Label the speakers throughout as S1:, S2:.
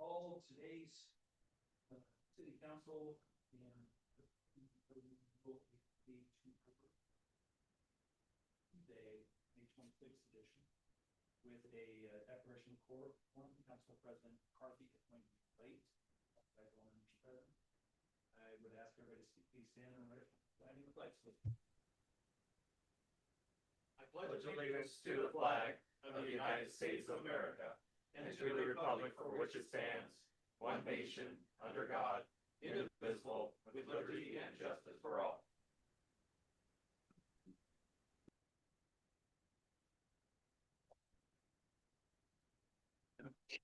S1: call today's city council and Tuesday, May 26th edition, with a declaration of quorum. Council President McCarthy is going to be late. I would ask everybody to please stand and standing the flag salute. I pledge allegiance to the flag of the United States of America and to the republic for which it stands, one nation, under God, indivisible, with liberty and justice for all.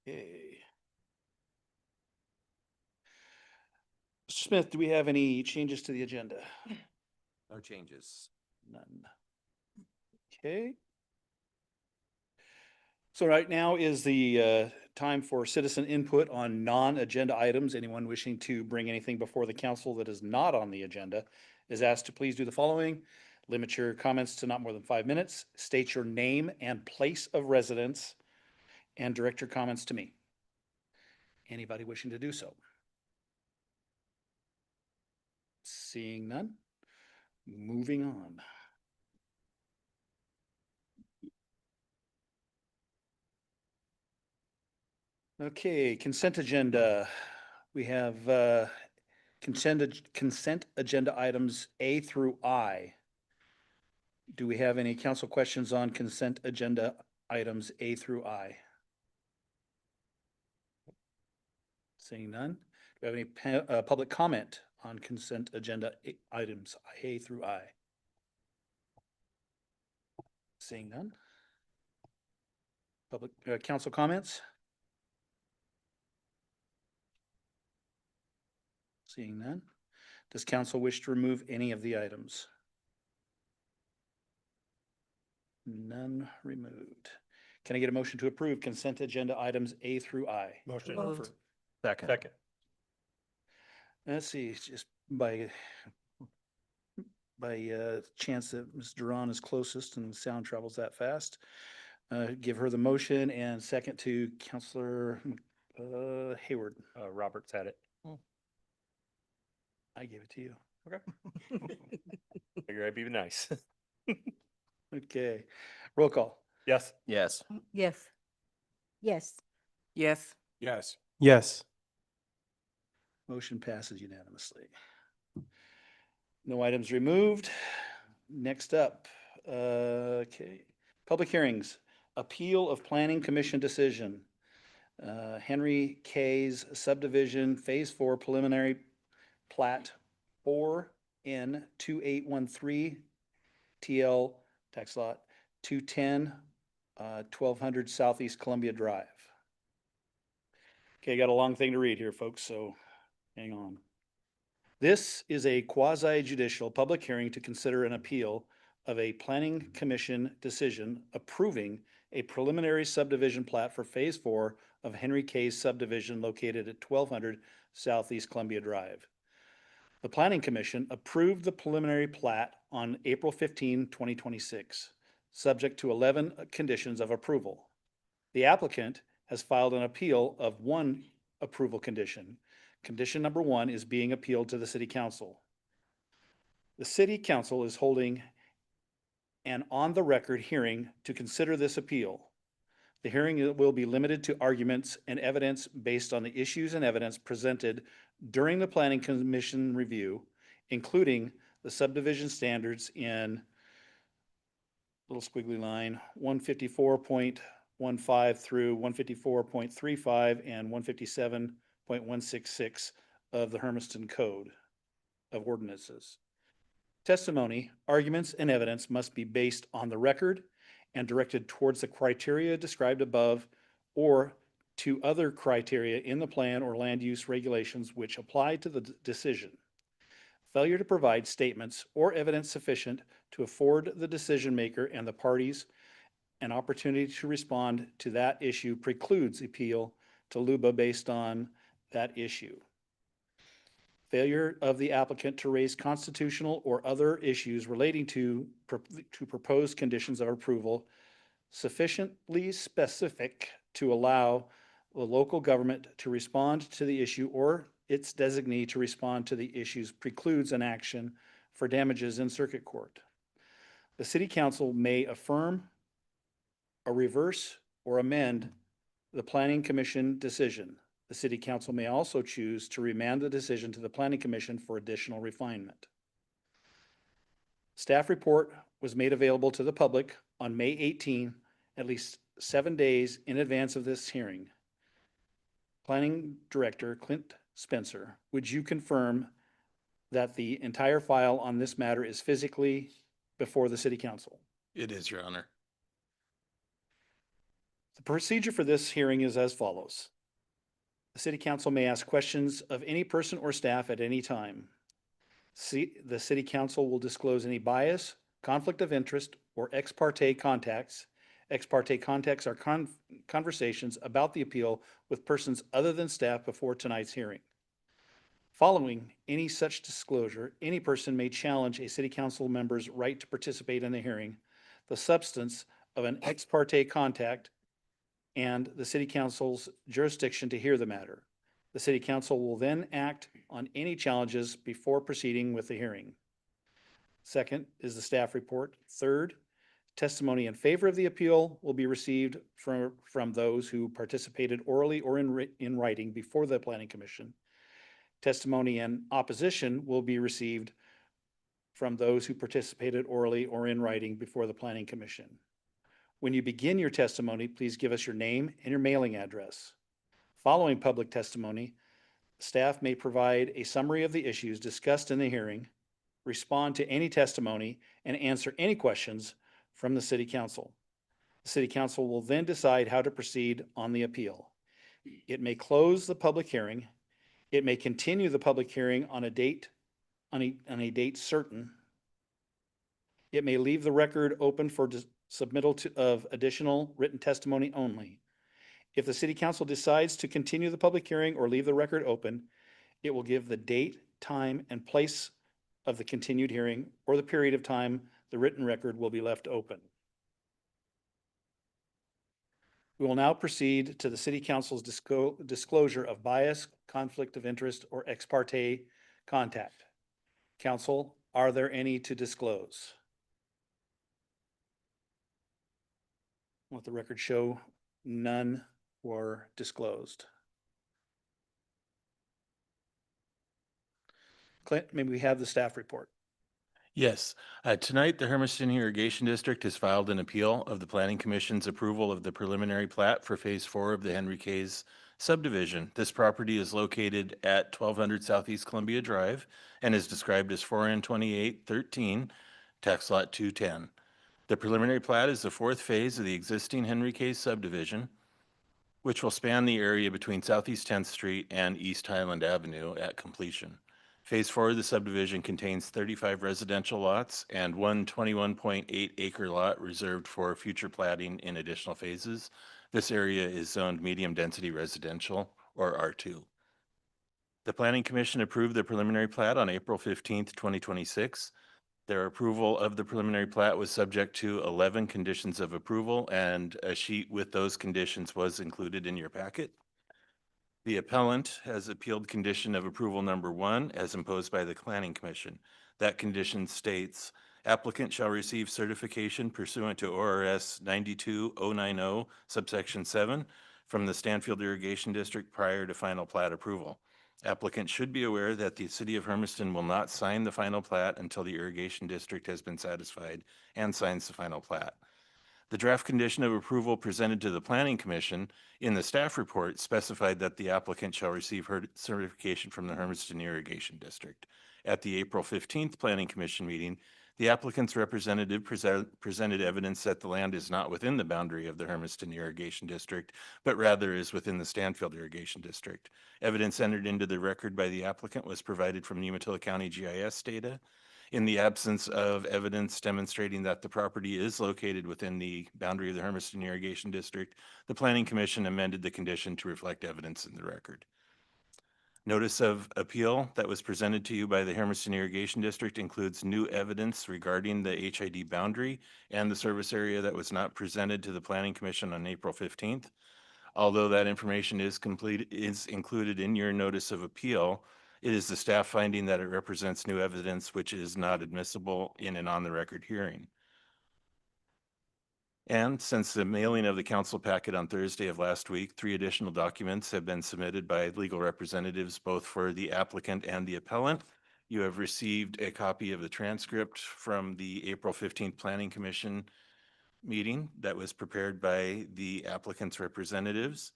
S2: Okay. Mr. Smith, do we have any changes to the agenda?
S3: No changes.
S2: None. Okay. So right now is the time for citizen input on non-agenda items. Anyone wishing to bring anything before the council that is not on the agenda is asked to please do the following. Limit your comments to not more than 5 minutes. State your name and place of residence and direct your comments to me. Anybody wishing to do so? Seeing none, moving on. Okay, consent agenda. We have consent agenda items A through I. Do we have any council questions on consent agenda items A through I? Seeing none. Do we have any public comment on consent agenda items A through I? Seeing none. Public council comments? Seeing none. Does council wish to remove any of the items? None removed. Can I get a motion to approve consent agenda items A through I?
S4: Motion.
S3: Moved. Second.
S4: Second.
S2: Let's see, just by chance that Ms. Duran is closest and sound travels that fast, give her the motion, and second to Councilor Hayward.
S4: Robert's had it.
S2: I gave it to you.
S4: Okay. Figure I'd be nice.
S2: Okay, roll call.
S4: Yes.
S3: Yes.
S5: Yes. Yes.
S6: Yes.
S4: Yes. Yes.
S2: Motion passes unanimously. No items removed. Next up, okay, public hearings. Appeal of Planning Commission decision. Henry K's subdivision Phase 4 preliminary plat 4N 2813 TL tax lot 210 1200 Southeast Columbia Drive. Okay, got a long thing to read here, folks, so hang on. This is a quasi-judicial public hearing to consider an appeal of a planning commission decision approving a preliminary subdivision plat for Phase 4 of Henry K's subdivision located at 1200 Southeast Columbia Drive. The Planning Commission approved the preliminary plat on April 15, 2026, subject to 11 conditions of approval. The applicant has filed an appeal of one approval condition. Condition number 1 is being appealed to the City Council. The City Council is holding an on-the-record hearing to consider this appeal. The hearing will be limited to arguments and evidence based on the issues and evidence presented during the Planning Commission review, including the subdivision standards in little squiggly line 154.15 through 154.35 and 157.166 of the Hermiston Code of Ordinances. Testimony, arguments, and evidence must be based on the record and directed towards the criteria described above or to other criteria in the plan or land use regulations which apply to the decision. Failure to provide statements or evidence sufficient to afford the decision maker and the parties an opportunity to respond to that issue precludes appeal to LUBA based on that issue. Failure of the applicant to raise constitutional or other issues relating to proposed conditions of approval sufficiently specific to allow the local government to respond to the issue or its designee to respond to the issues precludes an action for damages in circuit court. The city council may affirm, or reverse, or amend the planning commission decision. The city council may also choose to remand the decision to the planning commission for additional refinement. Staff report was made available to the public on May 18, at least 7 days in advance of this hearing. Planning Director Clint Spencer, would you confirm that the entire file on this matter is physically before the city council?
S6: It is, Your Honor.
S2: The procedure for this hearing is as follows. The city council may ask questions of any person or staff at any time. The city council will disclose any bias, conflict of interest, or ex parte contacts. Ex parte contacts are conversations about the appeal with persons other than staff before tonight's hearing. Following any such disclosure, any person may challenge a city council member's right to participate in the hearing, the substance of an ex parte contact, and the city council's jurisdiction to hear the matter. The city council will then act on any challenges before proceeding with the hearing. Second is the staff report. Third, testimony in favor of the appeal will be received from those who participated orally or in writing before the planning commission. Testimony in opposition will be received from those who participated orally or in writing before the planning commission. When you begin your testimony, please give us your name and your mailing address. Following public testimony, staff may provide a summary of the issues discussed in the hearing, respond to any testimony, and answer any questions from the city council. The city council will then decide how to proceed on the appeal. It may close the public hearing. It may continue the public hearing on a date certain. It may leave the record open for submittal of additional written testimony only. If the city council decides to continue the public hearing or leave the record open, it will give the date, time, and place of the continued hearing or the period of time the written record will be left open. We will now proceed to the city council's disclosure of bias, conflict of interest, or ex parte contact. Council, are there any to disclose? Let the record show none were disclosed. Clint, maybe we have the staff report.
S6: Yes. Tonight, the Hermiston Irrigation District has filed an appeal of the Planning Commission's approval of the preliminary plat for Phase 4 of the Henry Kays subdivision. This property is located at 1200 Southeast Columbia Drive and is described as 4N2813, tax lot 210. The preliminary plat is the fourth phase of the existing Henry Kays subdivision, which will span the area between Southeast 10th Street and East Highland Avenue at completion. Phase 4 of the subdivision contains 35 residential lots and one 21.8 acre lot reserved for future platting in additional phases. This area is zoned medium density residential, or R2. The Planning Commission approved the preliminary plat on April 15th, 2026. Their approval of the preliminary plat was subject to 11 conditions of approval, and a sheet with those conditions was included in your packet. The appellant has appealed condition of approval number 1 as imposed by the Planning Commission. That condition states, applicant shall receive certification pursuant to ORS 92090 subsection 7 from the Stanfield Irrigation District prior to final plat approval. Applicant should be aware that the City of Hermiston will not sign the final plat until the Irrigation District has been satisfied and signs the final plat. The draft condition of approval presented to the Planning Commission in the staff report specified that the applicant shall receive her certification from the Hermiston Irrigation District. At the April 15th Planning Commission meeting, the applicant's representative presented evidence that the land is not within the boundary of the Hermiston Irrigation District, but rather is within the Stanfield Irrigation District. Evidence entered into the record by the applicant was provided from Umatilla County GIS data. In the absence of evidence demonstrating that the property is located within the boundary of the Hermiston Irrigation District, the Planning Commission amended the condition to reflect evidence in the record. Notice of appeal that was presented to you by the Hermiston Irrigation District includes new evidence regarding the HID boundary and the service area that was not presented to the Planning Commission on April 15th. Although that information is included in your notice of appeal, it is the staff finding that it represents new evidence which is not admissible in an on-the-record hearing. And since the mailing of the council packet on Thursday of last week, 3 additional documents have been submitted by legal representatives, both for the applicant and the appellant. You have received a copy of the transcript from the April 15th Planning Commission meeting that was prepared by the applicant's representatives.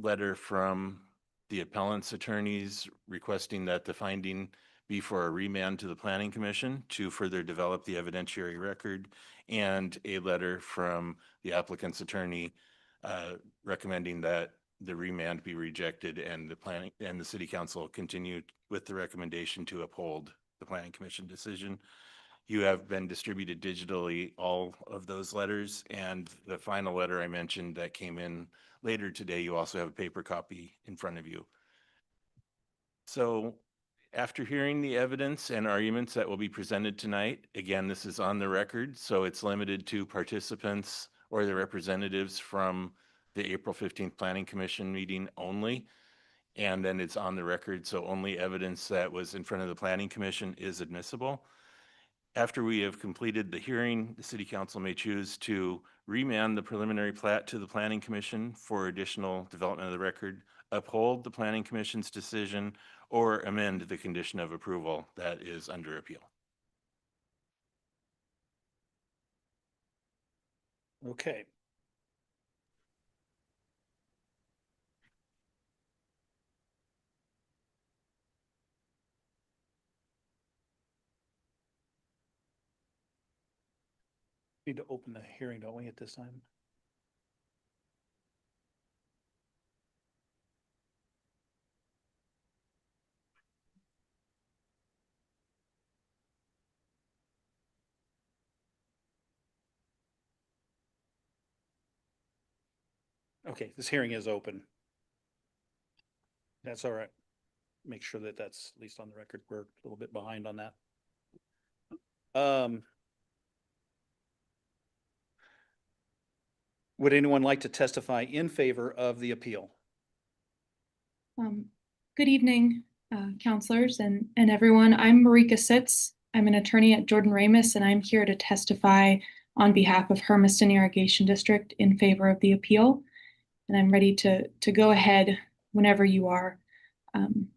S6: Letter from the appellant's attorneys requesting that the finding be for a remand to the Planning Commission to further develop the evidentiary record, and a letter from the applicant's attorney recommending that the remand be rejected and the planning and the City Council continue with the recommendation to uphold the Planning Commission decision. You have been distributed digitally all of those letters, and the final letter I mentioned that came in later today, you also have a paper copy in front of you. So after hearing the evidence and arguments that will be presented tonight, again, this is on the record, so it's limited to participants or the representatives from the April 15th Planning Commission meeting only. And then it's on the record, so only evidence that was in front of the Planning Commission is admissible. After we have completed the hearing, the City Council may choose to remand the preliminary plat to the Planning Commission for additional development of the record, uphold the Planning Commission's decision, or amend the condition of approval that is under appeal.
S2: Okay. Need to open the hearing, don't we, at this time? Okay, this hearing is open. That's all right. Make sure that that's at least on the record. We're a little bit behind on that. Would anyone like to testify in favor of the appeal?
S7: Good evening, counselors and everyone. I'm Marika Sitz. I'm an attorney at Jordan Ramus, and I'm here to testify on behalf of Hermiston Irrigation District in favor of the appeal. And I'm ready to go ahead whenever you are. And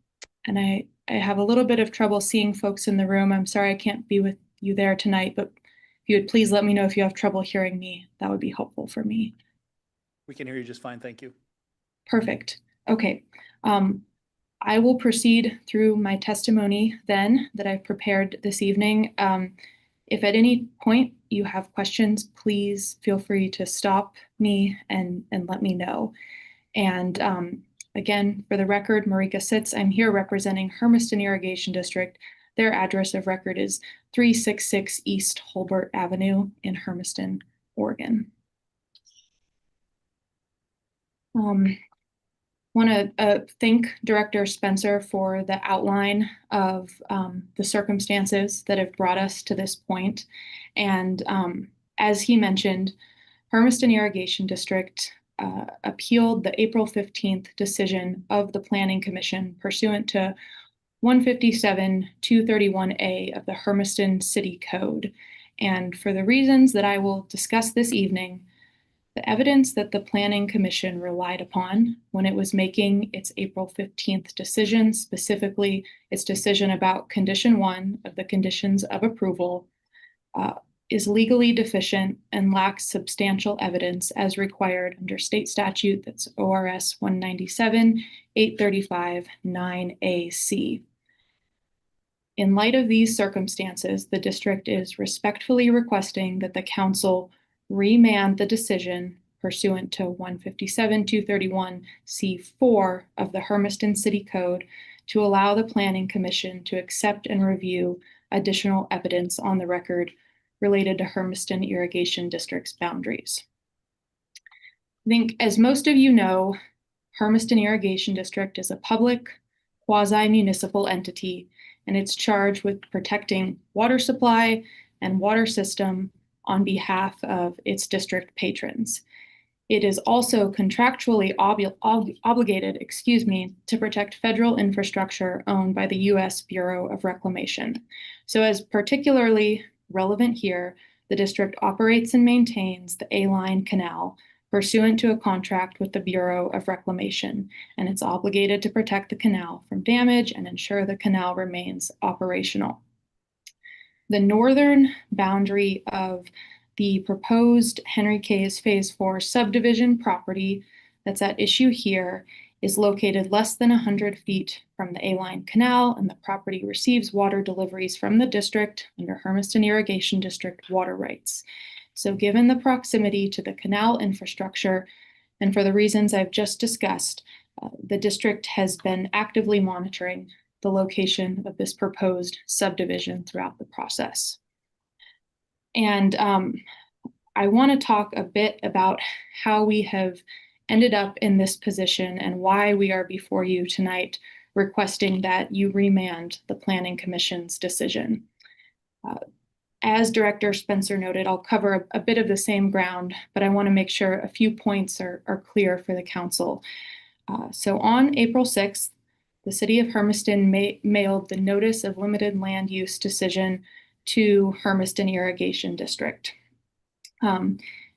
S7: I have a little bit of trouble seeing folks in the room. I'm sorry I can't be with you there tonight, but if you would please let me know if you have trouble hearing me, that would be helpful for me.
S2: We can hear you just fine, thank you.
S7: Perfect. Okay. I will proceed through my testimony then that I've prepared this evening. If at any point you have questions, please feel free to stop me and let me know. And again, for the record, Marika Sitz. I'm here representing Hermiston Irrigation District. Their address of record is 366 East Holbert Avenue in Hermiston, Oregon. Want to thank Director Spencer for the outline of the circumstances that have brought us to this point. And as he mentioned, Hermiston Irrigation District appealed the April 15th decision of the Planning Commission pursuant to 157-231A of the Hermiston City Code. And for the reasons that I will discuss this evening, the evidence that the Planning Commission relied upon when it was making its April 15th decision, specifically its decision about Condition 1 of the Conditions of Approval, is legally deficient and lacks substantial evidence as required under state statute, that's ORS 197-835-9AC. In light of these circumstances, the district is respectfully requesting that the council remand the decision pursuant to 157-231C4 of the Hermiston City Code to allow the Planning Commission to accept and review additional evidence on the record related to Hermiston Irrigation District's boundaries. I think, as most of you know, Hermiston Irrigation District is a public quasi-municipal entity, and it's charged with protecting water supply and water system on behalf of its district patrons. It is also contractually obligated, to protect federal infrastructure owned by the U.S. Bureau of Reclamation. So as particularly relevant here, the district operates and maintains the A-Line Canal pursuant to a contract with the Bureau of Reclamation, and it's obligated to protect the canal from damage and ensure the canal remains operational. The northern boundary of the proposed Henry Cay's Phase 4 subdivision property that's at issue here is located less than 100 feet from the A-Line Canal, and the property receives water deliveries from the district under Hermiston Irrigation District water rights. So given the proximity to the canal infrastructure, and for the reasons I've just discussed, the district has been actively monitoring the location of this proposed subdivision throughout the process. And I want to talk a bit about how we have ended up in this position and why we are before you tonight requesting that you remand the Planning Commission's decision. As Director Spencer noted, I'll cover a bit of the same ground, but I want to make sure a few points are clear for the council. So on April 6th, the City of Hermiston mailed the Notice of Limited Land Use Decision to Hermiston Irrigation District.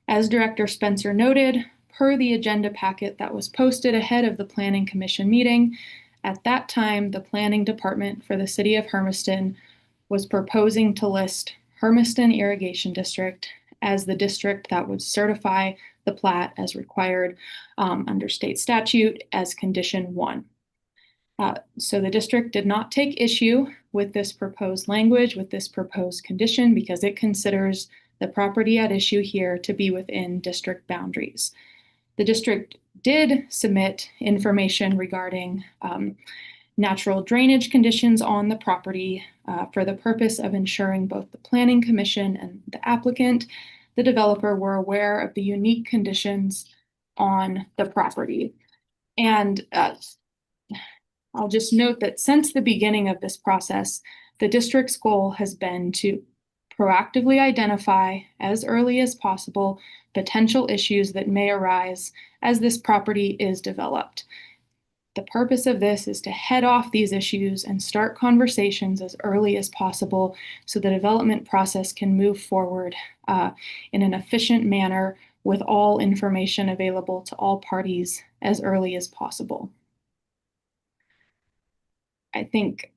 S7: As Director Spencer noted, per the agenda packet that was posted ahead of the Planning Commission meeting, at that time, the Planning Department for the City of Hermiston was proposing to list Hermiston Irrigation District as the district that would certify the plat as required under state statute as condition 1. So the district did not take issue with this proposed language, with this proposed condition, because it considers the property at issue here to be within district boundaries. The district did submit information regarding natural drainage conditions on the property for the purpose of ensuring both the Planning Commission and the applicant, the developer, were aware of the unique conditions on the property. And I'll just note that since the beginning of this process, the district's goal has been to proactively identify as early as possible potential issues that may arise as this property is developed. The purpose of this is to head off these issues and start conversations as early as possible so the development process can move forward in an efficient manner with all information available to all parties as early as possible. I think,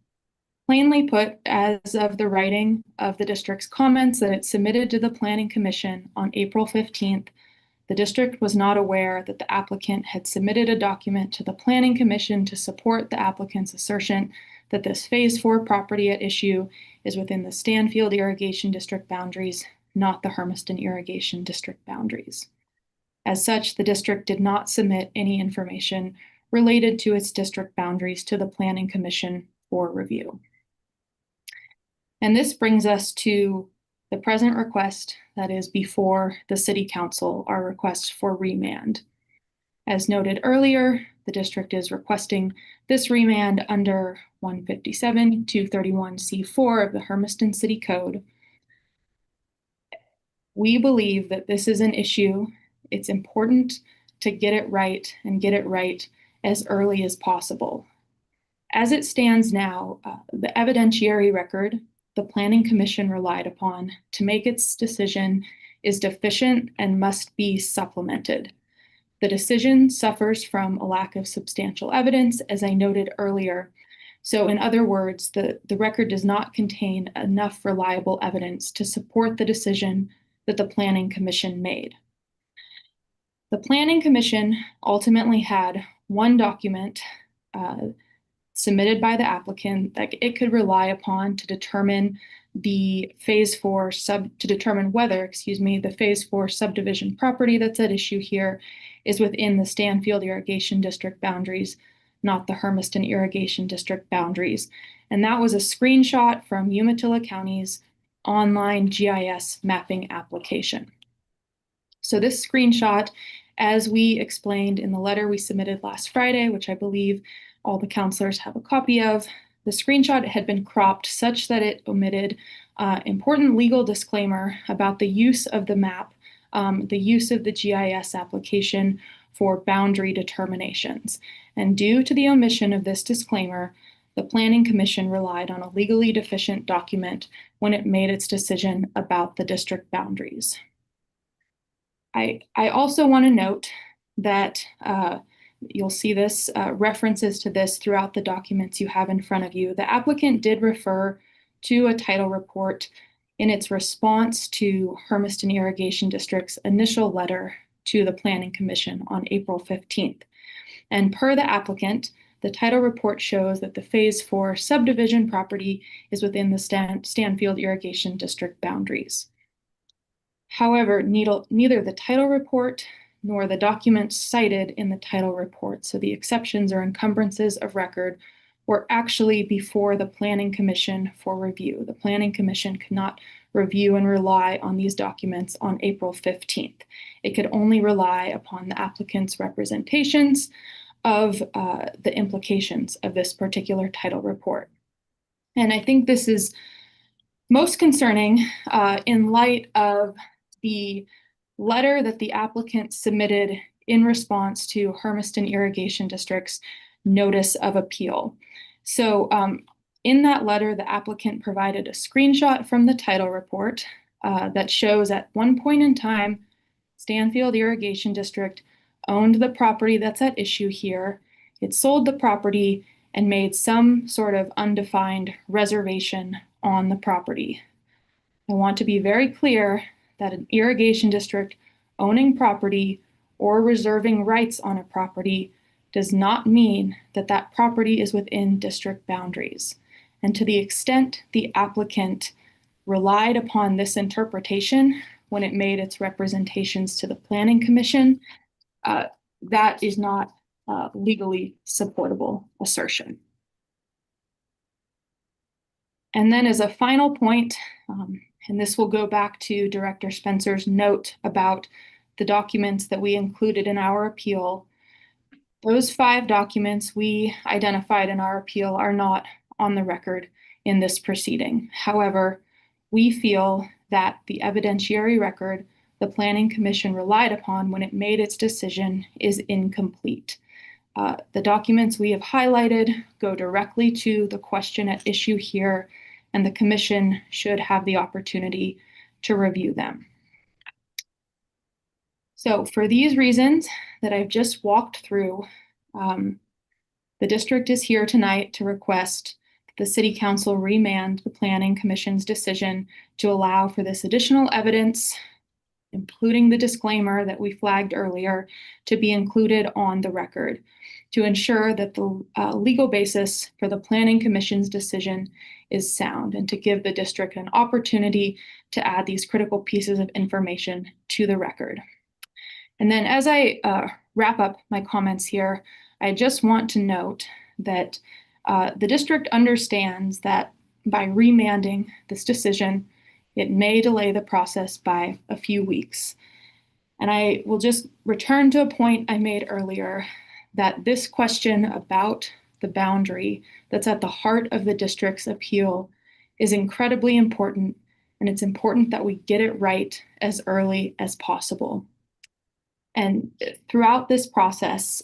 S7: plainly put, as of the writing of the district's comments that it submitted to the Planning Commission on April 15th, the district was not aware that the applicant had submitted a document to the Planning Commission to support the applicant's assertion that this Phase 4 property at issue is within the Stanfield Irrigation District boundaries, not the Hermiston Irrigation District boundaries. As such, the district did not submit any information related to its district boundaries to the Planning Commission for review. And this brings us to the present request that is before the City Council, our request for remand. As noted earlier, the district is requesting this remand under 157-231C4 of the Hermiston City Code. We believe that this is an issue. It's important to get it right and get it right as early as possible. As it stands now, the evidentiary record the Planning Commission relied upon to make its decision is deficient and must be supplemented. The decision suffers from a lack of substantial evidence, as I noted earlier. So in other words, the record does not contain enough reliable evidence to support the decision that the Planning Commission made. The Planning Commission ultimately had one document submitted by the applicant that it could rely upon to determine the Phase 4 whether the Phase 4 subdivision property that's at issue here is within the Stanfield Irrigation District boundaries, not the Hermiston Irrigation District boundaries. And that was a screenshot from Umatilla County's online GIS mapping application. So this screenshot, as we explained in the letter we submitted last Friday, which I believe all the counselors have a copy of, the screenshot had been cropped such that it omitted important legal disclaimer about the use of the map the use of the GIS application for boundary determinations. And due to the omission of this disclaimer, the Planning Commission relied on a legally deficient document when it made its decision about the district boundaries. I also want to note that you'll see this references to this throughout the documents you have in front of you. The applicant did refer to a title report in its response to Hermiston Irrigation District's initial letter to the Planning Commission on April 15th. And per the applicant, the title report shows that the Phase 4 subdivision property is within the Stanfield Irrigation District boundaries. However, neither the title report nor the documents cited in the title report, so the exceptions or encumbrances of record, were actually before the Planning Commission for review. The Planning Commission could not review and rely on these documents on April 15th. It could only rely upon the applicant's representations of the implications of this particular title report. And I think this is most concerning in light of the letter that the applicant submitted in response to Hermiston Irrigation District's notice of appeal. So in that letter, the applicant provided a screenshot from the title report that shows at one point in time, Stanfield Irrigation District owned the property that's at issue here. It sold the property and made some sort of undefined reservation on the property. I want to be very clear that an irrigation district owning property or reserving rights on a property does not mean that that property is within district boundaries. And to the extent the applicant relied upon this interpretation when it made its representations to the Planning Commission, that is not legally supportable assertion. And then as a final point, and this will go back to Director Spencer's note about the documents that we included in our appeal. Those 5 documents we identified in our appeal are not on the record in this proceeding. However, we feel that the evidentiary record the Planning Commission relied upon when it made its decision is incomplete. The documents we have highlighted go directly to the question at issue here, and the Commission should have the opportunity to review them. So for these reasons that I've just walked through, the district is here tonight to request the City Council remand the Planning Commission's decision to allow for this additional evidence, including the disclaimer that we flagged earlier, to be included on the record to ensure that the legal basis for the Planning Commission's decision is sound, and to give the district an opportunity to add these critical pieces of information to the record. And then as I wrap up my comments here, I just want to note that the district understands that by remanding this decision, it may delay the process by a few weeks. And I will just return to a point I made earlier, that this question about the boundary that's at the heart of the district's appeal is incredibly important, and it's important that we get it right as early as possible. And throughout this process,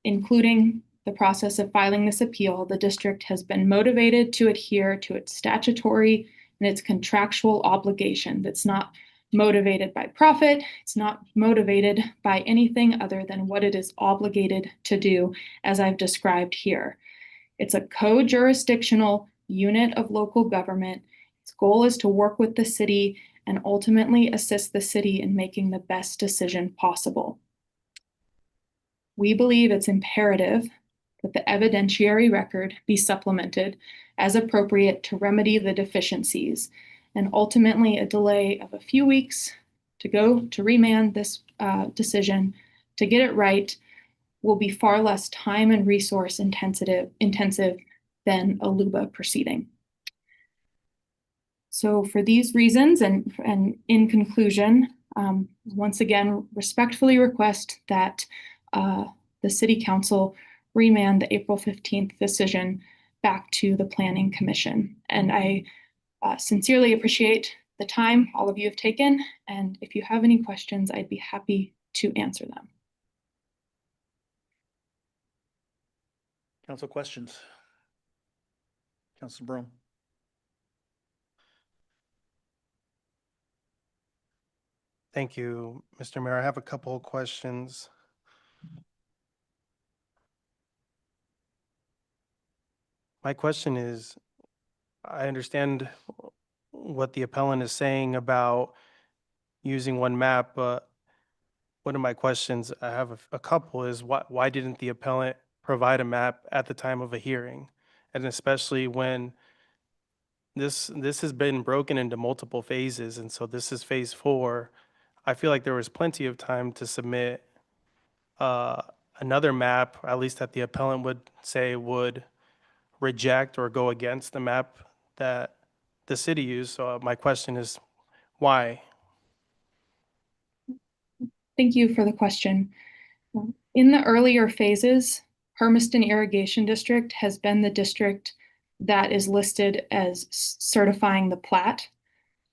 S7: including the process of filing this appeal, the district has been motivated to adhere to its statutory and its contractual obligation. That's not motivated by profit. It's not motivated by anything other than what it is obligated to do, as I've described here. It's a co-jurisdictional unit of local government. Its goal is to work with the city and ultimately assist the city in making the best decision possible. We believe it's imperative that the evidentiary record be supplemented as appropriate to remedy the deficiencies, and ultimately a delay of a few weeks to go to remand this decision to get it right will be far less time and resource intensive than a LUBA proceeding. So for these reasons, and in conclusion, once again, respectfully request that the City Council remand the April 15th decision back to the Planning Commission. And I sincerely appreciate the time all of you have taken. And if you have any questions, I'd be happy to answer them.
S2: Council questions? Council Broom?
S4: Thank you, Mr. Mayor. I have a couple of questions. My question is, I understand what the appellant is saying about using one map, but one of my questions, I have a couple, is why didn't the appellant provide a map at the time of a hearing? And especially when this has been broken into multiple phases, and so this is phase 4. I feel like there was plenty of time to submit another map, at least that the appellant would say would reject or go against the map that the city used. So my question is, why?
S7: Thank you for the question. In the earlier phases, Hermiston Irrigation District has been the district that is listed as certifying the plat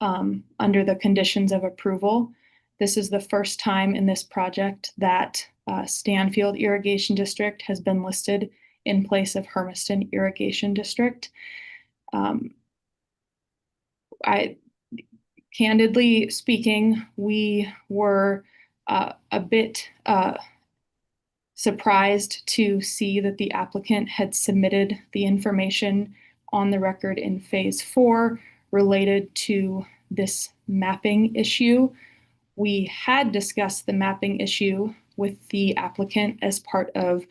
S7: under the conditions of approval. This is the first time in this project that Stanfield Irrigation District has been listed in place of Hermiston Irrigation District. Candidly speaking, we were a bit surprised to see that the applicant had submitted the information on the record in phase 4 related to this mapping issue. We had discussed the mapping issue with the applicant as part of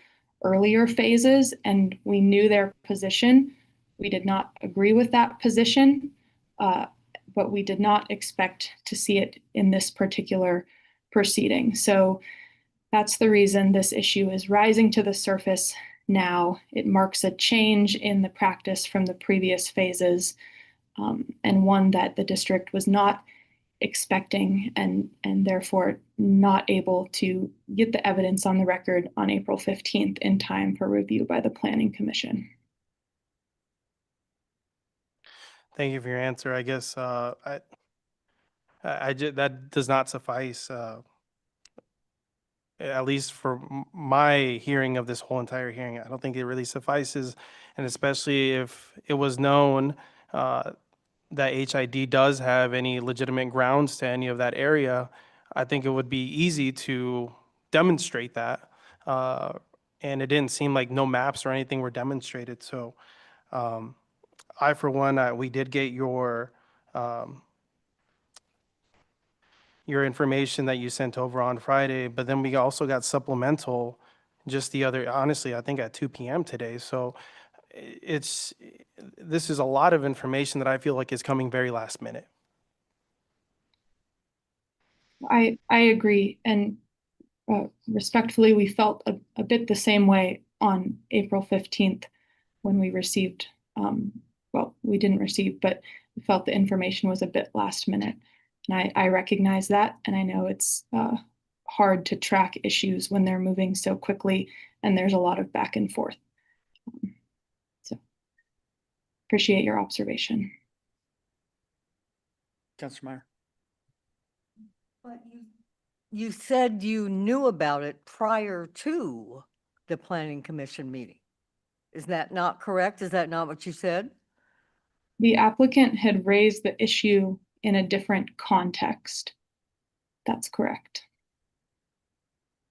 S7: earlier phases, and we knew their position. We did not agree with that position, but we did not expect to see it in this particular proceeding. So that's the reason this issue is rising to the surface now. It marks a change in the practice from the previous phases, and one that the district was not expecting and therefore not able to get the evidence on the record on April 15th in time for review by the Planning Commission.
S4: Thank you for your answer. I guess that does not suffice, at least for my hearing of this whole entire hearing. I don't think it really suffices, and especially if it was known that HID does have any legitimate grounds to any of that area, I think it would be easy to demonstrate that. And it didn't seem like no maps or anything were demonstrated. So I, for one, we did get your information that you sent over on Friday, but then we also got supplemental just honestly, I think at 2 p.m. today. So this is a lot of information that I feel like is coming very last minute.
S7: I agree, and respectfully, we felt a bit the same way on April 15th when we received, well, we didn't receive, but we felt the information was a bit last minute. And I recognize that, and I know it's hard to track issues when they're moving so quickly and there's a lot of back and forth. So appreciate your observation.
S2: Councilor Meyer?
S5: But you said you knew about it prior to the Planning Commission meeting. Is that not correct? Is that not what you said?
S7: The applicant had raised the issue in a different context. That's correct.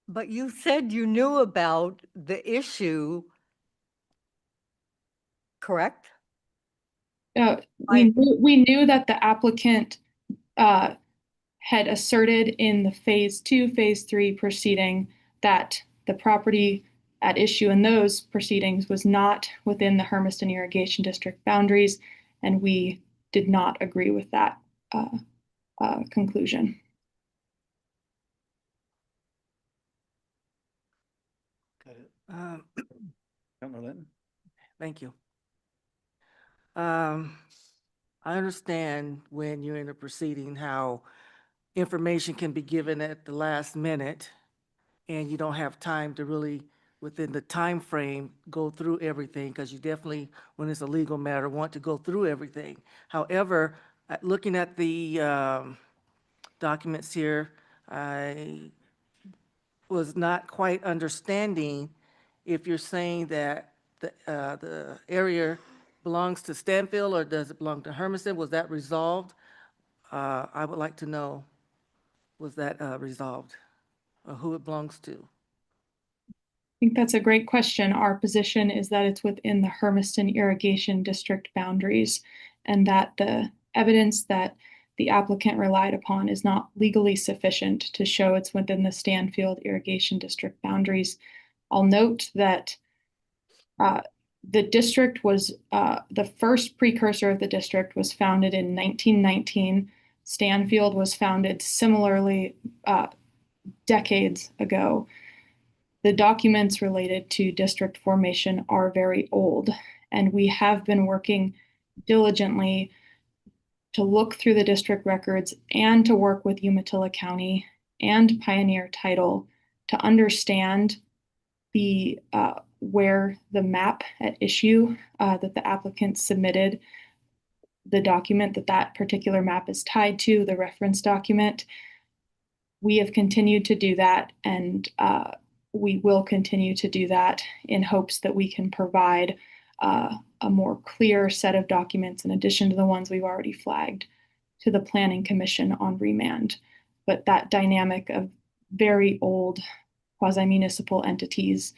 S5: But you said you knew about the issue, correct?
S7: We knew that the applicant had asserted in the phase 2, phase 3 proceeding that the property at issue in those proceedings was not within the Hermiston Irrigation District boundaries, and we did not agree with that conclusion.
S2: Got it. Councilor Linton?
S8: Thank you. I understand when you're in a proceeding how information can be given at the last minute and you don't have time to really, within the time frame, go through everything, because you definitely, when it's a legal matter, want to go through everything. However, looking at the documents here, I was not quite understanding if you're saying that the area belongs to Stanfield or does it belong to Hermiston? Was that resolved? I would like to know, was that resolved? Or who it belongs to?
S7: I think that's a great question. Our position is that it's within the Hermiston Irrigation District boundaries and that the evidence that the applicant relied upon is not legally sufficient to show it's within the Stanfield Irrigation District boundaries. I'll note that the district was, the first precursor of the district was founded in 1919. Stanfield was founded similarly decades ago. The documents related to district formation are very old, and we have been working diligently to look through the district records and to work with Umatilla County and Pioneer Title to understand the where the map at issue that the applicant submitted, the document that that particular map is tied to, the reference document. We have continued to do that, and we will continue to do that in hopes that we can provide a more clear set of documents in addition to the ones we've already flagged to the Planning Commission on remand. But that dynamic of very old quasi-municipal entities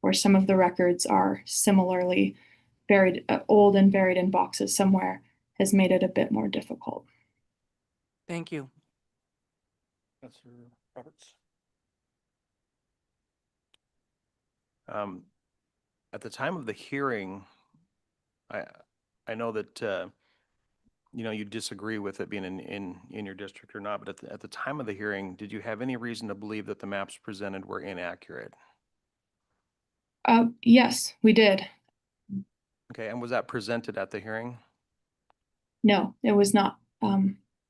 S7: where some of the records are similarly buried, old and buried in boxes somewhere, has made it a bit more difficult.
S8: Thank you.
S2: Councilor Roberts?
S3: At the time of the hearing, I know that, you know, you disagree with it being in your district or not, but at the time of the hearing, did you have any reason to believe that the maps presented were inaccurate?
S7: Yes, we did.
S3: Okay, and was that presented at the hearing?
S7: No, it was not.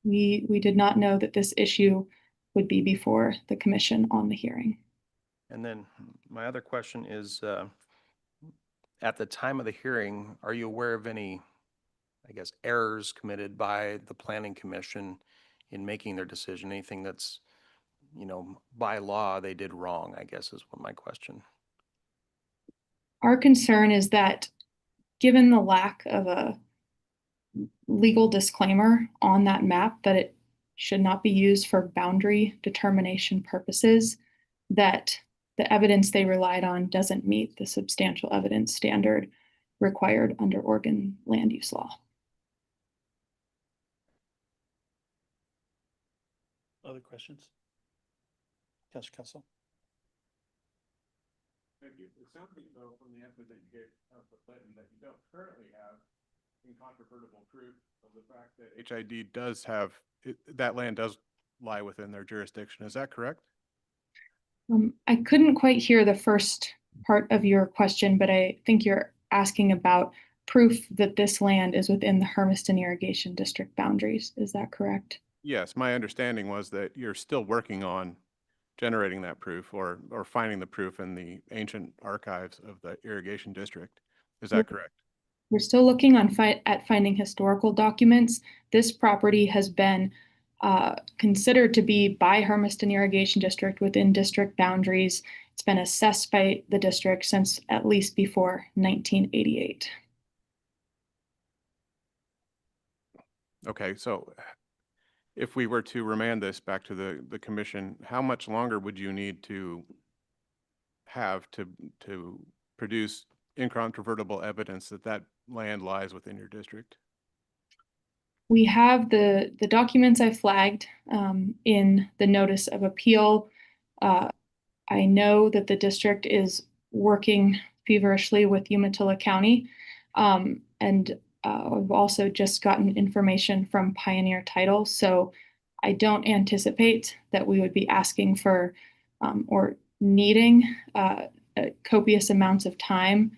S7: We did not know that this issue would be before the commission on the hearing.
S3: And then my other question is, at the time of the hearing, are you aware of any, I guess, errors committed by the Planning Commission in making their decision? Anything that's, you know, by law they did wrong, I guess is what my question.
S7: Our concern is that given the lack of a legal disclaimer on that map that it should not be used for boundary determination purposes, that the evidence they relied on doesn't meet the substantial evidence standard required under Oregon land use law.
S2: Other questions? Councilor Castle?
S1: Thank you. It sounds like, though, from the answer that you gave Councilor Clinton, that you don't currently have incontrovertible proof of the fact that HID does have, that land does lie within their jurisdiction. Is that correct?
S7: I couldn't quite hear the first part of your question, but I think you're asking about proof that this land is within the Hermiston Irrigation District boundaries. Is that correct?
S1: Yes, my understanding was that you're still working on generating that proof or finding the proof in the ancient archives of the irrigation district. Is that correct?
S7: We're still looking on at finding historical documents. This property has been considered to be by Hermiston Irrigation District within district boundaries. It's been assessed by the district since at least before 1988.
S1: Okay, so if we were to remand this back to the commission, how much longer would you need to have to produce incontrovertible evidence that that land lies within your district?
S7: We have the documents I flagged in the notice of appeal. I know that the district is working feverishly with Umatilla County, and I've also just gotten information from Pioneer Title. So I don't anticipate that we would be asking for or needing copious amounts of time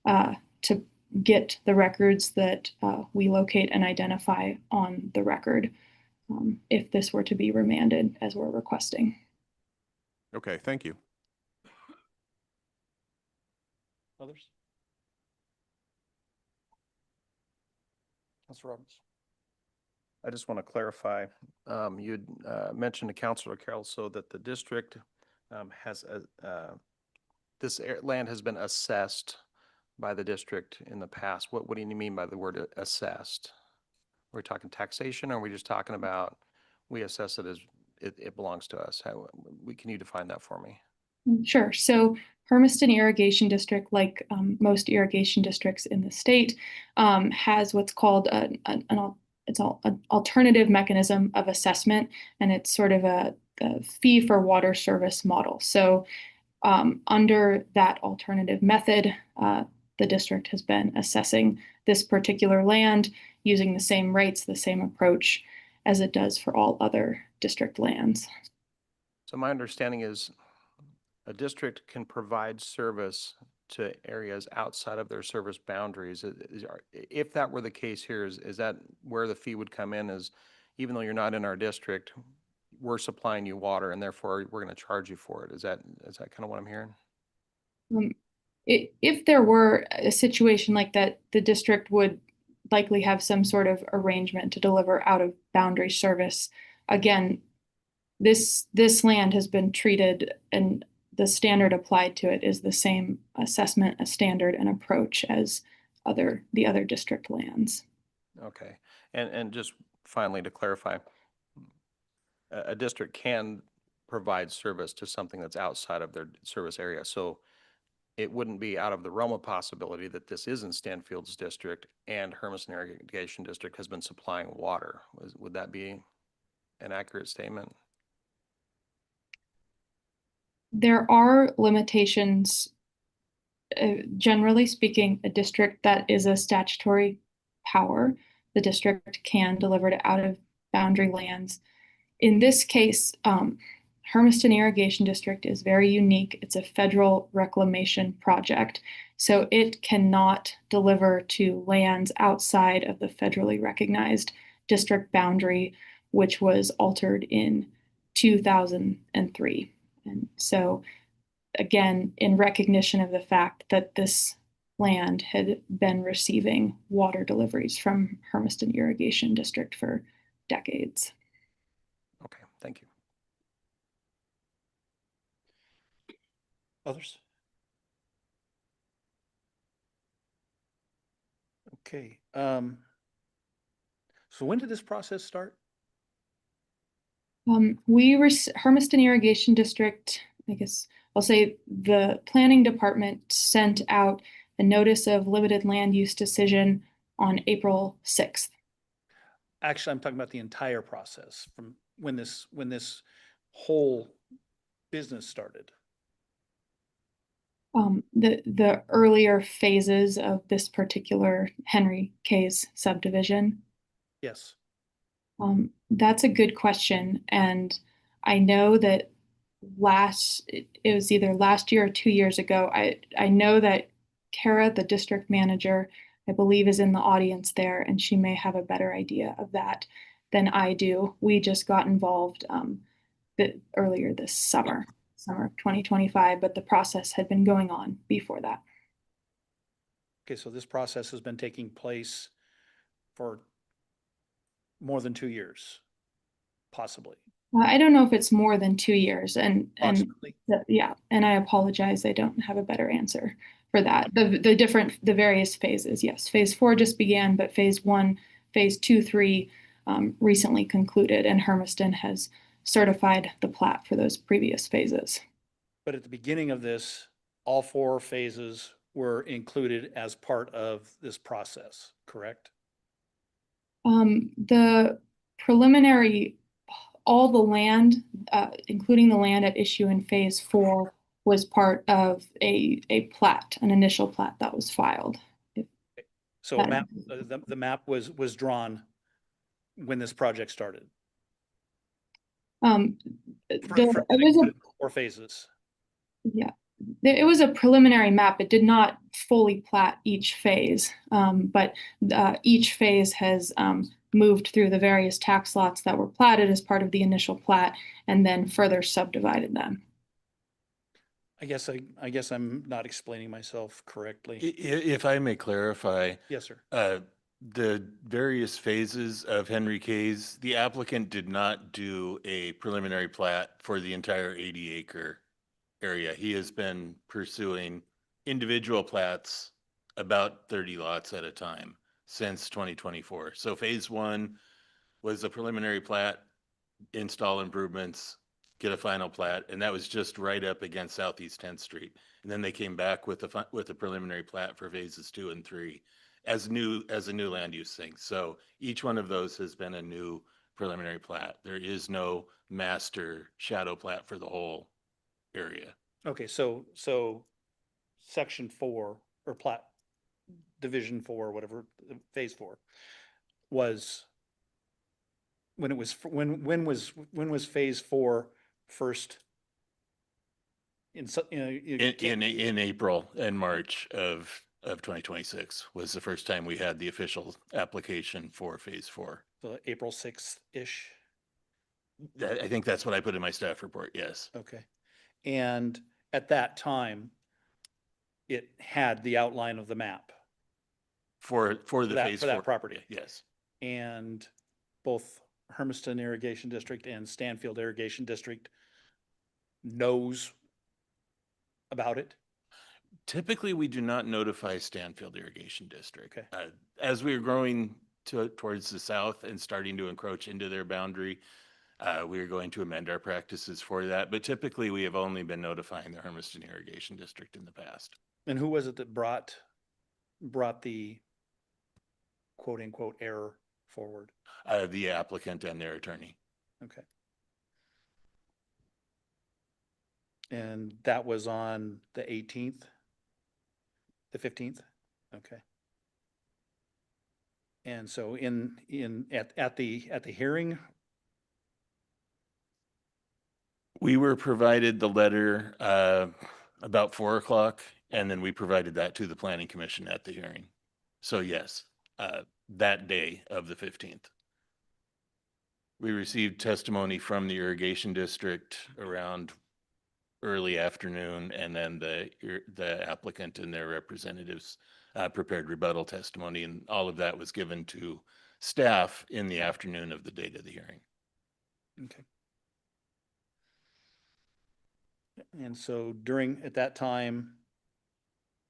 S7: to get the records that we locate and identify on the record if this were to be remanded as we're requesting.
S1: Okay, thank you.
S2: Others? Councilor Roberts?
S3: I just want to clarify, you'd mentioned to Councilor Carroll, so that the district this land has been assessed by the district in the past. What do you mean by the word assessed? Are we talking taxation, or are we just talking about we assess it as it belongs to us? Can you define that for me?
S7: Sure. So Hermiston Irrigation District, like most irrigation districts in the state, has what's called an alternative mechanism of assessment, and it's sort of a fee for water service model. So under that alternative method, the district has been assessing this particular land using the same rates, the same approach as it does for all other district lands.
S3: So my understanding is a district can provide service to areas outside of their service boundaries. If that were the case here, is that where the fee would come in? Is even though you're not in our district, we're supplying you water and therefore we're going to charge you for it. Is that kind of what I'm hearing?
S7: If there were a situation like that, the district would likely have some sort of arrangement to deliver out of boundary service. Again, this land has been treated, and the standard applied to it is the same assessment, a standard, and approach as the other district lands.
S3: Okay. And just finally to clarify, a district can provide service to something that's outside of their service area. So it wouldn't be out of the realm of possibility that this isn't Stanfield's district and Hermiston Irrigation District has been supplying water. Would that be an accurate statement?
S7: There are limitations. Generally speaking, a district that is a statutory power, the district can deliver to out of boundary lands. In this case, Hermiston Irrigation District is very unique. It's a federal reclamation project, so it cannot deliver to lands outside of the federally recognized district boundary, which was altered in 2003. And so, again, in recognition of the fact that this land had been receiving water deliveries from Hermiston Irrigation District for decades.
S3: Okay, thank you.
S2: Others? Okay. So when did this process start?
S7: Hermiston Irrigation District, I guess I'll say the planning department sent out a notice of limited land use decision on April 6th.
S2: Actually, I'm talking about the entire process from when this whole business started.
S7: The earlier phases of this particular Henry K's subdivision.
S2: Yes.
S7: That's a good question. And I know that it was either last year or 2 years ago. I know that Kara, the district manager, I believe is in the audience there, and she may have a better idea of that than I do. We just got involved earlier this summer of 2025, but the process had been going on before that.
S2: Okay, so this process has been taking place for more than 2 years, possibly.
S7: I don't know if it's more than 2 years, and
S2: Approximately.
S7: yeah, and I apologize, I don't have a better answer for that. The various phases, yes, phase 4 just began, but phase 1, phase 2, 3 recently concluded, and Hermiston has certified the plat for those previous phases.
S2: But at the beginning of this, all 4 phases were included as part of this process, correct?
S7: The preliminary, all the land, including the land at issue in phase 4, was part of a plat, an initial plat that was filed.
S2: So a map, the map was drawn when this project started.
S7: It was
S2: 4 phases.
S7: Yeah, it was a preliminary map. It did not fully plat each phase, but each phase has moved through the various tax lots that were platted as part of the initial plat and then further subdivided them.
S2: I guess I'm not explaining myself correctly.
S6: If I may clarify.
S2: Yes, sir.
S6: the various phases of Henry K's, the applicant did not do a preliminary plat for the entire 80-acre area. He has been pursuing individual plats about 30 lots at a time since 2024. So phase one was a preliminary plat, install improvements, get a final plat, and that was just right up against Southeast 10th Street. And then they came back with a preliminary plat for phases 2 and 3 as a new land use thing. So each one of those has been a new preliminary plat. There is no master shadow plat for the whole area.
S2: Okay, so section 4 or plat, division 4, whatever, phase 4 was when it was, when was phase 4 first?
S6: In April and March of 2026 was the first time we had the official application for phase 4.
S2: So April 6th-ish?
S6: I think that's what I put in my staff report, yes.
S2: Okay. And at that time, it had the outline of the map
S6: For the
S2: for
S6: phase 4.
S2: that property.
S6: Yes.
S2: And both Hermiston Irrigation District and Stanfield Irrigation District knows about it?
S6: Typically, we do not notify Stanfield Irrigation District.
S2: Okay.
S6: As we are growing towards the south and starting to encroach into their boundary, we are going to amend our practices for that. But typically, we have only been notifying the Hermiston Irrigation District in the past.
S2: And who was it that brought the quote unquote error forward?
S6: The applicant and their attorney.
S2: Okay. And that was on the 18th? The 15th? Okay. And so at the hearing,
S6: We were provided the letter about 4 o'clock, and then we provided that to the planning commission at the hearing. So yes, that day of the 15th. We received testimony from the irrigation district around early afternoon, and then the applicant and their representatives prepared rebuttal testimony, and all of that was given to staff in the afternoon of the date of the hearing.
S2: okay. And so at that time,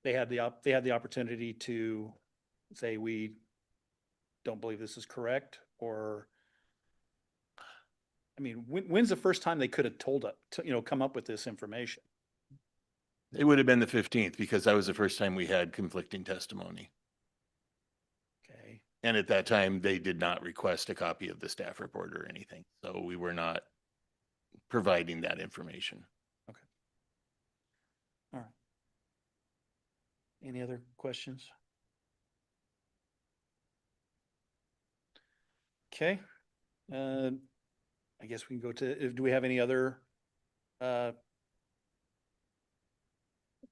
S2: they had the opportunity to say, we don't believe this is correct, or, I mean, when's the first time they could have told us, come up with this information?
S6: It would have been the 15th because that was the first time we had conflicting testimony.
S2: Okay,
S6: And at that time, they did not request a copy of the staff report or anything. So we were not providing that information.
S2: all right. Any other questions? Okay. I guess we can go to, do we have any other,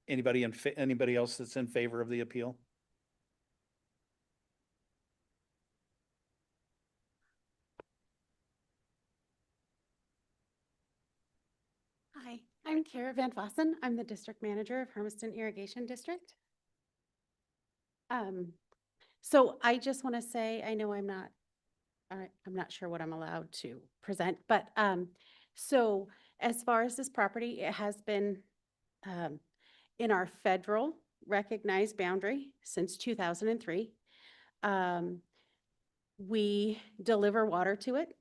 S2: anybody else that's in favor of the appeal?
S9: Hi, I'm Kara Van Vossen. I'm the district manager of Hermiston Irrigation District. So I just want to say, I know I'm not sure what I'm allowed to present, but so as far as this property, it has been in our federal recognized boundary since 2003. We deliver water to it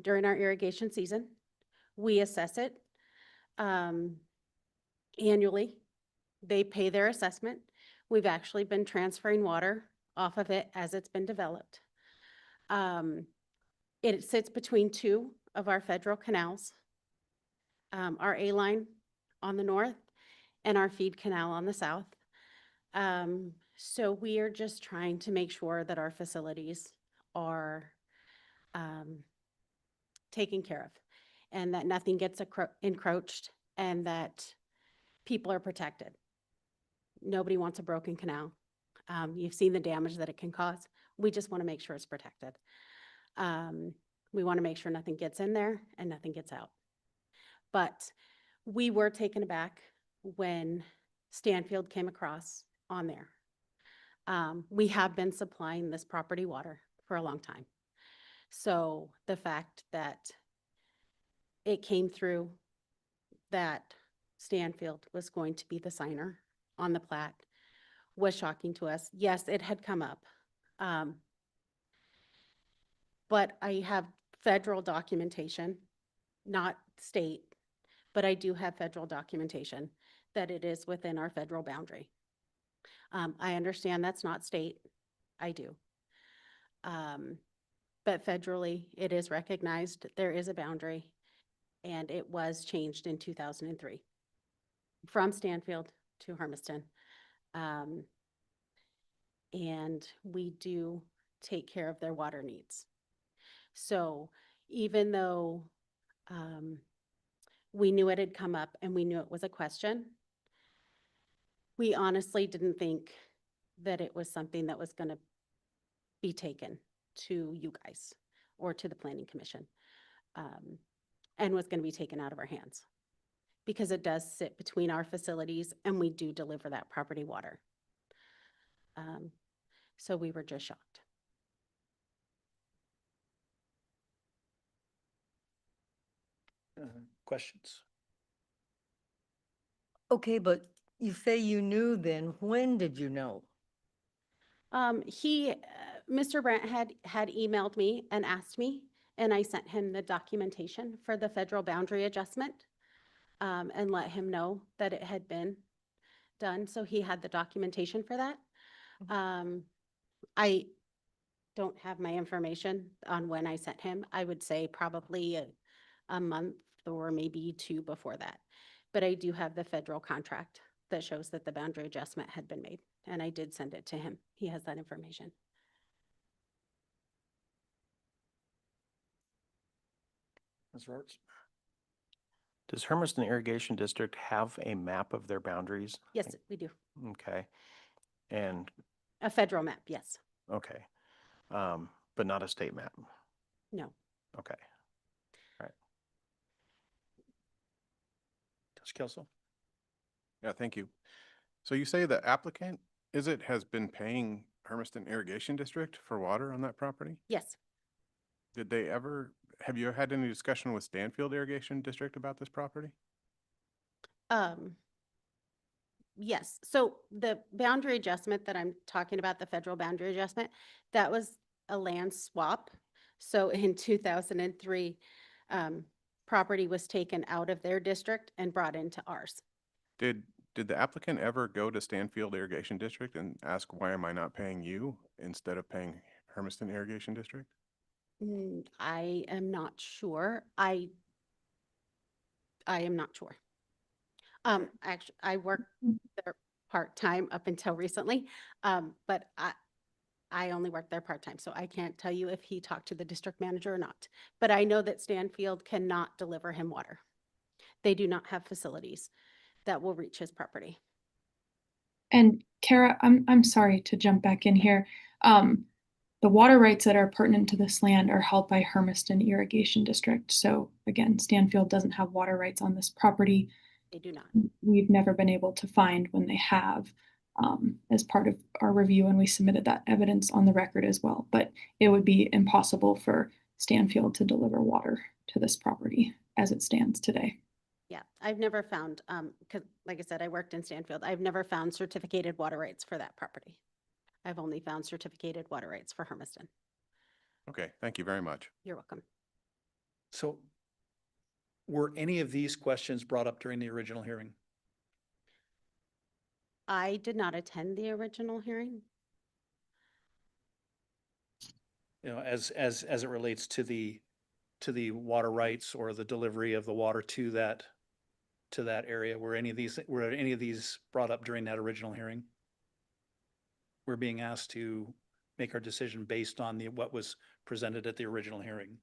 S9: during our irrigation season. We assess it annually. They pay their assessment. We've actually been transferring water off of it as it's been developed. It sits between two of our federal canals, our A line on the north and our feed canal on the south. So we are just trying to make sure that our facilities are taken care of and that nothing gets encroached and that people are protected. Nobody wants a broken canal. You've seen the damage that it can cause. We just want to make sure it's protected. We want to make sure nothing gets in there and nothing gets out. But we were taken aback when Stanfield came across on there. We have been supplying this property water for a long time. So the fact that it came through that Stanfield was going to be the signer on the plat was shocking to us. Yes, it had come up. But I have federal documentation, not state, but I do have federal documentation that it is within our federal boundary. I understand that's not state. I do. But federally, it is recognized. There is a boundary, and it was changed in 2003 from Stanfield to Hermiston. And we do take care of their water needs. So even though we knew it had come up and we knew it was a question, we honestly didn't think that it was something that was going to be taken to you guys or to the Planning Commission, and was going to be taken out of our hands, because it does sit between our facilities and we do deliver that property water. So we were just shocked.
S2: Questions?
S5: Okay, but you say you knew then. When did you know?
S9: Mr. Brandt had emailed me and asked me, and I sent him the documentation for the federal boundary adjustment, and let him know that it had been done. So he had the documentation for that. I don't have my information on when I sent him. I would say probably a month or maybe 2 before that. But I do have the federal contract that shows that the boundary adjustment had been made, and I did send it to him. He has that information.
S2: Ms. Roberts?
S3: Does Hermiston Irrigation District have a map of their boundaries?
S9: Yes, we do.
S3: Okay. And,
S9: A federal map, yes.
S3: okay. But not a state map?
S9: No.
S3: Okay.
S2: Judge Kelso?
S10: Yeah, thank you. So you say the applicant, has been paying Hermiston Irrigation District for water on that property?
S9: Yes.
S10: Have you had any discussion with Stanfield Irrigation District about this property?
S9: Yes. So the boundary adjustment that I'm talking about, the federal boundary adjustment, that was a land swap. So in 2003, property was taken out of their district and brought into ours.
S10: Did the applicant ever go to Stanfield Irrigation District and ask, why am I not paying you instead of paying Hermiston Irrigation District?
S9: I am not sure. I am not sure. Actually, I worked there part-time up until recently, but I only worked there part-time, so I can't tell you if he talked to the district manager or not. But I know that Stanfield cannot deliver him water. They do not have facilities that will reach his property.
S7: And Kara, I'm sorry to jump back in here. The water rights that are pertinent to this land are held by Hermiston Irrigation District. So again, Stanfield doesn't have water rights on this property.
S9: They do not.
S7: We've never been able to find when they have, as part of our review, and we submitted that evidence on the record as well. But it would be impossible for Stanfield to deliver water to this property as it stands today.
S9: Yeah, I've never found, because like I said, I worked in Stanfield. I've never found certificated water rights for that property. I've only found certificated water rights for Hermiston.
S10: Okay, thank you very much.
S9: You're welcome.
S2: So were any of these questions brought up during the original hearing?
S9: I did not attend the original hearing.
S2: You know, as it relates to the water rights or the delivery of the water to that area, were any of these brought up during that original hearing? We're being asked to make our decision based on what was presented at the original hearing.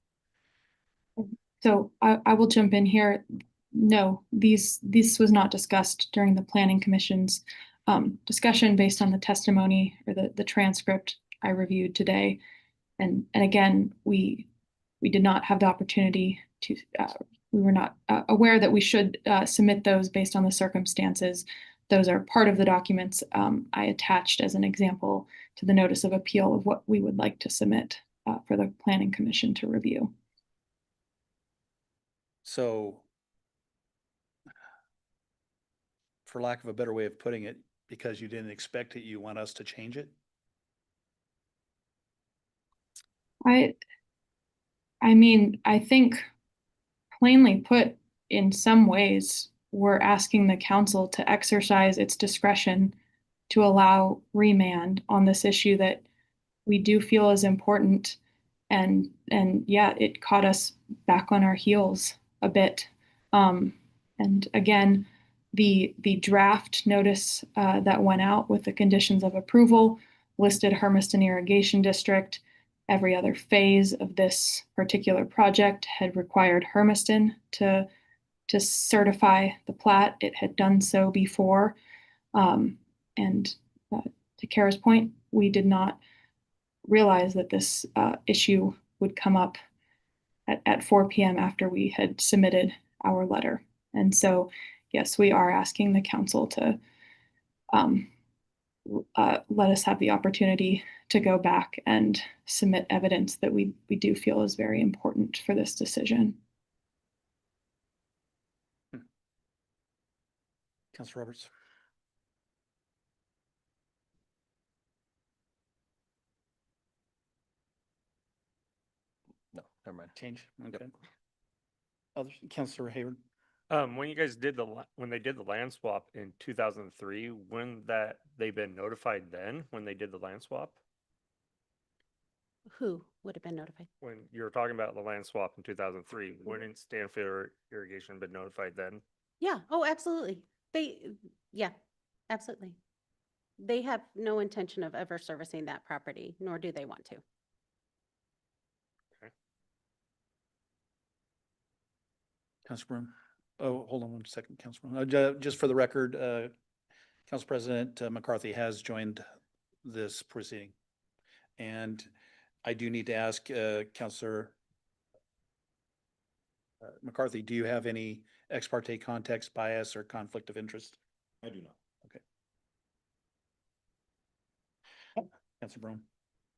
S7: So I will jump in here. No, this was not discussed during the Planning Commission's discussion based on the testimony or the transcript I reviewed today. And again, we did not have the opportunity to, we were not aware that we should submit those based on the circumstances those are part of the documents I attached as an example to the notice of appeal of what we would like to submit for the Planning Commission to review.
S2: So, for lack of a better way of putting it, because you didn't expect it, you want us to change it?
S7: I mean, I think plainly put, in some ways, we're asking the council to exercise its discretion to allow remand on this issue that we do feel is important. And yeah, it caught us back on our heels a bit. And again, the draft notice that went out with the conditions of approval listed Hermiston Irrigation District. Every other phase of this particular project had required Hermiston to certify the plat. It had done so before. And to Kara's point, we did not realize that this issue would come up at 4 p.m. after we had submitted our letter. And so, yes, we are asking the council to let us have the opportunity to go back and submit evidence that we do feel is very important for this decision.
S2: Councilor Roberts?
S3: No, never mind.
S2: Change? Okay. Others, Councilor Hayward?
S11: When you guys did when they did the land swap in 2003, when they've been notified then, when they did the land swap?
S9: Who would have been notified?
S11: When you were talking about the land swap in 2003, wouldn't Stanfield Irrigation been notified then?
S9: Yeah, oh, absolutely. Yeah, absolutely. They have no intention of ever servicing that property, nor do they want to.
S2: Councilor Broom? Oh, hold on one second, Councilor Broom. Just for the record, Council President McCarthy has joined this proceeding. And I do need to ask Councilor McCarthy, do you have any ex parte context, bias, or conflict of interest?
S6: I do not.
S2: Okay. Councilor Broom?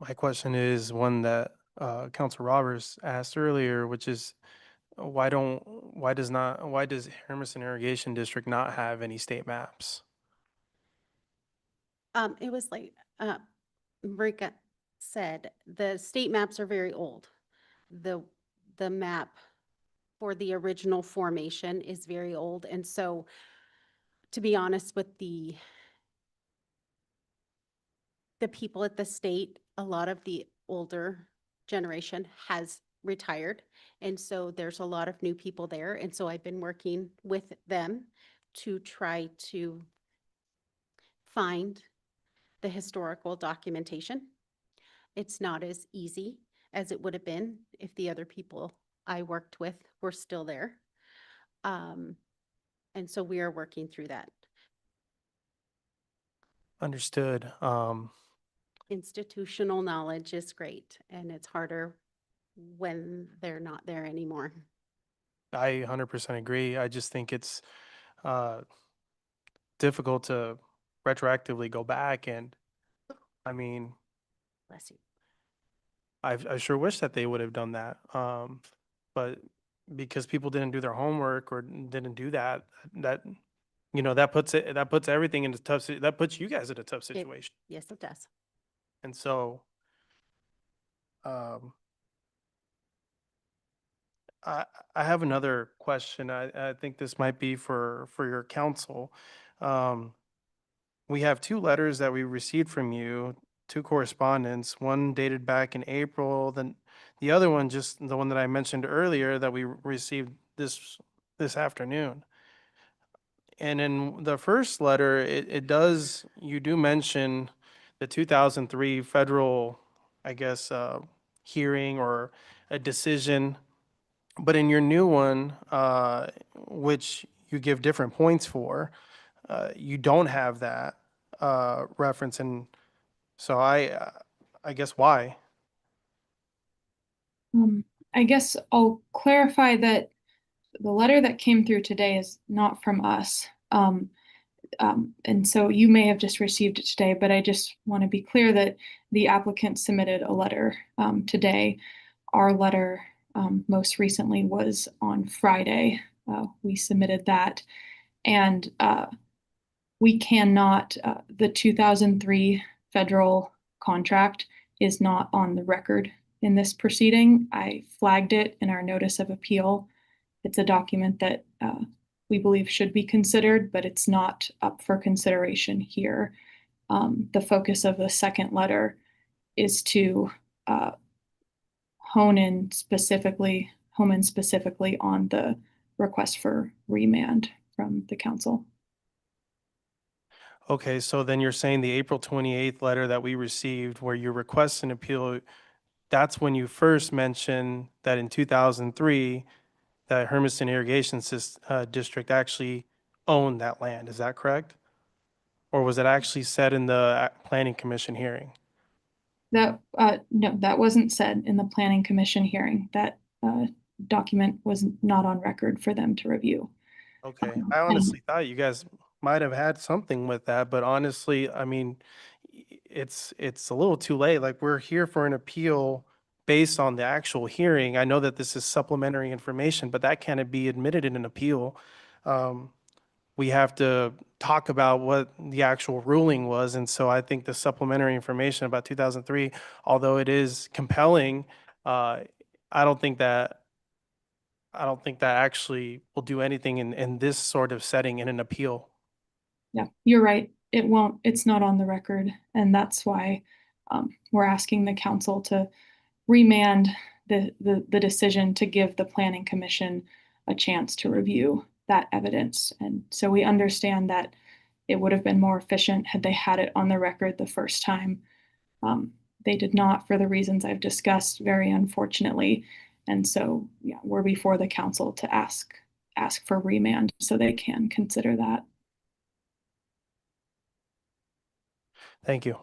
S4: My question is one that Councilor Roberts asked earlier, which is why does Hermiston Irrigation District not have any state maps?
S9: It was like Marika said, the state maps are very old. The map for the original formation is very old. And so, to be honest with the people at the state, a lot of the older generation has retired. And so there's a lot of new people there. And so I've been working with them to try to find the historical documentation. It's not as easy as it would have been if the other people I worked with were still there. And so we are working through that.
S4: Understood.
S9: Institutional knowledge is great, and it's harder when they're not there anymore.
S4: I 100% agree. I just think it's difficult to retroactively go back, and I mean,
S9: Bless you.
S4: I sure wish that they would have done that. But because people didn't do their homework or didn't do that, that puts everything in a tough, that puts you guys in a tough situation.
S9: Yes, it does.
S4: And so, I have another question. I think this might be for your counsel. We have two letters that we received from you, two correspondence, one dated back in April, then the other one, just the one that I mentioned earlier that we received this afternoon. And in the first letter, you do mention the 2003 federal, I guess, hearing or a decision. But in your new one, which you give different points for, you don't have that reference. And so I guess why?
S7: I guess I'll clarify that the letter that came through today is not from us. And so you may have just received it today, but I just want to be clear that the applicant submitted a letter today. Our letter most recently was on Friday. We submitted that. And we cannot, the 2003 federal contract is not on the record in this proceeding. I flagged it in our notice of appeal. It's a document that we believe should be considered, but it's not up for consideration here. The focus of the second letter is to hone in specifically on the request for remand from the council.
S4: Okay, so then you're saying the April 28th letter that we received where you request an appeal, that's when you first mentioned that in 2003, that Hermiston Irrigation District actually owned that land. Is that correct? Or was it actually said in the Planning Commission hearing?
S7: No, that wasn't said in the planning commission hearing. That document was not on record for them to review.
S4: Okay, I honestly thought you guys might have had something with that, but honestly, I mean, it's a little too late. Like, we're here for an appeal based on the actual hearing. I know that this is supplementary information, but that can't be admitted in an appeal. We have to talk about what the actual ruling was, and so I think the supplementary information about 2003, although it is compelling, I don't think that actually will do anything in this sort of setting in an appeal.
S7: Yeah, you're right. It won't, it's not on the record. And that's why we're asking the council to remand the decision to give the planning commission a chance to review that evidence. And so we understand that it would have been more efficient had they had it on the record the first time. They did not, for the reasons I've discussed, very unfortunately. And so, yeah, we're before the council to ask for remand so they can consider that.
S4: Thank you.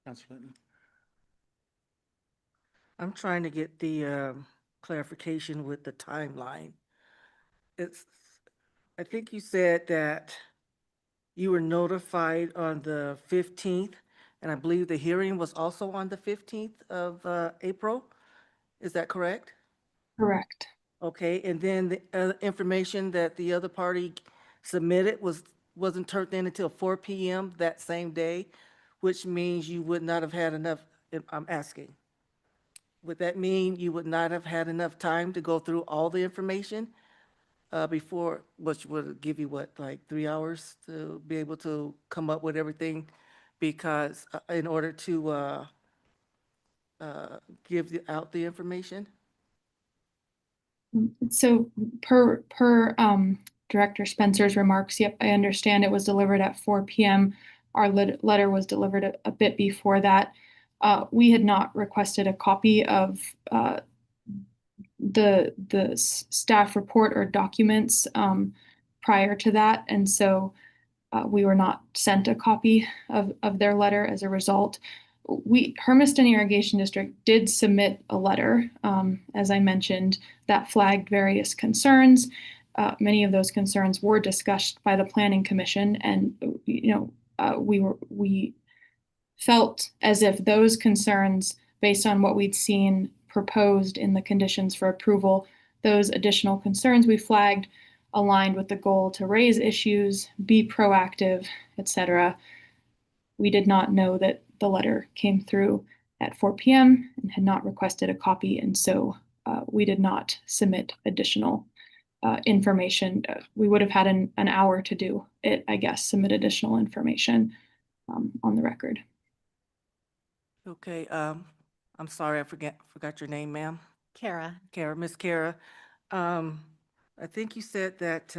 S2: Councilor Linton.
S8: I'm trying to get the clarification with the timeline. I think you said that you were notified on the 15th, and I believe the hearing was also on the 15th of April. Is that correct?
S7: Correct.
S8: Okay, and then the information that the other party submitted wasn't turned in until 4 p.m. that same day, which means you would not have had enough, I'm asking. Would that mean you would not have had enough time to go through all the information before, which would give you what, like 3 hours to be able to come up with everything? Because in order to give out the information?
S7: So per Director Spencer's remarks, yep, I understand it was delivered at 4 p.m. Our letter was delivered a bit before that. We had not requested a copy of the staff report or documents prior to that, and so we were not sent a copy of their letter as a result. Hermiston Irrigation District did submit a letter, as I mentioned, that flagged various concerns. Many of those concerns were discussed by the Planning Commission, and we felt as if those concerns, based on what we'd seen proposed in the conditions for approval, those additional concerns we flagged aligned with the goal to raise issues, be proactive, etc. We did not know that the letter came through at 4 p.m. and had not requested a copy, and so we did not submit additional information. We would have had an hour to do it, I guess, submit additional information on the record.
S8: Okay, I'm sorry, I forgot your name, ma'am.
S9: Kara,
S8: Miss Kara. I think you said that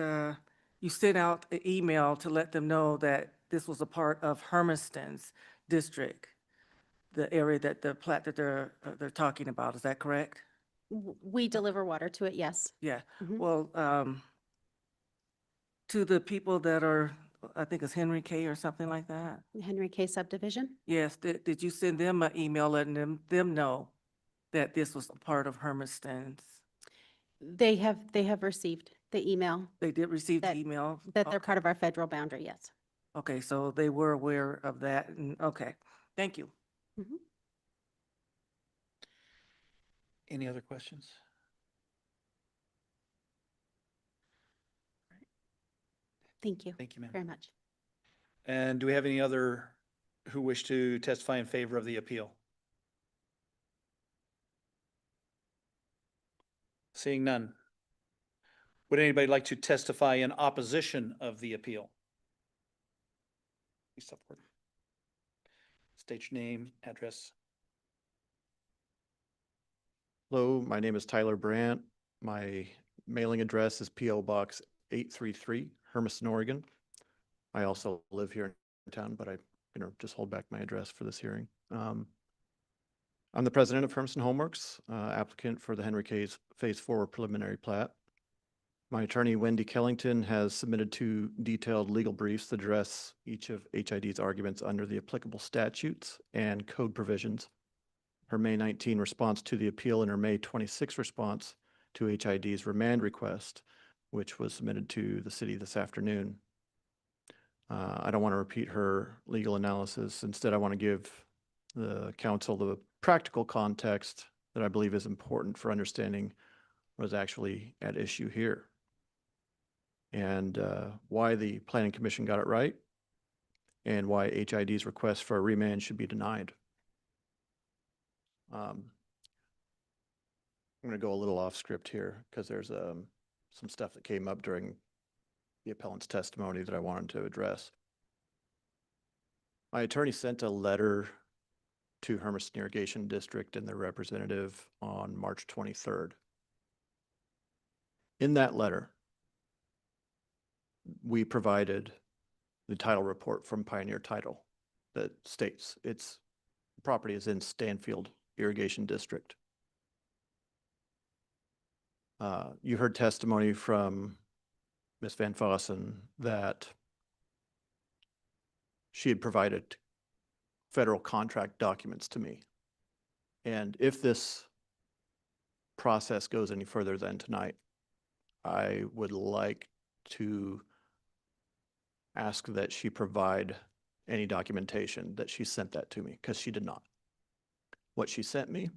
S8: you sent out an email to let them know that this was a part of Hermiston's district, the area that the plat that they're talking about. Is that correct?
S9: we deliver water to it, yes.
S8: Yeah.
S9: Mhm.
S8: Well, to the people that are, I think it's Henry K. or something like that.
S9: Henry K subdivision.
S8: Yes. Did you send them an email letting them know that this was a part of Hermiston's?
S9: They have received the email
S8: They did receive the
S9: That-
S8: email.
S9: that they're part of our federal boundary, yes.
S8: Okay, so they were aware of that, and, okay, thank you.
S9: Mhm.
S2: Any other questions?
S9: Thank you
S2: Thank you, ma'am.
S9: very much.
S2: And do we have any other who wish to testify in favor of the appeal? Seeing none. Would anybody like to testify in opposition of the appeal? Please step forward. State your name, address.
S12: Hello, my name is Tyler Brandt. My mailing address is P.O. Box 833, Hermiston, Oregon. I also live here in town, but I'm going to just hold back my address for this hearing. I'm the president of Hermiston Homeworks, applicant for the Henry C's Phase 4 preliminary plat. My attorney, Wendy Kellington, has submitted 2 detailed legal briefs that address each of HID's arguments under the applicable statutes and code provisions. Her May 19 response to the appeal and her May 26 response to HID's remand request, which was submitted to the city this afternoon. I don't want to repeat her legal analysis. Instead, I want to give the council the practical context that I believe is important for understanding what is actually at issue here and why the Planning Commission got it right and why HID's request for a remand should be denied. I'm going to go a little off script here because there's some stuff that came up during the appellant's testimony that I wanted to address. My attorney sent a letter to Hermiston Irrigation District and their representative on March 23rd. In that letter, we provided the title report from Pioneer Title that states its property is in Stanfield Irrigation District. You heard testimony from Ms. Van Fossen that she had provided federal contract documents to me. And if this process goes any further than tonight, I would like to ask that she provide any documentation that she sent that to me, because she did not. What she sent me,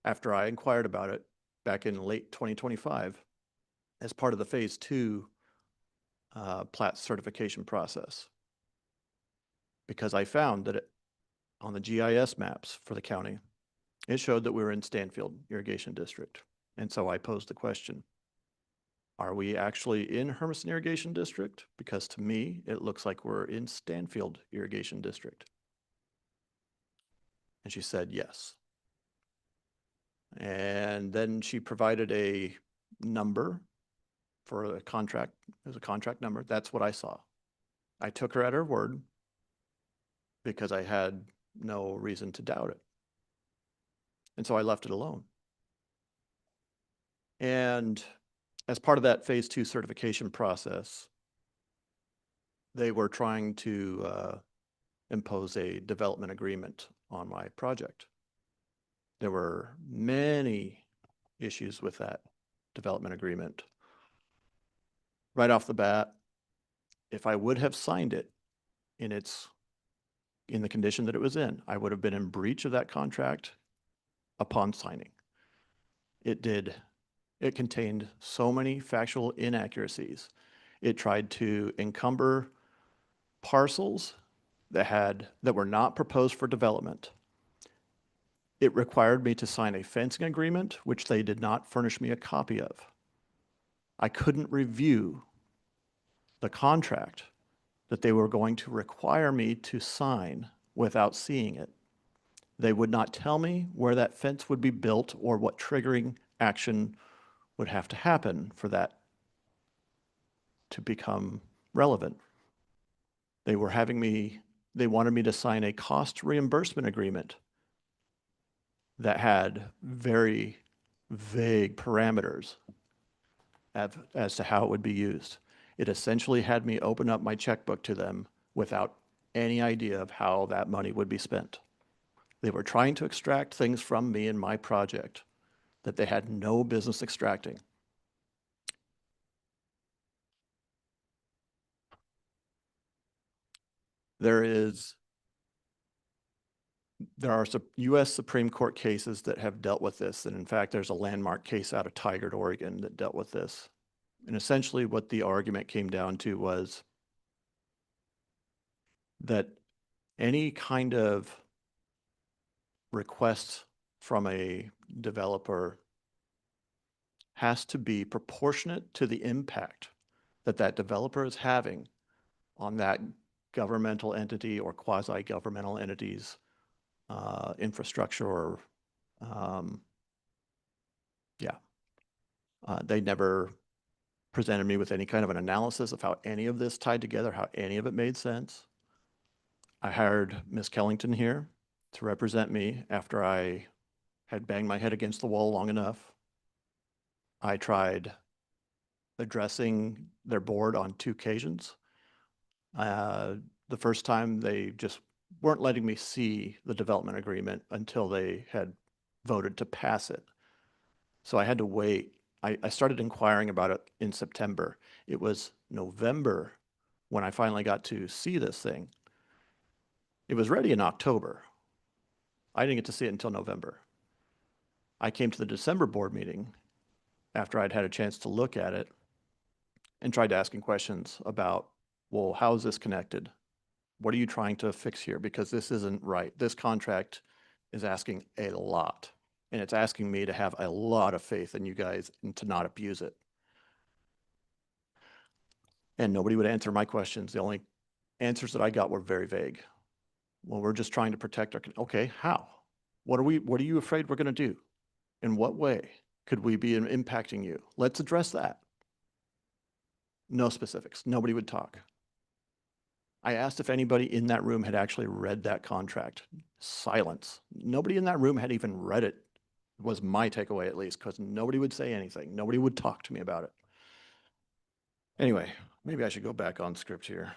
S12: after I inquired about it back in late 2025, as part of the Phase 2 plat certification process, because I found that on the GIS maps for the county, it showed that we were in Stanfield Irrigation District. And so I posed the question, are we actually in Hermiston Irrigation District? Because to me, it looks like we're in Stanfield Irrigation District. And she said yes. And then she provided a number for a contract. There's a contract number. That's what I saw. I took her at her word because I had no reason to doubt it. And so I left it alone. And as part of that Phase 2 certification process, they were trying to impose a development agreement on my project. There were many issues with that development agreement. Right off the bat, if I would have signed it in the condition that it was in, I would have been in breach of that contract upon signing. It contained so many factual inaccuracies. It tried to encumber parcels that were not proposed for development. It required me to sign a fencing agreement, which they did not furnish me a copy of. I couldn't review the contract that they were going to require me to sign without seeing it. They would not tell me where that fence would be built or what triggering action would have to happen for that to become relevant. They wanted me to sign a cost reimbursement agreement that had very vague parameters as to how it would be used. It essentially had me open up my checkbook to them without any idea of how that money would be spent. They were trying to extract things from me and my project that they had no business extracting. there are some U.S. Supreme Court cases that have dealt with this. And in fact, there's a landmark case out of Tigard, Oregon that dealt with this. And essentially what the argument came down to was that any kind of request from a developer has to be proportionate to the impact that that developer is having on that governmental entity or quasi-governmental entity's infrastructure or, they never presented me with any kind of an analysis of how any of this tied together, how any of it made sense. I hired Ms. Kellington here to represent me after I had banged my head against the wall long enough. I tried addressing their board on 2 occasions. The first time they just weren't letting me see the development agreement until they had voted to pass it. So I had to wait. I started inquiring about it in September. It was November when I finally got to see this thing. It was ready in October. I didn't get to see it until November. I came to the December board meeting after I'd had a chance to look at it and tried asking questions about, well, how is this connected? What are you trying to fix here? Because this isn't right. This contract is asking a lot. And it's asking me to have a lot of faith in you guys and to not abuse it. And nobody would answer my questions. The only answers that I got were very vague. Well, we're just trying to protect our, okay, how? What are you afraid we're going to do? In what way could we be impacting you? Let's address that. No specifics. Nobody would talk. I asked if anybody in that room had actually read that contract. Silence. Nobody in that room had even read it, was my takeaway at least, because nobody would say anything. Nobody would talk to me about it. Anyway, maybe I should go back on script here.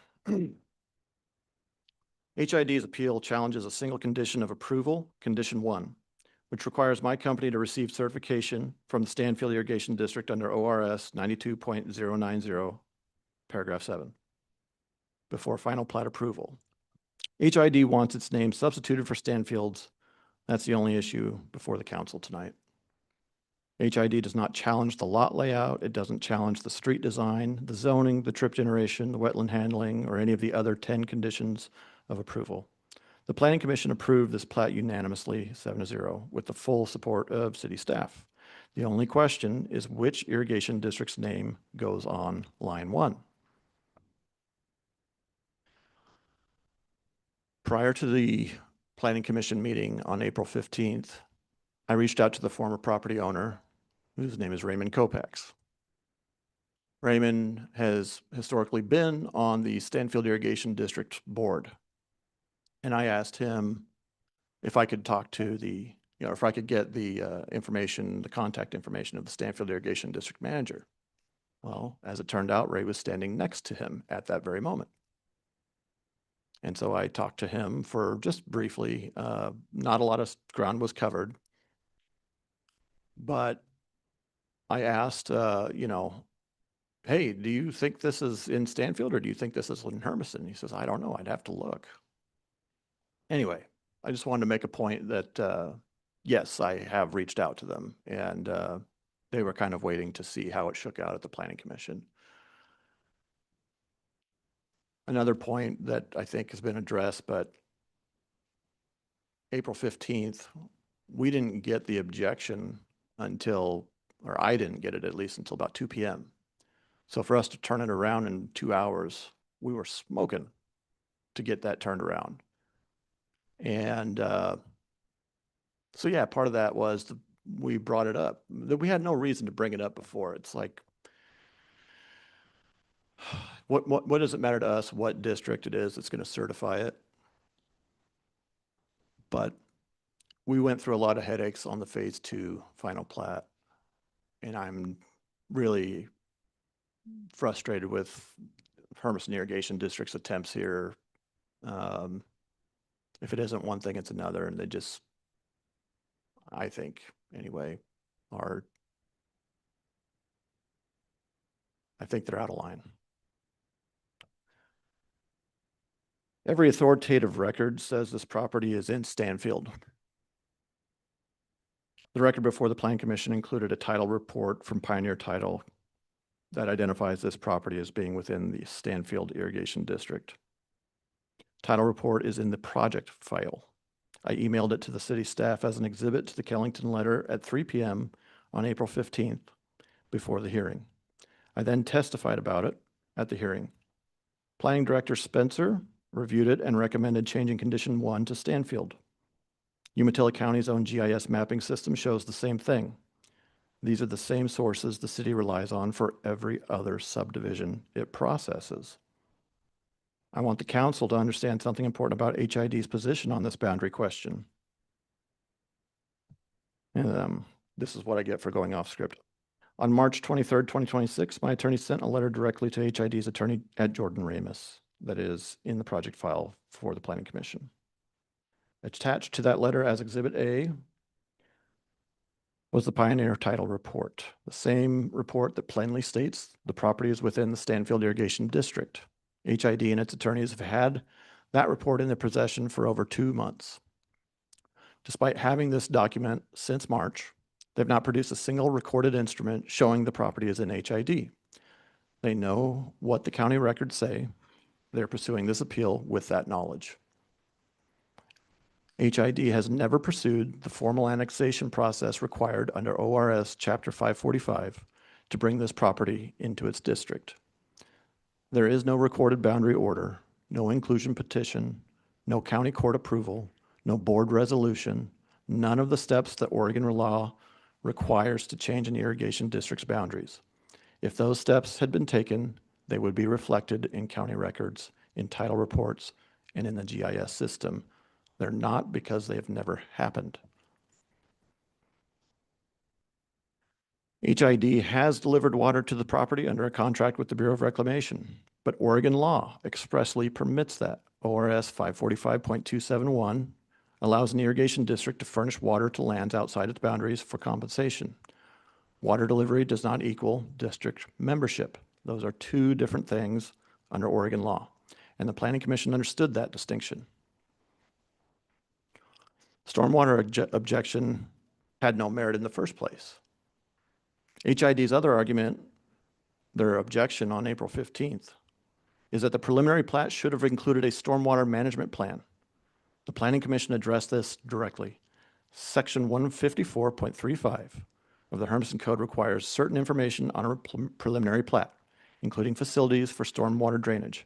S12: HID's appeal challenges a single condition of approval, condition 1, which requires my company to receive certification from the Stanfield Irrigation District under ORS 92.090, paragraph 7, before final plat approval. HID wants its name substituted for Stanfield's. That's the only issue before the council tonight. HID does not challenge the lot layout. It doesn't challenge the street design, the zoning, the trip generation, the wetland handling, or any of the other 10 conditions of approval. The Planning Commission approved this plat unanimously, 7-0, with the full support of city staff. The only question is which irrigation district's name goes on line 1. Prior to the Planning Commission meeting on April 15th, I reached out to the former property owner, whose name is Raymond Kopax. Raymond has historically been on the Stanfield Irrigation District board. And I asked him if I could talk to if I could get the information, the contact information of the Stanfield Irrigation District manager. Well, as it turned out, Ray was standing next to him at that very moment. And so I talked to him for just briefly. Not a lot of ground was covered, but I asked, hey, do you think this is in Stanfield or do you think this is in Hermiston? He says, I don't know. I'd have to look. Anyway, I just wanted to make a point that, yes, I have reached out to them, and they were kind of waiting to see how it shook out at the Planning Commission. Another point that I think has been addressed, but April 15th, we didn't get the objection until, or I didn't get it at least until about 2 p.m. So for us to turn it around in 2 hours, we were smoking to get that turned around. And so yeah, part of that was we brought it up. We had no reason to bring it up before. It's like, what does it matter to us what district it is that's going to certify it? But we went through a lot of headaches on the phase 2 final plat, and I'm really frustrated with Hermiston Irrigation District's attempts here. If it isn't one thing, it's another, and they just, I think, anyway, I think they're out of line. Every authoritative record says this property is in Stanfield. The record before the Plan Commission included a title report from Pioneer Title that identifies this property as being within the Stanfield Irrigation District. Title report is in the project file. I emailed it to the city staff as an exhibit to the Kellington letter at 3 p.m. on April 15th before the hearing. I then testified about it at the hearing. Planning Director Spencer reviewed it and recommended changing Condition 1 to Stanfield. Umatilla County's own GIS mapping system shows the same thing. These are the same sources the city relies on for every other subdivision it processes. I want the council to understand something important about HID's position on this boundary question. And this is what I get for going off script. On March 23rd, 2026, my attorney sent a letter directly to HID's attorney at Jordan Ramus that is in the project file for the Planning Commission. Attached to that letter as Exhibit A was the Pioneer Title Report, the same report that plainly states the property is within the Stanfield Irrigation District. HID and its attorneys have had that report in their possession for over 2 months. Despite having this document since March, they've not produced a single recorded instrument showing the property is in HID. They know what the county records say. They're pursuing this appeal with that knowledge. HID has never pursued the formal annexation process required under ORS Chapter 545 to bring this property into its district. There is no recorded boundary order, no inclusion petition, no county court approval, no board resolution, none of the steps that Oregon law requires to change an irrigation district's boundaries. If those steps had been taken, they would be reflected in county records, in title reports, and in the GIS system. They're not because they have never happened. HID has delivered water to the property under a contract with the Bureau of Reclamation, but Oregon law expressly permits that. ORS 545.271 allows an irrigation district to furnish water to lands outside its boundaries for compensation. Water delivery does not equal district membership. Those are two different things under Oregon law, and the Planning Commission understood that distinction. Stormwater objection had no merit in the first place. HID's other argument, their objection on April 15th, is that the preliminary plat should have included a stormwater management plan. The Planning Commission addressed this directly. Section 154.35 of the Hermiston Code requires certain information on a preliminary plat, including facilities for stormwater drainage.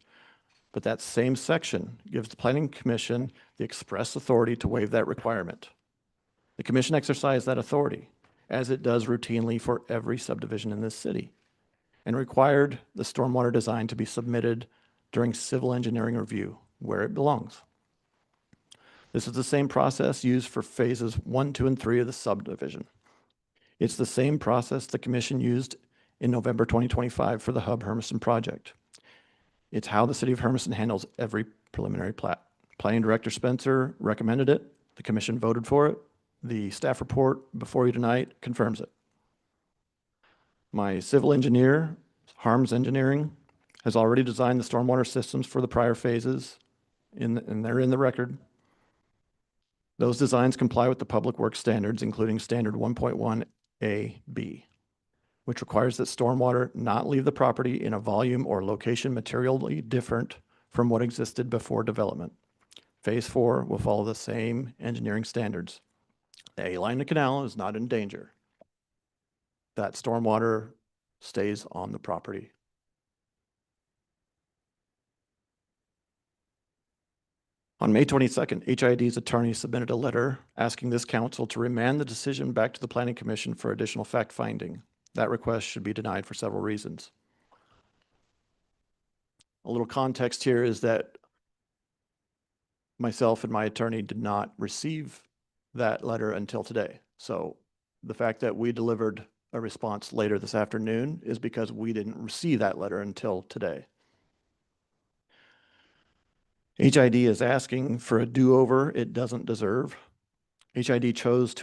S12: But that same section gives the Planning Commission the express authority to waive that requirement. The Commission exercised that authority, as it does routinely for every subdivision in this city, and required the stormwater design to be submitted during civil engineering review, where it belongs. This is the same process used for phases 1, 2, and 3 of the subdivision. It's the same process the Commission used in November 2025 for the Hub Hermiston project. It's how the city of Hermiston handles every preliminary plat. Planning Director Spencer recommended it. The Commission voted for it. The staff report before you tonight confirms it. My civil engineer, Harms Engineering, has already designed the stormwater systems for the prior phases, and they're in the record. Those designs comply with the public works standards, including standard 1.1A/B, which requires that stormwater not leave the property in a volume or location materially different from what existed before development. Phase 4 will follow the same engineering standards. The A-line of the canal is not in danger. That stormwater stays on the property. On May 22nd, HID's attorney submitted a letter asking this council to remand the decision back to the Planning Commission for additional fact-finding. That request should be denied for several reasons. A little context here is that myself and my attorney did not receive that letter until today. So the fact that we delivered a response later this afternoon is because we didn't receive that letter until today. HID is asking for a do-over it doesn't deserve. HID chose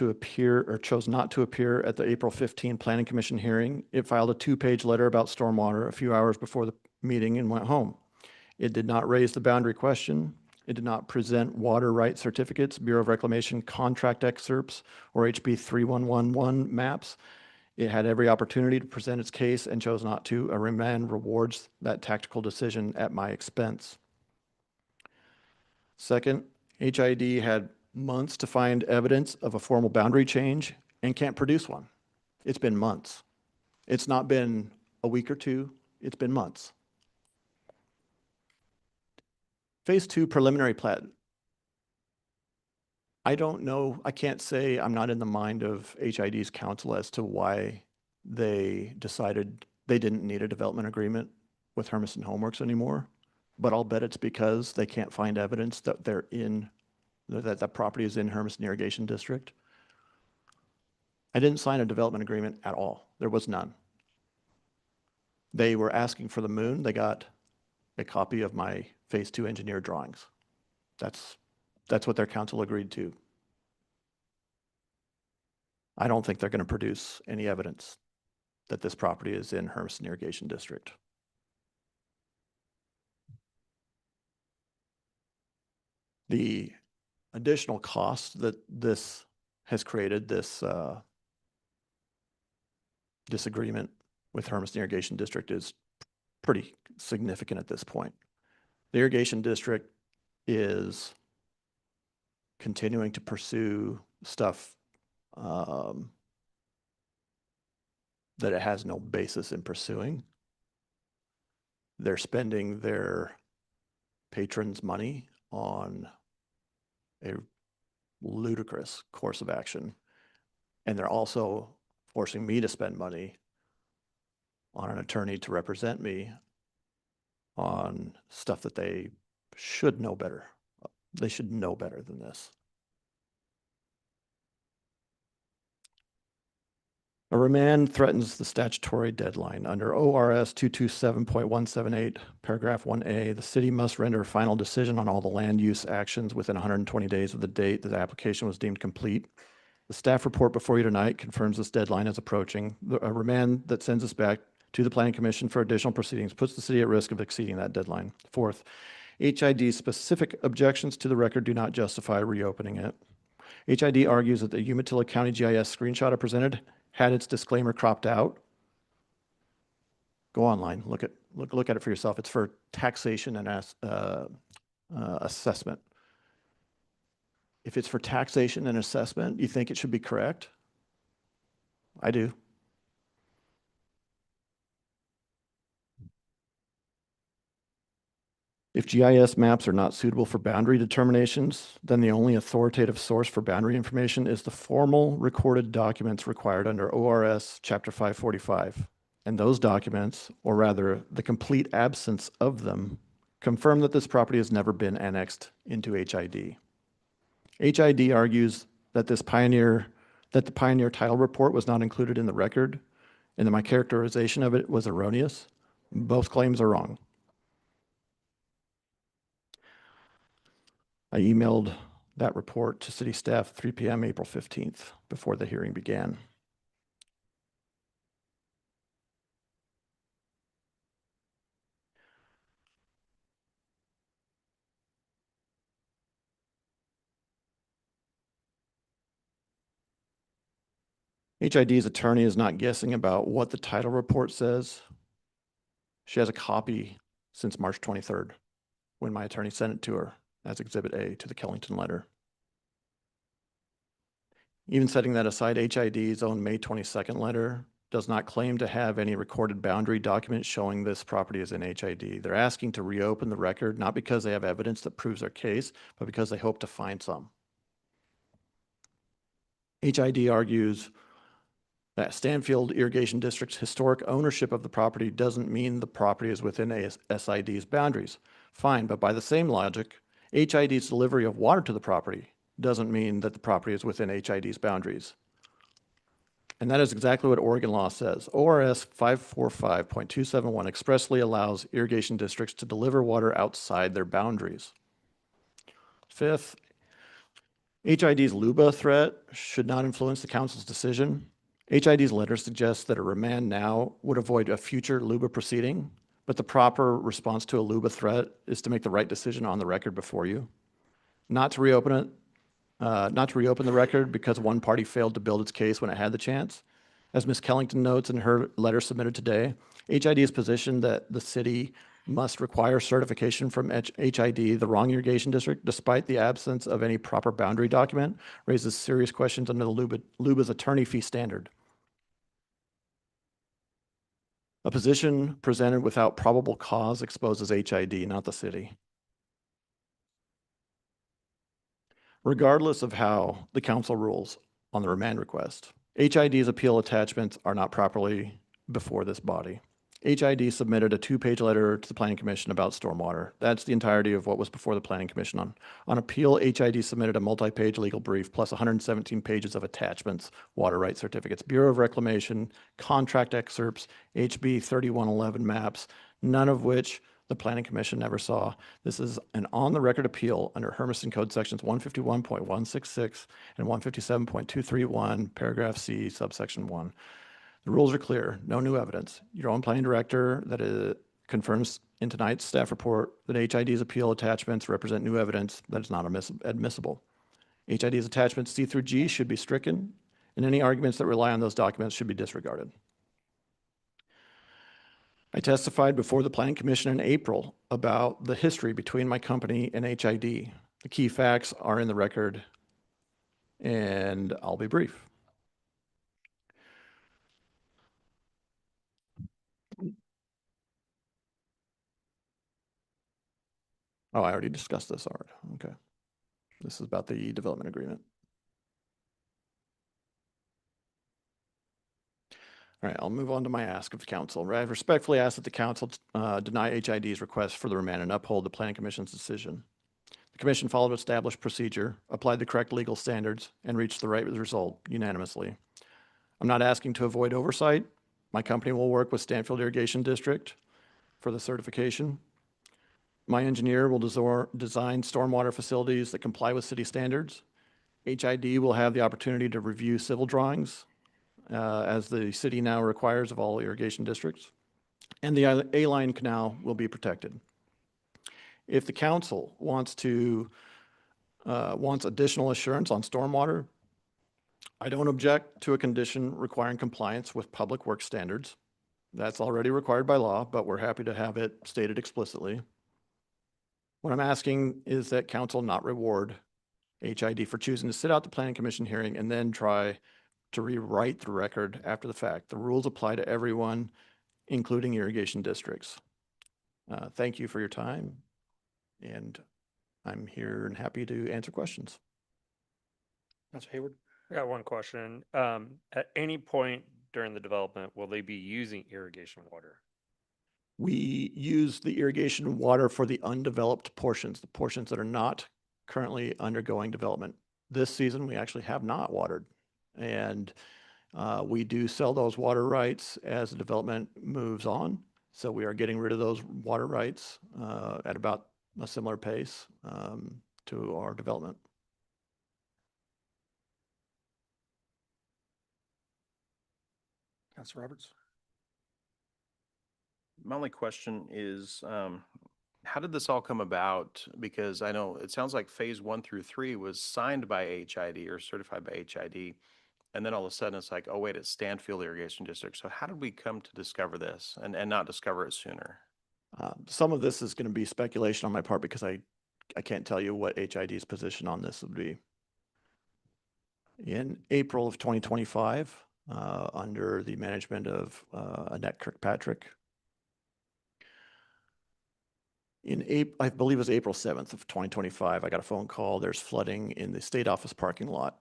S12: not to appear at the April 15 Planning Commission hearing. It filed a 2-page letter about stormwater a few hours before the meeting and went home. It did not raise the boundary question. It did not present water rights certificates, Bureau of Reclamation contract excerpts, or HB 3111 maps. It had every opportunity to present its case and chose not to. A remand rewards that tactical decision at my expense. Second, HID had months to find evidence of a formal boundary change and can't produce one. It's been months. It's not been a week or two, it's been months. Phase 2 preliminary plat. I don't know, I can't say, I'm not in the mind of HID's council as to why they decided they didn't need a development agreement with Hermiston Homeworks anymore, but I'll bet it's because they can't find evidence that that property is in Hermiston Irrigation District. I didn't sign a development agreement at all. There was none. They were asking for the moon. They got a copy of my Phase 2 engineer drawings. That's what their council agreed to. I don't think they're going to produce any evidence that this property is in Hermiston Irrigation District. The additional cost that this has created, this disagreement with Hermiston Irrigation District, is pretty significant at this point. The Irrigation District is continuing to pursue stuff that it has no basis in pursuing. They're spending their patrons' money on a ludicrous course of action. And they're also forcing me to spend money on an attorney to represent me on stuff that they should know better. They should know better than this. A remand threatens the statutory deadline. Under ORS 227.178, paragraph 1A, the city must render a final decision on all the land use actions within 120 days of the date that the application was deemed complete. The staff report before you tonight confirms this deadline is approaching. A remand that sends us back to the Planning Commission for additional proceedings puts the city at risk of exceeding that deadline. Fourth, HID's specific objections to the record do not justify reopening it. HID argues that the Umatilla County GIS screenshot I presented had its disclaimer cropped out. Go online, look at it for yourself. It's for taxation and assessment. If it's for taxation and assessment, you think it should be correct? I do. If GIS maps are not suitable for boundary determinations, then the only authoritative source for boundary information is the formal recorded documents required under ORS Chapter 545. And those documents, or rather the complete absence of them, confirm that this property has never been annexed into HID. HID argues that the Pioneer title report was not included in the record, and that my characterization of it was erroneous. Both claims are wrong. I emailed that report to city staff 3 p.m. April 15th before the hearing began. HID's attorney is not guessing about what the title report says. She has a copy since March 23rd, when my attorney sent it to her as Exhibit A to the Kellington letter. Even setting that aside, HID's own May 22nd letter does not claim to have any recorded boundary document showing this property is in HID. They're asking to reopen the record, not because they have evidence that proves their case, but because they hope to find some. HID argues that Stanfield Irrigation District's historic ownership of the property doesn't mean the property is within SID's boundaries. Fine, but by the same logic, HID's delivery of water to the property doesn't mean that the property is within HID's boundaries. And that is exactly what Oregon law says. ORS 545.271 expressly allows irrigation districts to deliver water outside their boundaries. Fifth, HID's LUBA threat should not influence the council's decision. HID's letter suggests that a remand now would avoid a future LUBA proceeding, but the proper response to a LUBA threat is to make the right decision on the record before you. not to reopen it, not to reopen the record because one party failed to build its case when it had the chance. As Ms. Kellington notes in her letter submitted today, HID's position that the city must require certification from HID, the wrong irrigation district, despite the absence of any proper boundary document, raises serious questions under the LUBA's attorney fee standard. A position presented without probable cause exposes HID, not the city. Regardless of how the council rules on the remand request, HID's appeal attachments are not properly before this body. HID submitted a 2-page letter to the Planning Commission about stormwater. That's the entirety of what was before the Planning Commission. On appeal, HID submitted a multi-page legal brief plus 117 pages of attachments, water rights certificates, Bureau of Reclamation, contract excerpts, HB 3111 maps, none of which the Planning Commission never saw. This is an on-the-record appeal under Hermiston Code sections 151.166 and 157.231, paragraph C, subsection 1. The rules are clear, no new evidence. Your own planning director confirms in tonight's staff report that HID's appeal attachments represent new evidence that is not admissible. HID's attachments C through G should be stricken, and any arguments that rely on those documents should be disregarded. I testified before the Planning Commission in April about the history between my company and HID. The key facts are in the record, and I'll be brief. Oh, I already discussed this already. Okay. This is about the development agreement. All right, I'll move on to my ask of the council. I respectfully ask that the council deny HID's request for the remand and uphold the Planning Commission's decision. The commission followed established procedure, applied the correct legal standards, and reached the right result unanimously. I'm not asking to avoid oversight. My company will work with Stanfield Irrigation District for the certification. My engineer will design stormwater facilities that comply with city standards. HID will have the opportunity to review civil drawings, as the city now requires of all irrigation districts. And the A-line canal will be protected. If the council wants additional assurance on stormwater, I don't object to a condition requiring compliance with public works standards. That's already required by law, but we're happy to have it stated explicitly. What I'm asking is that council not reward HID for choosing to sit out the Planning Commission hearing and then try to rewrite the record after the fact. The rules apply to everyone, including irrigation districts. Thank you for your time, and I'm here and happy to answer questions.
S2: Councilor Hayward?
S11: I got one question. At any point during the development, will they be using irrigation water?
S12: We use the irrigation water for the undeveloped portions, the portions that are not currently undergoing development. This season, we actually have not watered. And we do sell those water rights as the development moves on. So we are getting rid of those water rights at about a similar pace to our development.
S2: Councilor Roberts?
S3: My only question is, how did this all come about? Because I know it sounds like phase 1 through 3 was signed by HID or certified by HID. And then all of a sudden it's like, oh wait, it's Stanfield Irrigation District. So how did we come to discover this and not discover it sooner?
S12: Some of this is going to be speculation on my part because I can't tell you what HID's position on this would be. In April of 2025, under the management of Annette Kirkpatrick, I believe it was April 7th of 2025, I got a phone call. There's flooding in the state office parking lot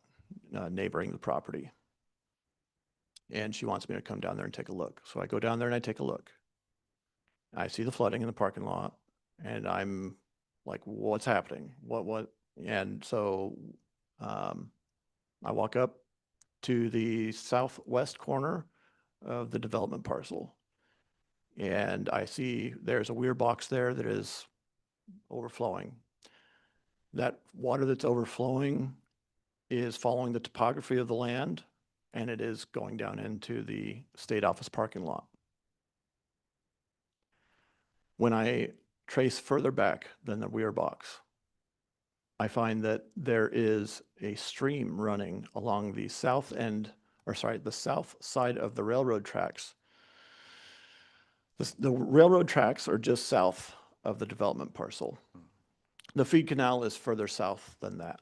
S12: neighboring the property. And she wants me to come down there and take a look. So I go down there and I take a look. I see the flooding in the parking lot and I'm like, what's happening? What? And so I walk up to the southwest corner of the development parcel. And I see there's a weir box there that is overflowing. That water that's overflowing is following the topography of the land, and it is going down into the state office parking lot. When I trace further back than the weir box, I find that there is a stream running along the south end, or sorry, the south side of the railroad tracks. The railroad tracks are just south of the development parcel. The feed canal is further south than that.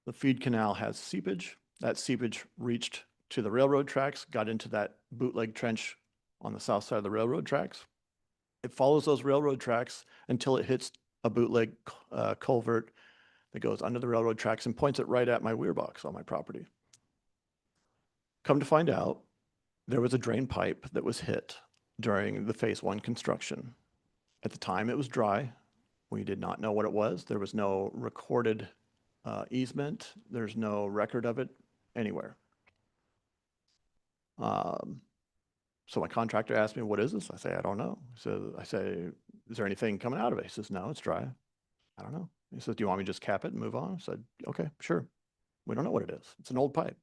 S12: The feed canal has seepage. That seepage reached to the railroad tracks, got into that bootleg trench on the south side of the railroad tracks. It follows those railroad tracks until it hits a bootleg culvert that goes under the railroad tracks and points it right at my weir box on my property. Come to find out, there was a drain pipe that was hit during the phase 1 construction. At the time, it was dry. We did not know what it was. There was no recorded easement. There's no record of it anywhere. So my contractor asked me, what is this? I say, I don't know. So I say, is there anything coming out of it? He says, no, it's dry. I don't know. He says, do you want me to just cap it and move on? I said, okay, sure. We don't know what it is. It's an old pipe.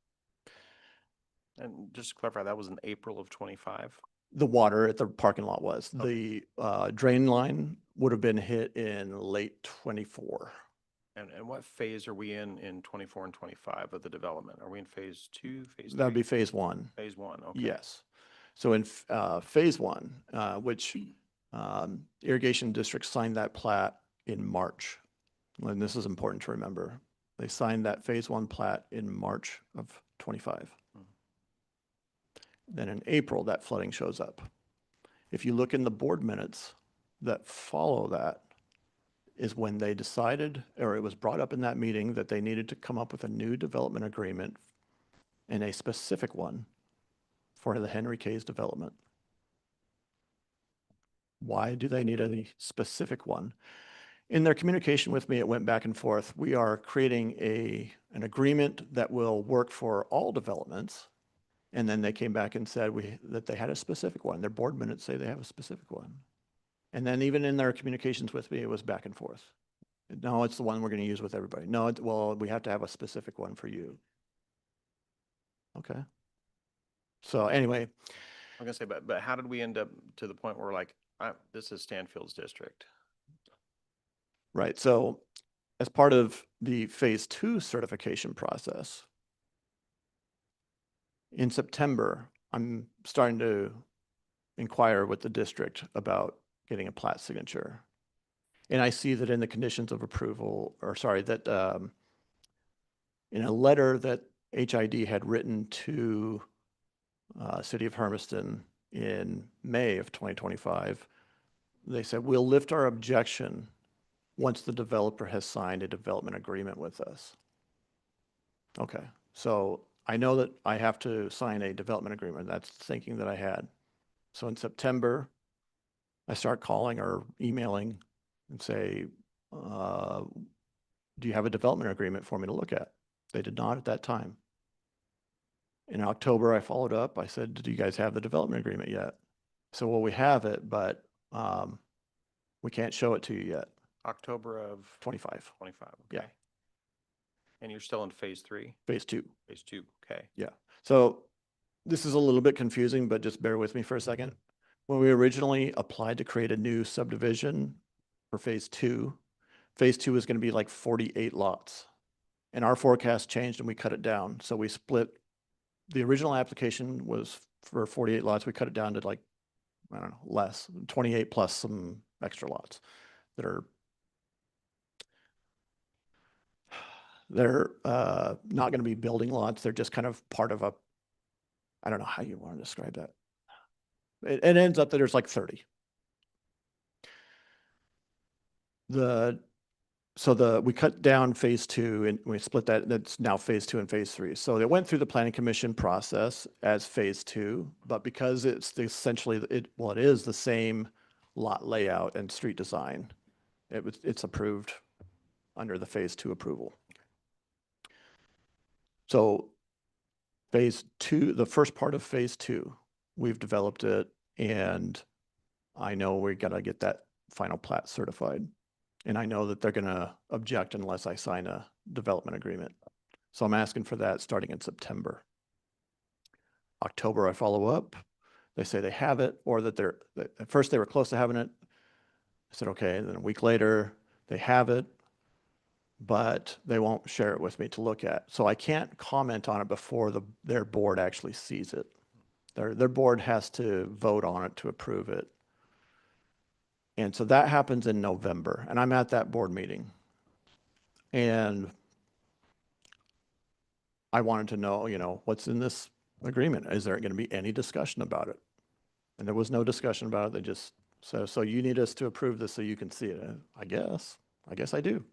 S3: And just to clarify, that was in April of 25?
S12: The water at the parking lot was.
S3: Okay.
S12: The drain line would have been hit in late 24.
S3: And what phase are we in 24 and 25 of the development? Are we in phase 2, phase 3?
S12: That would be phase 1.
S3: Phase 1, okay.
S12: Yes. So in phase 1, which irrigation district signed that plat in March. And this is important to remember. They signed that phase 1 plat in March of 25. Then in April, that flooding shows up. If you look in the board minutes that follow that, is when they decided, or it was brought up in that meeting, that they needed to come up with a new development agreement, and a specific one for the Henry K's development. Why do they need a specific one? In their communication with me, it went back and forth. We are creating an agreement that will work for all developments. And then they came back and said that they had a specific one. Their board minutes say they have a specific one. And then even in their communications with me, it was back and forth. No, it's the one we're going to use with everybody. No, well, we have to have a specific one for you. Okay. So anyway.
S3: I'm going to say, but how did we end up to the point where we're like, this is Stanfield's district?
S12: Right. So as part of the phase 2 certification process, in September, I'm starting to inquire with the district about getting a plat signature. And I see that in the conditions of approval, or sorry, that in a letter that HID had written to City of Hermiston in May of 2025, they said, we'll lift our objection once the developer has signed a development agreement with us. Okay, so I know that I have to sign a development agreement. That's the thinking that I had. So in September, I start calling or emailing and say, do you have a development agreement for me to look at? They did not at that time. In October, I followed up. I said, do you guys have the development agreement yet? So, well, we have it, but we can't show it to you yet.
S3: October of
S12: 25.
S3: 25, okay.
S12: Yeah.
S3: And you're still in phase 3?
S12: Phase 2.
S3: Phase 2, okay.
S12: Yeah. So this is a little bit confusing, but just bear with me for a second. When we originally applied to create a new subdivision for phase 2 was going to be like 48 lots. And our forecast changed and we cut it down. So we split, the original application was for 48 lots. We cut it down to like, I don't know, less, 28 plus some extra lots that are not going to be building lots. They're just kind of part of a, I don't know how you want to describe that. It ends up that there's like 30. We cut down phase 2 and we split that. That's now phase 2 and phase 3. So it went through the planning commission process as phase 2, but because it's essentially, it is the same lot layout and street design, it's approved under the phase 2 approval. So phase 2, the first part of phase 2, we've developed it, and I know we got to get that final plat certified. And I know that they're going to object unless I sign a development agreement. So I'm asking for that starting in September. October, I follow up. They say they have it, or that at first they were close to having it. I said, okay. And then a week later, they have it. but they won't share it with me to look at. So I can't comment on it before their board actually sees it. Their board has to vote on it to approve it. And so that happens in November, and I'm at that board meeting. And I wanted to know, what's in this agreement? Is there going to be any discussion about it? And there was no discussion about it. They just said, so you need us to approve this so you can see it. I guess I do.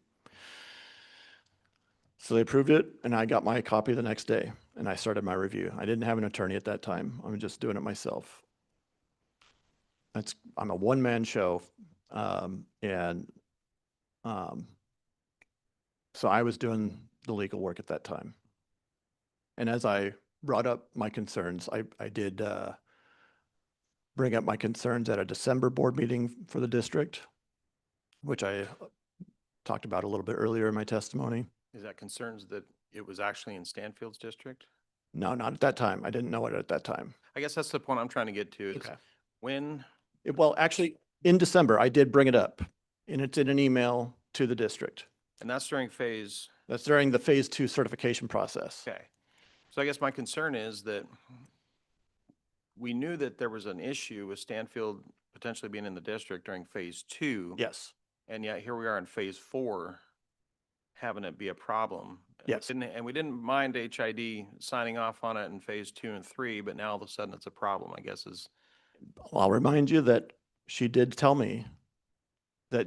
S12: So they approved it, and I got my copy the next day, and I started my review. I didn't have an attorney at that time. I'm just doing it myself. I'm a one-man show, and so I was doing the legal work at that time. And as I brought up my concerns, I did bring up my concerns at a December board meeting for the district, which I talked about a little bit earlier in my testimony.
S3: Is that concerns that it was actually in Stanfield's district?
S12: No, not at that time. I didn't know it at that time.
S3: I guess that's the point I'm trying to get to is
S12: Okay.
S3: when,
S12: Well, actually, in December, I did bring it up, and it's in an email to the district.
S3: and that's during phase,
S12: That's during the phase 2 certification process.
S3: okay. So I guess my concern is that we knew that there was an issue with Stanfield potentially being in the district during phase 2.
S12: Yes.
S3: And yet here we are in phase 4, having it be a problem.
S12: Yes.
S3: And we didn't mind HID signing off on it in phase 2 and 3, but now all of a sudden it's a problem, I guess is,
S12: I'll remind you that she did tell me that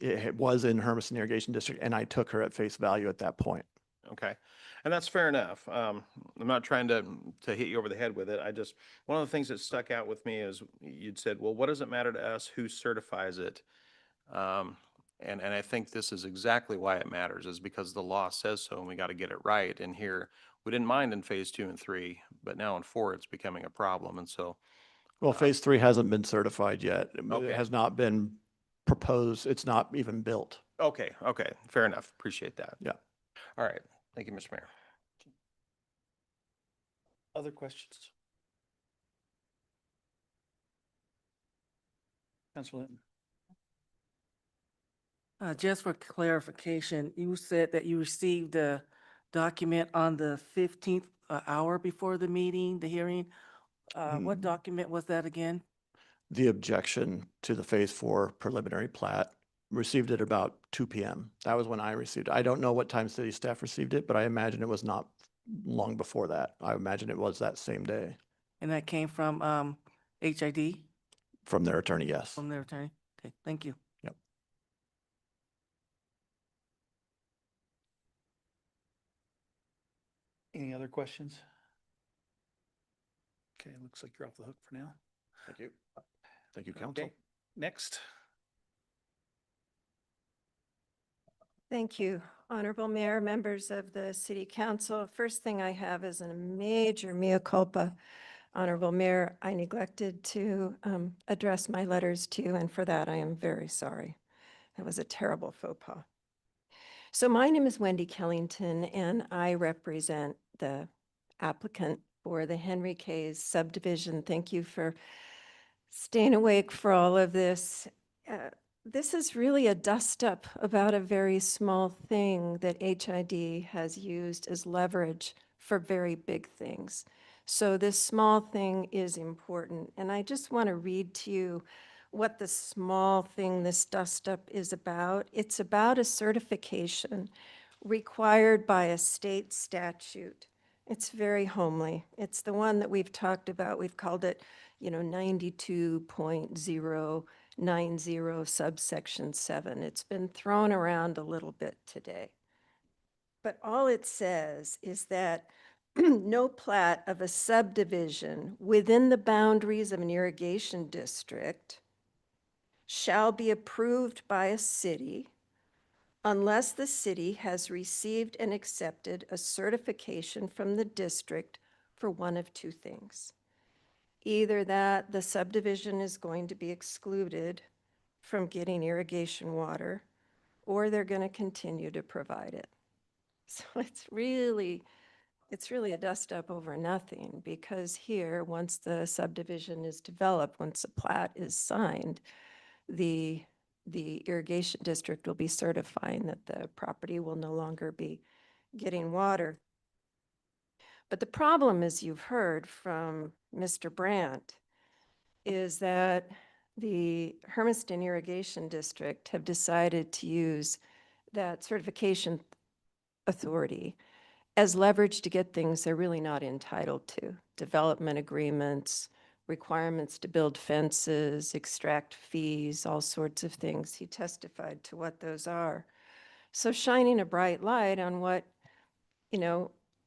S12: it was in Hermiston Irrigation District, and I took her at face value at that point.
S3: okay. And that's fair enough. I'm not trying to hit you over the head with it. I just, one of the things that stuck out with me is you'd said, well, what does it matter to us who certifies it? And I think this is exactly why it matters, is because the law says so and we got to get it right. And here, we didn't mind in phase 2 and 3, but now in 4, it's becoming a problem. And so,
S12: Well, phase 3 hasn't been certified yet.
S3: Okay.
S12: It has not been proposed. It's not even built.
S3: okay, fair enough. Appreciate that.
S12: Yeah.
S3: All right. Thank you, Mr. Mayor.
S2: Other questions? Councilor Linton?
S8: Just for clarification, you said that you received the document on the 15th hour before the meeting, the hearing. What document was that again?
S12: The objection to the phase 4 preliminary plat, received it about 2 p.m. That was when I received it. I don't know what time city staff received it, but I imagine it was not long before that. I imagine it was that same day
S8: And that came from HID,
S12: from their attorney, yes.
S8: from their attorney? Okay, thank you.
S12: Yep.
S2: Any other questions? Okay, looks like you're off the hook for now.
S12: Thank you. Thank you, council.
S2: Okay, next.
S13: Thank you, Honorable Mayor, members of the City Council. First thing I have is a major mea culpa. Honorable Mayor, I neglected to address my letters to you, and for that I am very sorry. That was a terrible faux pas. So my name is Wendy Kellington, and I represent the applicant for the Henry K's subdivision. Thank you for staying awake for all of this. This is really a dust-up about a very small thing that HID has used as leverage for very big things. So this small thing is important. And I just want to read to you what the small thing, this dust-up is about. It's about a certification required by a state statute. It's very homely. It's the one that we've talked about. We've called it, 92.090 subsection 7. It's been thrown around a little bit today. But all it says is that no plat of a subdivision within the boundaries of an irrigation district shall be approved by a city unless the city has received and accepted a certification from the district for one of two things. Either that the subdivision is going to be excluded from getting irrigation water, or they're going to continue to provide it. So it's really a dust up over nothing, because here, once the subdivision is developed, once the plat is signed, the the irrigation district will be certifying that the property will no longer be getting water. But the problem, as you've heard from Mr. Brandt, is that the Hermiston Irrigation District have decided to use that certification authority as leverage to get things they're really not entitled to. Development agreements, requirements to build fences, extract fees, all sorts of things. He testified to what those are. So shining a bright light on what,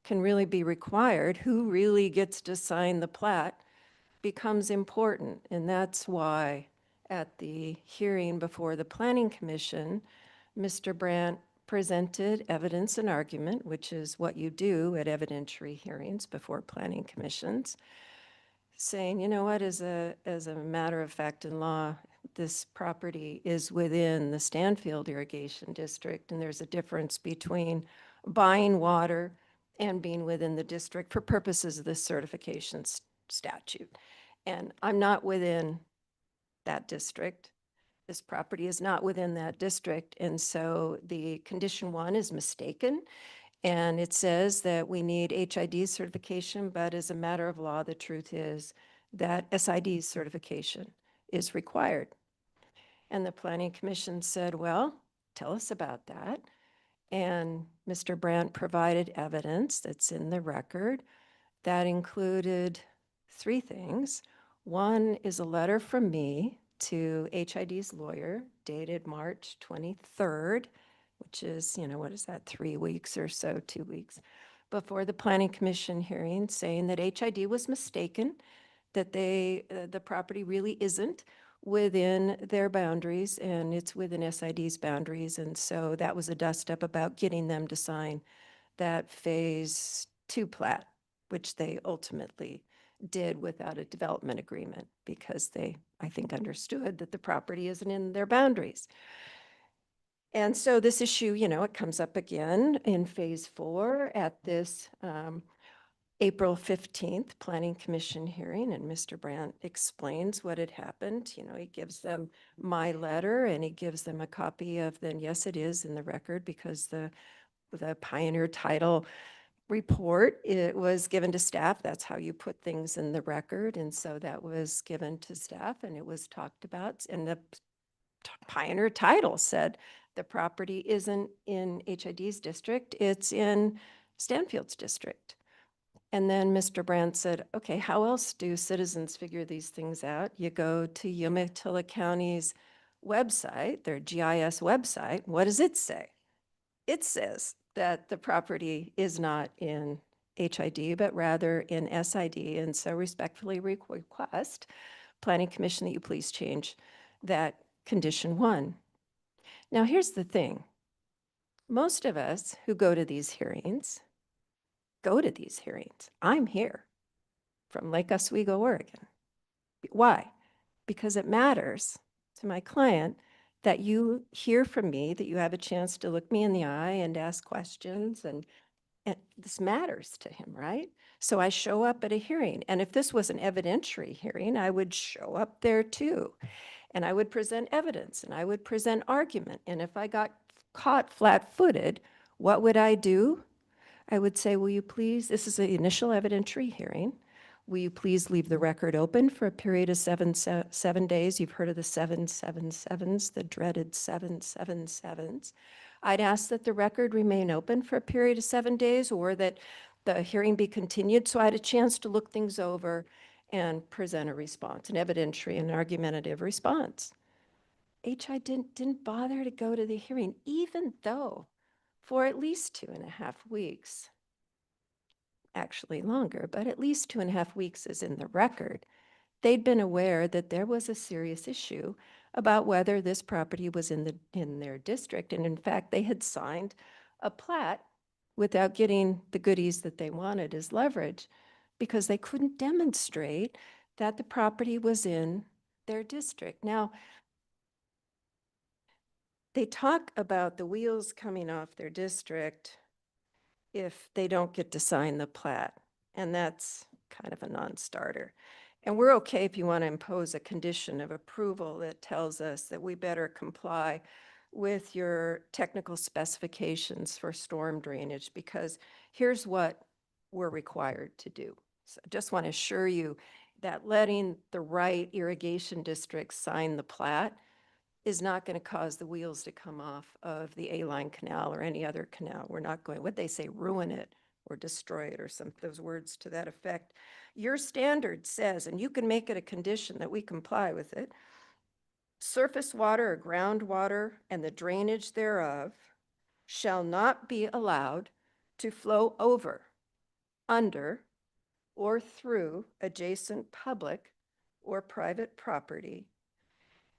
S13: can really be required, who really gets to sign the plat, becomes important. And that's why at the hearing before the Planning Commission, Mr. Brandt presented evidence and argument, which is what you do at evidentiary hearings before planning commissions, saying, you know what, as a matter of fact in law, this property is within the Stanfield Irrigation District, and there's a difference between buying water and being within the district for purposes of this certification statute. And I'm not within that district. This property is not within that district, and so the condition 1 is mistaken. And it says that we need HID certification, but as a matter of law, the truth is that SID certification is required. And the Planning Commission said, well, tell us about that. And Mr. Brandt provided evidence that's in the record that included 3 things. One is a letter from me to HID's lawyer dated March 23rd, which is, what is that, 3 weeks or so, 2 weeks, before the Planning Commission hearing, saying that HID was mistaken, that the property really isn't within their boundaries, and it's within SID's boundaries. And so that was a dust-up about getting them to sign that Phase 2 plat, which they ultimately did without a development agreement because they, I think, understood that the property isn't in their boundaries. And so this issue, it comes up again in Phase 4 at this April 15th Planning Commission hearing, and Mr. Brandt explains what had happened. He gives them my letter, and he gives them a copy of, then yes, it is in the record because the Pioneer Title report, it was given to staff. That's how you put things in the record. And so that was given to staff, and it was talked about. And the Pioneer Title said the property isn't in HID's district, it's in Stanfield's district. And then Mr. Brandt said, okay, how else do citizens figure these things out? You go to Umatilla County's website, their GIS website. What does it say? It says that the property is not in HID, but rather in SID. And so respectfully request Planning Commission that you please change that condition 1. Now, here's the thing. Most of us who go to these hearings. I'm here from Lake Oswego, Oregon. Why? Because it matters to my client that you hear from me, that you have a chance to look me in the eye and ask questions, and this matters to him, right? So I show up at a hearing, and if this was an evidentiary hearing, I would show up there too, and I would present evidence, and I would present argument, and if I got caught flat-footed, what would I do? I would say, will you please, this is the initial evidentiary hearing, will you please leave the record open for a period of 7 days? You've heard of the 777s, the dreaded 777s. I'd ask that the record remain open for a period of 7 days, or that the hearing be continued so I had a chance to look things over and present a response, an evidentiary and argumentative response. HI didn't bother to go to the hearing, even though for at least 2.5 weeks, actually longer, but at least 2.5 weeks is in the record, they'd been aware that there was a serious issue about whether this property was in their district. And in fact, they had signed a plat without getting the goodies that they wanted as leverage because they couldn't demonstrate that the property was in their district. Now, they talk about the wheels coming off their district if they don't get to sign the plat, and that's kind of a non-starter. And we're okay if you want to impose a condition of approval that tells us that we better comply with your technical specifications for storm drainage, because here's what we're required to do. So I just want to assure you that letting the right irrigation districts sign the plat is not going to cause the wheels to come off of the A-line canal or any other canal. We're not going, what they say, ruin it or destroy it or some, those words to that effect. Your standard says, and you can make it a condition that we comply with it, surface water or groundwater and the drainage thereof shall not be allowed to flow over, under, or through adjacent public or private property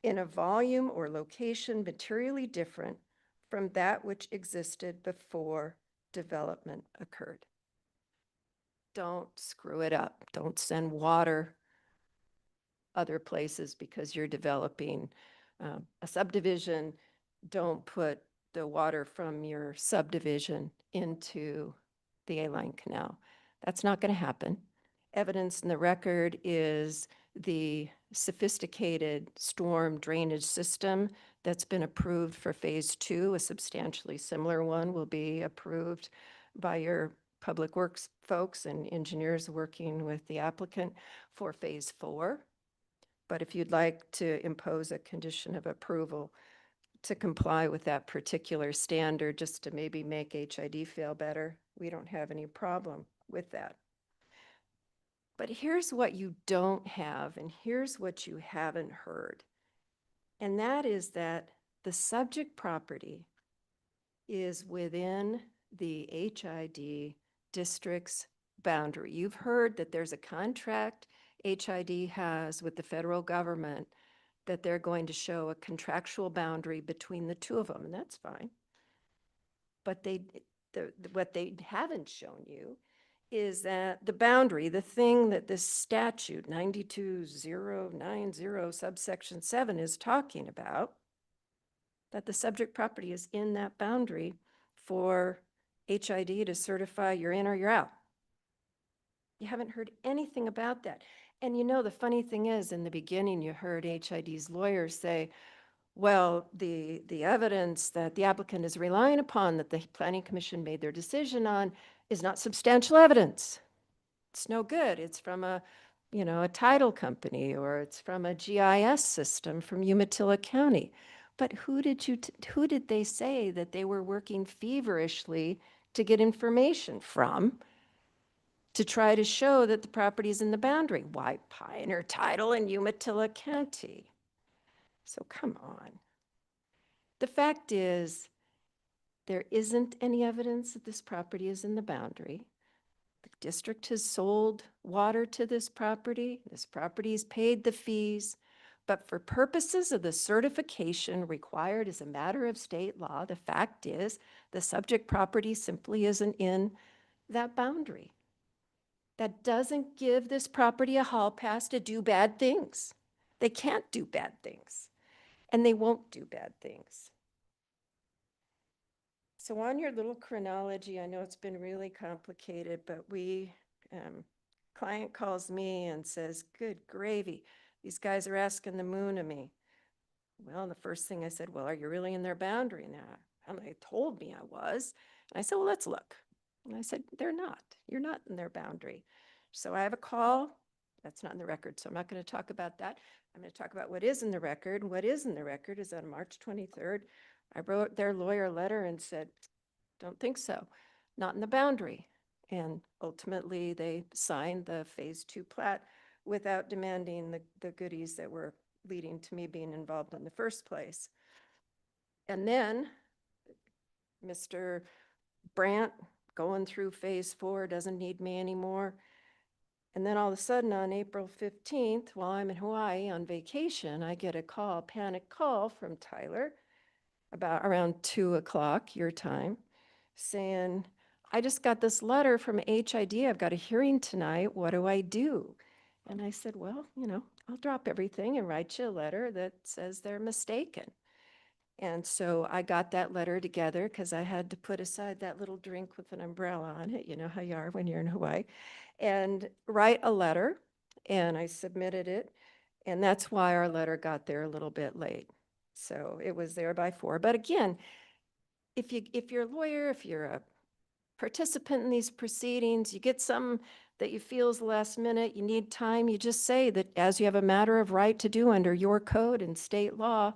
S13: in a volume or location materially different from that which existed before development occurred. Don't screw it up. Don't send water other places because you're developing a subdivision. Don't put the water from your subdivision into the A-line canal. That's not going to happen. Evidence in the record is the sophisticated storm drainage system that's been approved for phase 2. A substantially similar one will be approved by your public works folks and engineers working with the applicant for phase 4. But if you'd like to impose a condition of approval to comply with that particular standard, just to maybe make HID feel better, we don't have any problem with that. But here's what you don't have, and here's what you haven't heard. And that is that the subject property is within the HID district's boundary. You've heard that there's a contract HID has with the federal government that they're going to show a contractual boundary between the two of them, and that's fine. But what they haven't shown you is that the boundary, the thing that this statute 92090 subsection 7 is talking about, that the subject property is in that boundary for HID to certify you're in or you're out. You haven't heard anything about that. And you know, the funny thing is, in the beginning, you heard HID's lawyers say, well, the evidence that the applicant is relying upon, that the Planning Commission made their decision on, is not substantial evidence. It's no good. It's from a title company, or it's from a GIS system from Umatilla County. But who did they say that they were working feverishly to get information from to try to show that the property is in the boundary? Why, Pioneer Title in Umatilla County. So come on. The fact is, there isn't any evidence that this property is in the boundary. The district has sold water to this property. This property's paid the fees. But for purposes of the certification required as a matter of state law, the fact is the subject property simply isn't in that boundary. That doesn't give this property a hall pass to do bad things. They can't do bad things, and they won't do bad things. So on your little chronology, I know it's been really complicated, but client calls me and says, good gravy, these guys are asking the moon of me. Well, the first thing I said, well, are you really in their boundary now? And they told me I was. And I said, well, let's look. And I said, they're not. You're not in their boundary. So I have a call. That's not in the record, so I'm not going to talk about that. I'm going to talk about what is in the record. And what is in the record is on March 23rd, I wrote their lawyer a letter and said, don't think so, not in the boundary. And ultimately, they signed the phase 2 plat without demanding the goodies that were leading to me being involved in the first place. And then Mr. Brandt, going through phase 4, doesn't need me anymore. And then all of a sudden on April 15th, while I'm in Hawaii on vacation, I get a call, panic call from Tyler about around 2 o'clock your time, saying, I just got this letter from HID. I've got a hearing tonight. What do I do? And I said, well, I'll drop everything and write you a letter that says they're mistaken. And so I got that letter together because I had to put aside that little drink with an umbrella on it. You know how you are when you're in Hawaii. And write a letter and I submitted it. And that's why our letter got there a little bit late. So it was there by 4. But again, if you're a lawyer, if you're a participant in these proceedings, you get something that you feel is last minute, you need time, you just say that as you have a matter of right to do under your code and state law,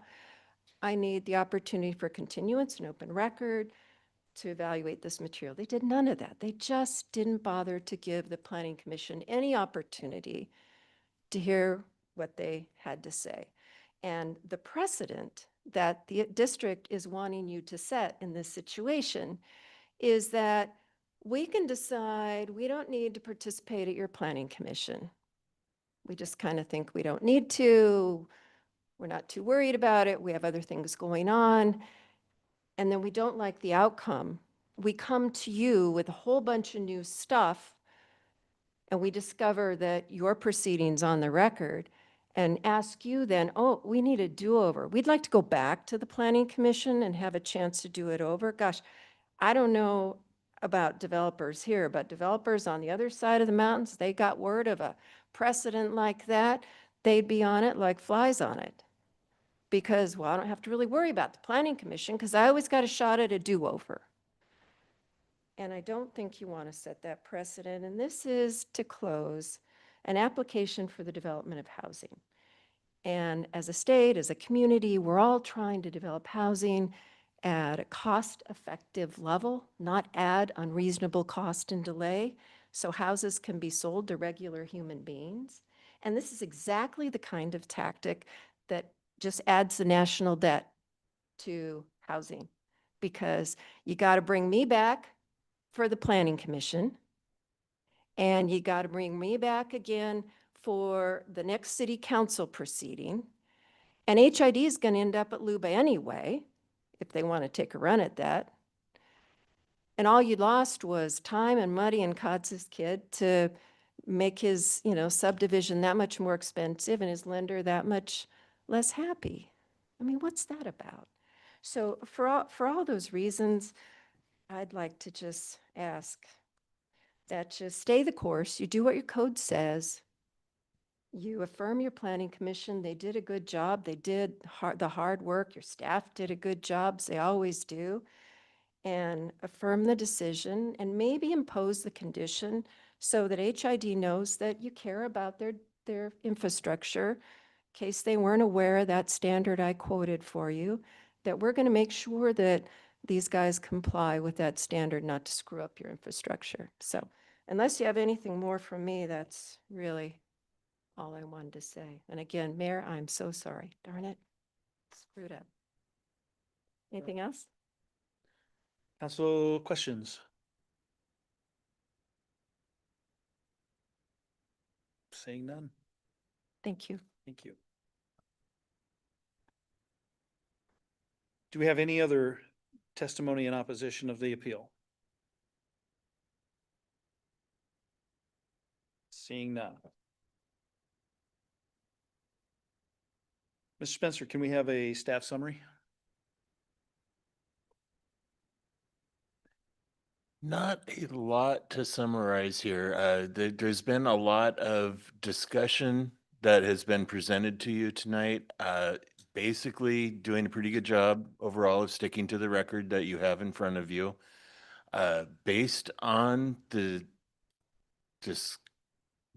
S13: I need the opportunity for continuance and open record to evaluate this material. They did none of that. They just didn't bother to give the Planning Commission any opportunity to hear what they had to say. And the precedent that the district is wanting you to set in this situation is that we can decide we don't need to participate at your planning commission. We just kind of think we don't need to. We're not too worried about it. We have other things going on. And then we don't like the outcome. We come to you with a whole bunch of new stuff, and we discover that your proceedings on the record, and ask you then, oh, we need a do-over. We'd like to go back to the Planning Commission and have a chance to do it over. Gosh, I don't know about developers here, but developers on the other side of the mountains, they got word of a precedent like that, they'd be on it like flies on it. Because, well, I don't have to really worry about the Planning Commission because I always got a shot at a do-over. And I don't think you want to set that precedent. And this is to close an application for the development of housing. And as a state, as a community, we're all trying to develop housing at a cost-effective level, not add unreasonable cost and delay, so houses can be sold to regular human beings. And this is exactly the kind of tactic that just adds the national debt to housing, because you got to bring me back for the Planning Commission, and you got to bring me back again for the next city council proceeding. And HID is going to end up at Luba anyway, if they want to take a run at that. And all you lost was time and money and Cotz's kid to make his, subdivision that much more expensive and his lender that much less happy. I mean, what's that about? So for all those reasons, I'd like to just ask that you stay the course, you do what your code says, you affirm your planning commission, they did a good job, they did the hard work, your staff did a good job, as they always do, and affirm the decision and maybe impose the condition so that HID knows that you care about their infrastructure, in case they weren't aware of that standard I quoted for you, that we're going to make sure that these guys comply with that standard not to screw up your infrastructure. So unless you have anything more from me, that's really all I wanted to say. And again, Mayor, I'm so sorry. Darn it. Screwed up. Anything else?
S2: Council questions? Seeing none.
S13: Thank you.
S2: Thank you. Do we have any other testimony in opposition of the appeal? Seeing none. Mr. Spencer, can we have a staff summary?
S6: Not a lot to summarize here. There's been a lot of discussion that has been presented to you tonight. Basically doing a pretty good job overall of sticking to the record that you have in front of you. Based on the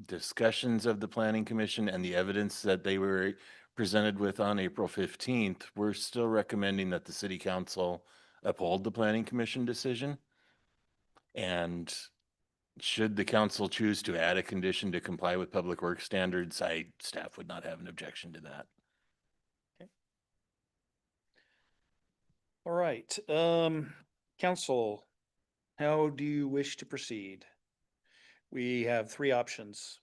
S6: discussions of the Planning Commission and the evidence that they were presented with on April 15th, we're still recommending that the City Council uphold the Planning Commission decision. And should the council choose to add a condition to comply with public works standards, staff would not have an objection to that.
S2: Okay. All right, council, how do you wish to proceed? We have 3 options.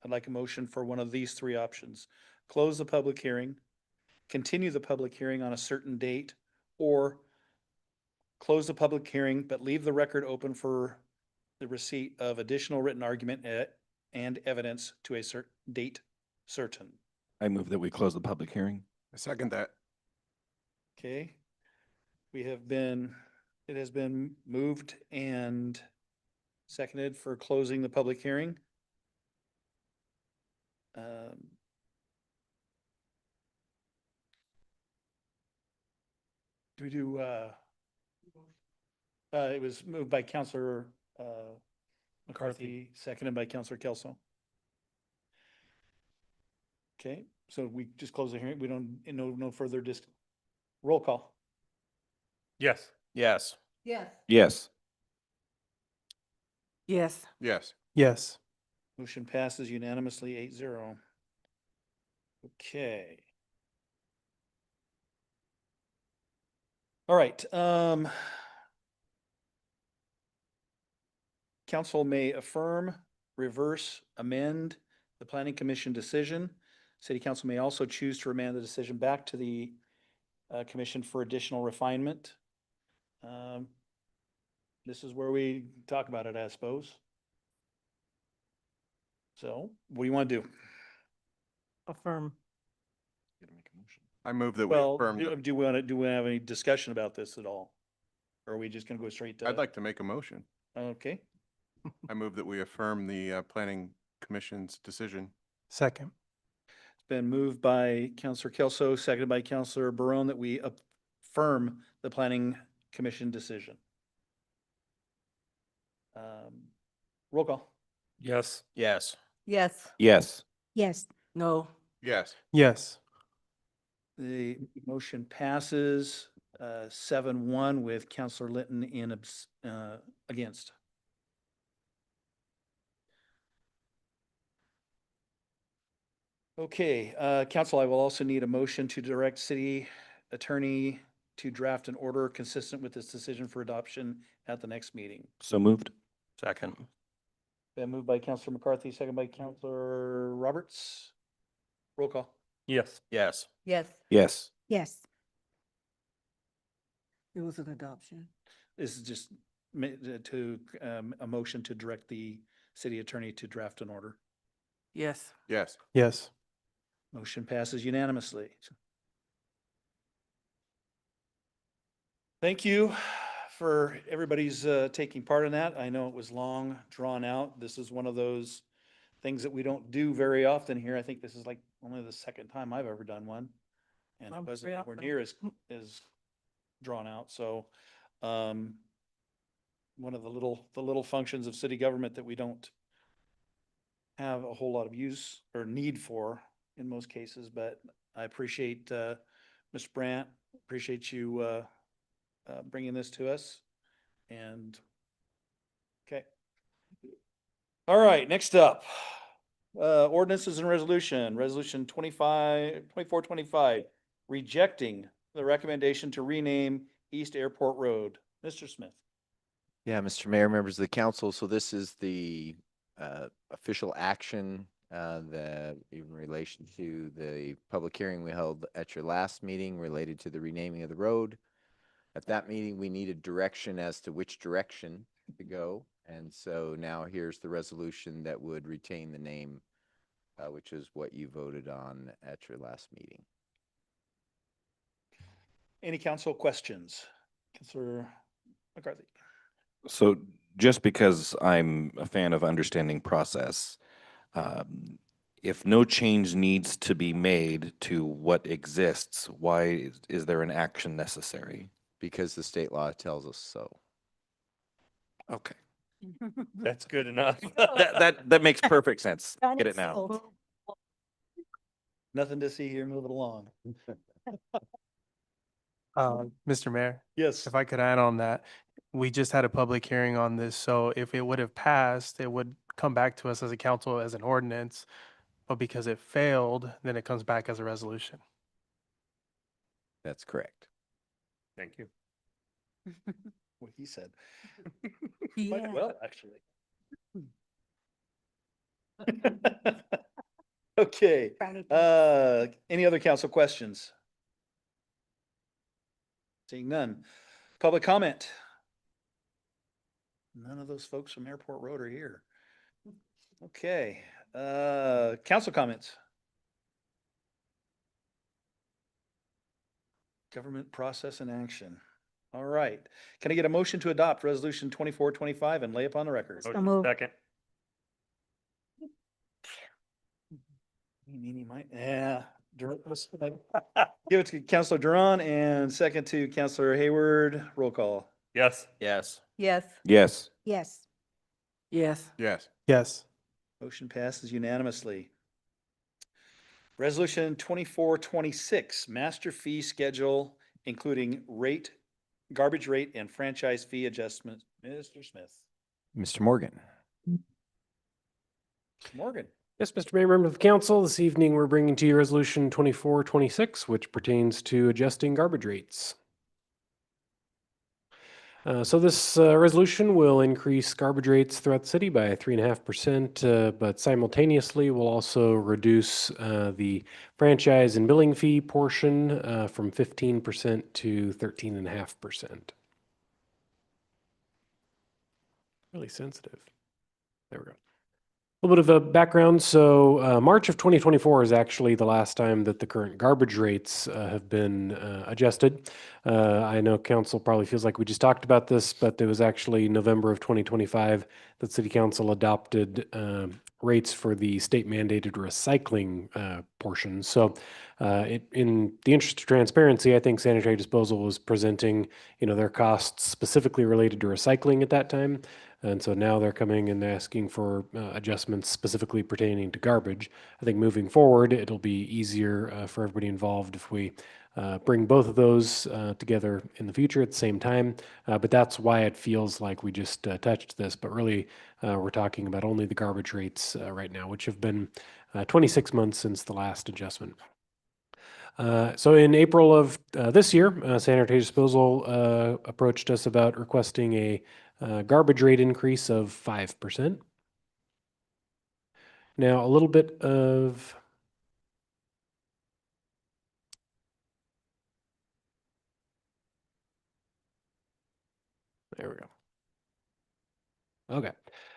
S2: I'd like a motion for one of these 3 options. Close the public hearing, continue the public hearing on a certain date, or close the public hearing but leave the record open for the receipt of additional written argument and evidence to a certain date certain.
S14: I move that we close the public hearing.
S10: I second that.
S2: Okay. It has been moved and seconded for closing the public hearing. Do we do, it was moved by Counselor, McCarthy, seconded by Counselor Kelso. Okay, so we just close the hearing. We don't, no further roll call.
S11: Yes.
S3: Yes.
S5: Yes.
S14: Yes.
S8: Yes.
S10: Yes.
S4: Yes.
S2: Motion passes unanimously 8-0. Okay. All right, council may affirm, reverse, amend the planning commission decision. City council may also choose to remand the decision back to the commission for additional refinement. This is where we talk about it, I suppose. So what do you want to do?
S5: Affirm.
S10: I move that we
S2: Well,
S10: affirm.
S2: do we want to, do we have any discussion about this at all? Or are we just gonna go straight to?
S10: I'd like to make a motion.
S2: Okay,
S10: I move that we affirm the planning commission's decision.
S4: Second.
S2: it's been moved by Counselor Kelso, seconded by Counselor Barone, that we affirm the planning commission decision. Roll call.
S11: Yes.
S3: Yes.
S5: Yes.
S14: Yes.
S9: Yes.
S8: No.
S10: Yes.
S4: Yes.
S2: The motion passes 7-1 with Counselor Linton in against. Okay, council, I will also need a motion to direct city attorney to draft an order consistent with this decision for adoption at the next meeting.
S14: So moved.
S3: Second.
S2: Been moved by Counselor McCarthy, second by Counselor Roberts. Roll call.
S11: Yes.
S3: Yes.
S5: Yes.
S14: Yes.
S9: Yes.
S8: It was an adoption.
S2: This is just a motion to direct the city attorney to draft an order.
S8: Yes.
S10: Yes.
S4: Yes.
S2: Motion passes unanimously. Thank you for everybody's taking part in that. I know it was long, drawn out. This is one of those things that we don't do very often here. I think this is like only the second time I've ever done one. And it
S5: I'm
S2: wasn't
S5: very
S2: anywhere
S5: often.
S2: near as drawn out. So one of the little functions of city government that we don't have a whole lot of use or need for in most cases, but I appreciate Mr. Brandt, appreciate you bringing this to us. And okay. All right, next up, ordinances and resolution 2425, rejecting the recommendation to rename East Airport Road. Mr. Smith.
S15: Yeah, Mr. Mayor, members of the council, so this is the official action in relation to the public hearing we held at your last meeting related to the renaming of the road. At that meeting, we needed direction as to which direction to go, and so now here's the resolution that would retain the name, which is what you voted on at your last meeting.
S2: Any council questions? Councilor McCarthy.
S14: So just because I'm a fan of understanding process, if no change needs to be made to what exists, why is there an action necessary?
S15: Because the state law tells us so.
S14: Okay.
S11: That's good enough.
S14: That makes perfect sense. Get it now.
S5: Sold.
S2: Nothing to see here, move it along.
S4: Mr. Mayor,
S2: Yes.
S4: if I could add on that, we just had a public hearing on this, so if it would have passed, it would come back to us as a council as an ordinance, but because it failed, then it comes back as a resolution.
S15: That's correct.
S11: Thank you.
S2: What he said.
S5: Yeah.
S2: Quite well, actually. Okay, any other council questions? Seeing none. Public comment? None of those folks from Airport Road are here. Okay, council comments? Government process and action. All right. Can I get a motion to adopt resolution 2425 and lay upon the record?
S11: Motion
S5: moved.
S11: second.
S2: Meeny, miny, yeah. Give it to Counselor Duran and second to Counselor Hayward. Roll call.
S11: Yes.
S3: Yes.
S5: Yes.
S14: Yes.
S9: Yes.
S8: Yes.
S10: Yes.
S4: Yes.
S2: Motion passes unanimously. Resolution 2426, master fee schedule, including rate, garbage rate and franchise fee adjustment. Mr. Smith.
S15: Mr. Morgan.
S2: Morgan.
S16: Yes, Mr. Mayor, members of the council, this evening we're bringing to you Resolution 2426, which pertains to adjusting garbage rates. So this resolution will increase garbage rates throughout the city by 3.5%, but simultaneously will also reduce the franchise and billing fee portion from 15% to 13.5%. Really sensitive. There we go. A little bit of a background. So March of 2024 is actually the last time that the current garbage rates have been adjusted. I know council probably feels like we just talked about this, but it was actually November of 2025 that City Council adopted rates for the state mandated recycling portion. So in the interest of transparency, I think sanitary disposal was presenting, their costs specifically related to recycling at that time. And so now they're coming and asking for adjustments specifically pertaining to garbage. I think moving forward, it'll be easier for everybody involved if we bring both of those together in the future at the same time. But that's why it feels like we just touched this. But really, we're talking about only the garbage rates right now, which have been 26 months since the last adjustment. So in April of this year, sanitary disposal approached us about requesting a garbage rate increase of 5%. Now, a little bit of there we go. Okay.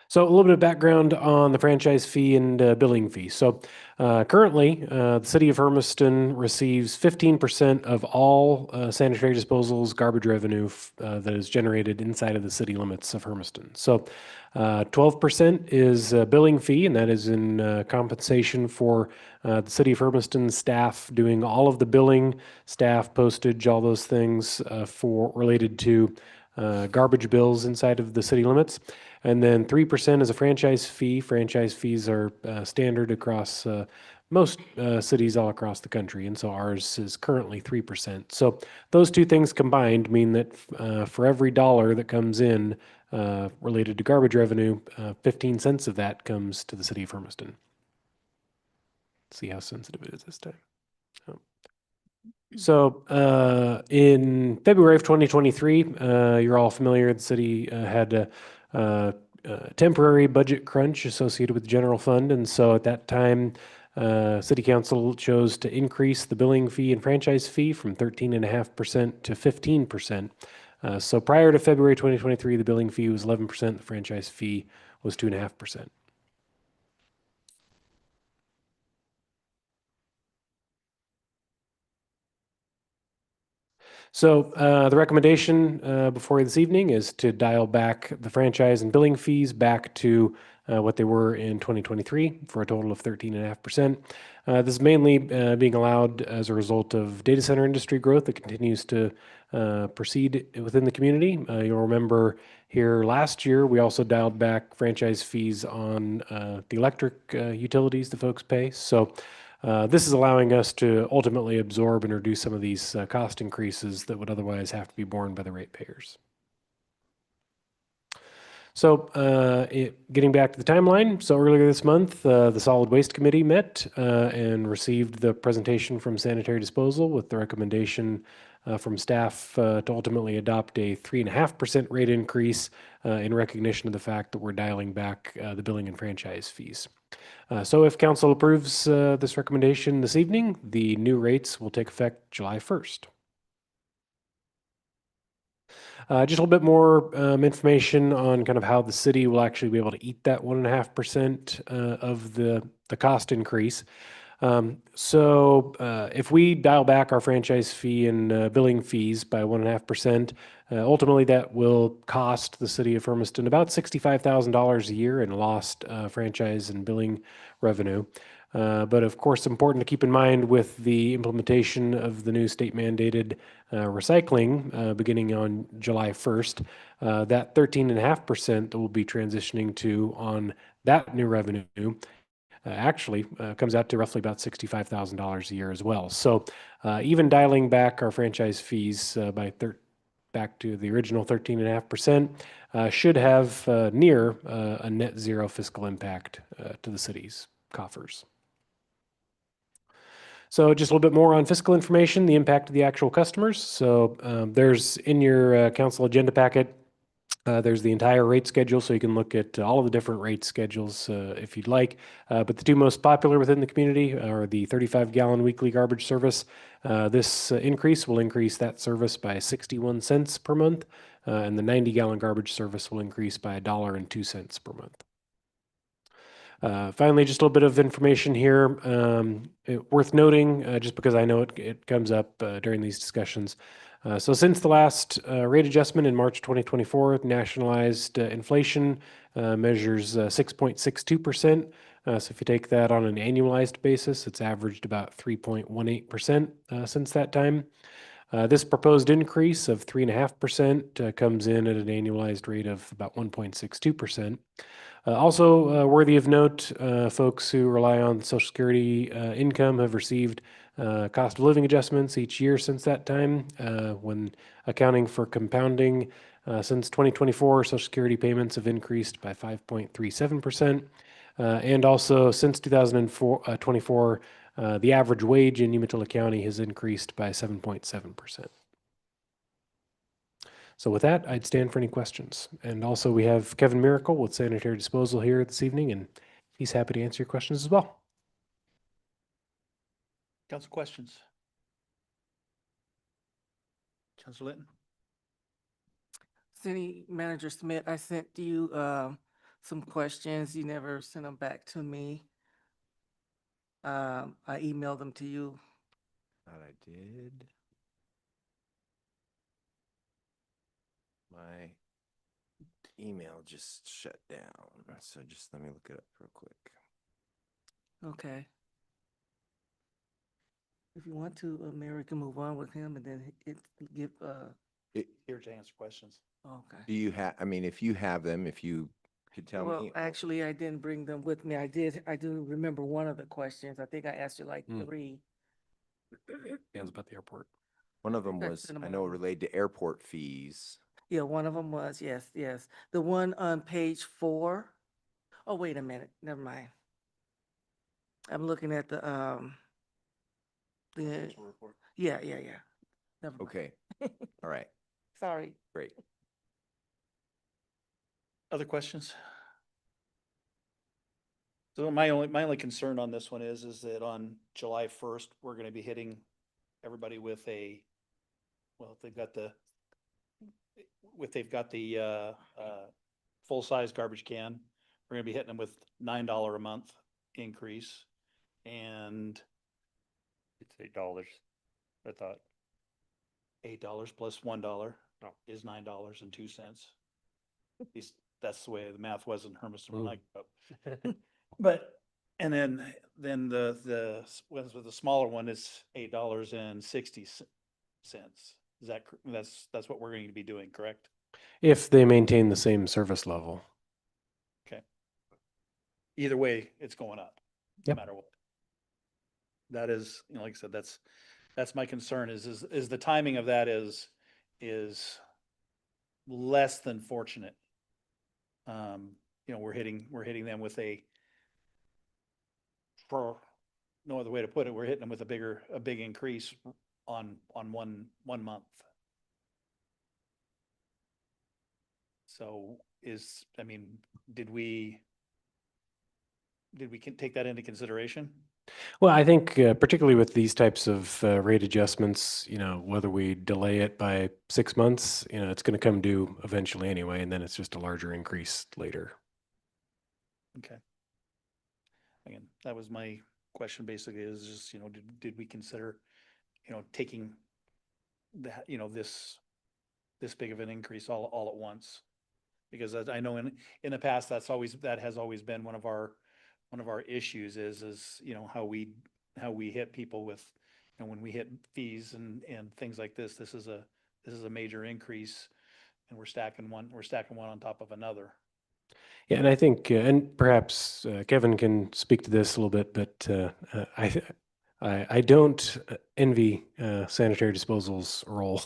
S16: So a little bit of background on the franchise fee and billing fee. So currently, the city of Hermiston receives 15% of all sanitary disposals garbage revenue that is generated inside of the city limits of Hermiston. So 12% is a billing fee, and that is in compensation for the city of Hermiston staff doing all of the billing, staff postage, all those things for related to garbage bills inside of the city limits. And then 3% is a franchise fee. Franchise fees are standard across most cities all across the country, and so ours is currently 3%. So those two things combined mean that for every dollar that comes in related to garbage revenue, 15 cents of that comes to the city of Hermiston. Let's see how sensitive it is this time. So in February of 2023, you're all familiar, the city had a temporary budget crunch associated with the general fund. And so at that time, City Council chose to increase the billing fee and franchise fee from 13.5% to 15%. So prior to February 2023, the billing fee was 11%, the franchise fee was 2.5%. So the recommendation before you this evening is to dial back the franchise and billing fees back to what they were in 2023 for a total of 13.5%. This is mainly being allowed as a result of data center industry growth that continues to proceed within the community. You'll remember here last year, we also dialed back franchise fees on the electric utilities the folks pay. So this is allowing us to ultimately absorb and reduce some of these cost increases that would otherwise have to be borne by the ratepayers. So getting back to the timeline, so earlier this month, the Solid Waste Committee met and received the presentation from Sanitary Disposal with the recommendation from staff to ultimately adopt a 3.5% rate increase in recognition of the fact that we're dialing back the billing and franchise fees. So if council approves this recommendation this evening, the new rates will take effect July 1st. Just a little bit more information on kind of how the city will actually be able to eat that 1.5% of the cost increase. If we dial back our franchise fee and billing fees by 1.5%, ultimately that will cost the city of Hermiston about $65,000 a year in lost franchise and billing revenue. But of course, important to keep in mind with the implementation of the new state mandated recycling beginning on July 1st, that 13.5% that we'll be transitioning to on that new revenue actually comes out to roughly about $65,000 a year as well. So even dialing back our franchise fees back to the original 13.5% should have near a net zero fiscal impact to the city's coffers. So just a little bit more on fiscal information, the impact of the actual customers. So there's in your council agenda packet, there's the entire rate schedule, so you can look at all of the different rate schedules if you'd like. But the two most popular within the community are the 35-gallon weekly garbage service. This increase will increase that service by 61 cents per month, and the 90-gallon garbage service will increase by $1.02 per month. Finally, just a little bit of information here worth noting, just because I know it comes up during these discussions. So since the last rate adjustment in March 2024, nationalized inflation measures 6.62%. So if you take that on an annualized basis, it's averaged about 3.18% since that time. This proposed increase of 3.5% comes in at an annualized rate of about 1.62%. Also worthy of note, folks who rely on Social Security income have received cost of living adjustments each year since that time. When accounting for compounding, since 2024, Social Security payments have increased by 5.37%. And also since 2024, the average wage in Umatilla County has increased by 7.7%. So with that, I'd stand for any questions. And also we have Kevin Miracle with Sanitary Disposal here this evening, and he's happy to answer your questions as well.
S2: Council questions? Councilor Linton?
S8: City Manager Smith, I sent you some questions. You never sent them back to me. I emailed them to you.
S15: Thought I did. My email just shut down, so just let me look it up real quick.
S8: Okay. If you want to, Mayor, we can move on with him and then give,
S2: Here to answer questions.
S8: okay.
S15: Do you have, I mean, if you have them, if you could tell
S8: Well,
S15: me.
S8: actually, I didn't bring them with me. I do remember one of the questions. I think I asked you like 3.
S16: Depends about the airport.
S15: One of them
S8: Okay,
S15: was,
S8: send them
S15: I know,
S8: over.
S15: related to airport fees.
S8: Yeah, one of them was, yes, yes. The one on page 4. Oh, wait a minute, never mind. I'm looking at the, yeah. Never mind.
S15: Okay, all right,
S8: Sorry.
S15: great.
S2: Other questions? So my only concern on this one is that on July 1st, we're going to be hitting everybody with well, if they've got the full-size garbage can, we're going to be hitting them with $9 a month increase, and
S11: It's $8, I thought.
S2: $8 plus $1
S11: Oh.
S2: is $9.02. At least that's the way the math was in Hermiston when I grew up. But, and then the smaller one is $8.60. Is that, that's what we're going to be doing, correct?
S16: If they maintain the same service level.
S2: Okay. Either way, it's going up, no
S16: Yep.
S2: matter what. That is, like I said, that's my concern is the timing of that is less than fortunate. We're hitting them with for no other way to put it, we're hitting them with a big increase on one month. So did we take that into consideration?
S16: Well, I think particularly with these types of rate adjustments, whether we delay it by 6 months, it's going to come due eventually anyway, and then it's just a larger increase later.
S2: Okay. Again, that was my question basically is just, did we consider, taking that, this big of an increase all at once? Because I know in the past, that has always been one of our issues is, how we hit people with, when we hit fees and things like this. This is a major increase, and we're stacking one on top of another.
S16: Yeah, and I think, and perhaps Kevin can speak to this a little bit, but I don't envy sanitary disposal's role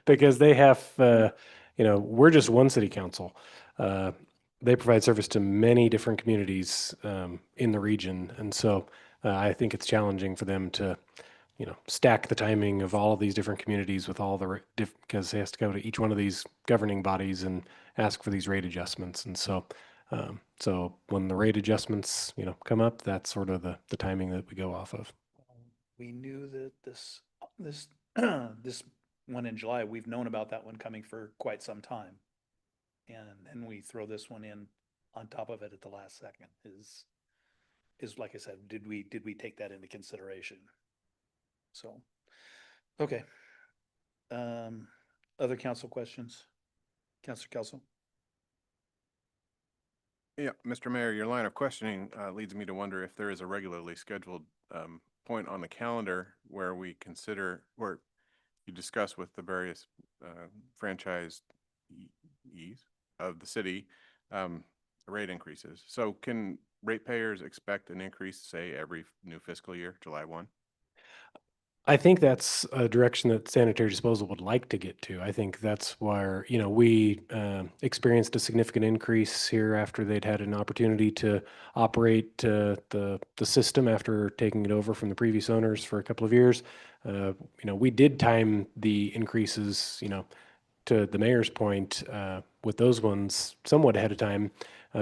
S16: because they have, we're just one city council. They provide service to many different communities in the region, and so I think it's challenging for them to, stack the timing of all of these different communities with all the because they has to go to each one of these governing bodies and ask for these rate adjustments, and so. So when the rate adjustments, come up, that's sort of the timing that we go off of.
S2: We knew that this this one in July, we've known about that one coming for quite some time. And we throw this one in on top of it at the last second is like I said, did we take that into consideration? So, okay. Other council questions? Councilor Kelso?
S10: Yeah, Mr. Mayor, your line of questioning leads me to wonder if there is a regularly scheduled point on the calendar where you discuss with the various franchisees of the city rate increases. So can ratepayers expect an increase, say, every new fiscal year, July 1?
S16: I think that's a direction that sanitary disposal would like to get to. I think that's where, we experienced a significant increase here after they'd had an opportunity to operate the system after taking it over from the previous owners for a couple of years. We did time the increases, to the mayor's point, with those ones somewhat ahead of time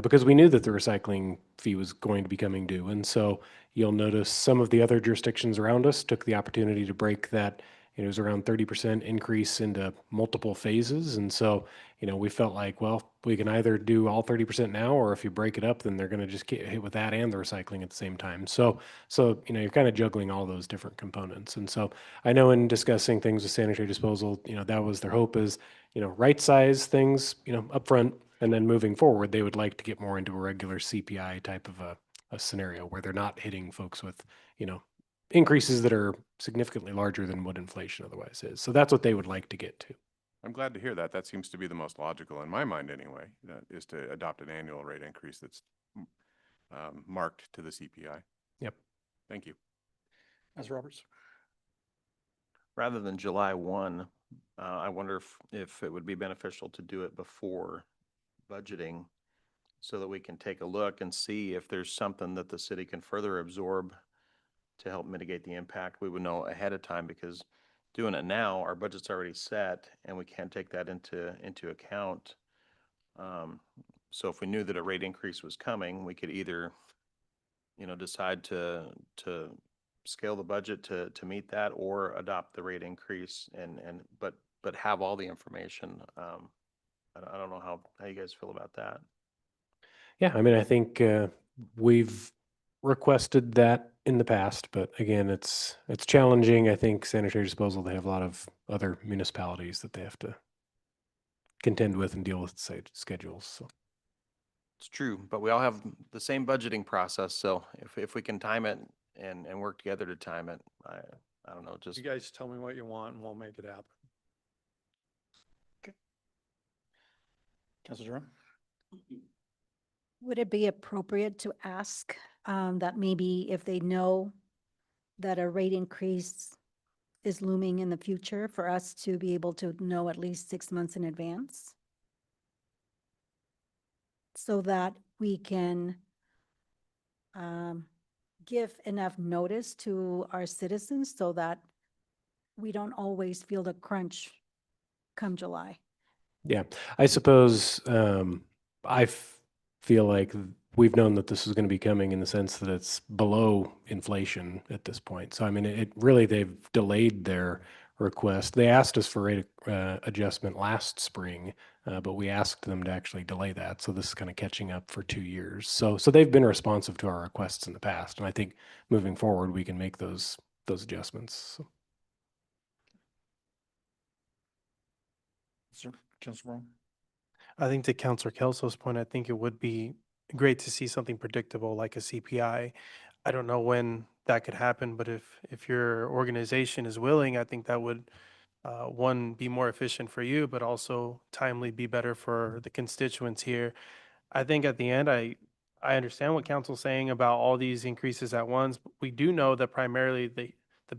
S16: because we knew that the recycling fee was going to be coming due. And so you'll notice some of the other jurisdictions around us took the opportunity to break that. It was around 30% increase into multiple phases. And so, we felt like, well, we can either do all 30% now, or if you break it up, then they're going to just get hit with that and the recycling at the same time. So, you're kind of juggling all those different components. And so I know in discussing things with sanitary disposal, that was their hope is, right size things, up front, and then moving forward, they would like to get more into a regular CPI type of a scenario where they're not hitting folks with, increases that are significantly larger than what inflation otherwise is. So that's what they would like to get to.
S10: I'm glad to hear that. That seems to be the most logical in my mind anyway, is to adopt an annual rate increase that's marked to the CPI.
S16: Yep.
S10: Thank you.
S2: Ms. Roberts?
S3: Rather than July 1, I wonder if it would be beneficial to do it before budgeting so that we can take a look and see if there's something that the city can further absorb to help mitigate the impact. We would know ahead of time, because doing it now, our budget's already set and we can't take that into account. So if we knew that a rate increase was coming, we could either, decide to scale the budget to meet that, or adopt the rate increase but have all the information. I don't know how you guys feel about that.
S16: Yeah, I mean, I think we've requested that in the past, but again, it's challenging. I think sanitary disposal, they have a lot of other municipalities that they have to contend with and deal with schedules. So.
S3: It's true, but we all have the same budgeting process. So if we can time it and work together to time it, I don't know, just.
S17: You guys tell me what you want and we'll make it happen.
S2: Okay. Councilor Jerome?
S18: Would it be appropriate to ask that maybe if they know that a rate increase is looming in the future, for us to be able to know at least 6 months in advance? So that we can give enough notice to our citizens so that we don't always feel the crunch come July.
S16: Yeah, I suppose feel like we've known that this is going to be coming in the sense that it's below inflation at this point. So, I mean, it really, they've delayed their request. They asked us for rate adjustment last spring, but we asked them to actually delay that. So this is kind of catching up for 2 years. So they've been responsive to our requests in the past. And I think moving forward, we can make those adjustments. So.
S2: Sir, Councilor Brown?
S4: I think to Counselor Kelso's point, I think it would be great to see something predictable like a CPI. I don't know when that could happen, but if your organization is willing, I think that would one, be more efficient for you, but also timely be better for the constituents here. I think at the end, I understand what council's saying about all these increases at once. But we do know that primarily the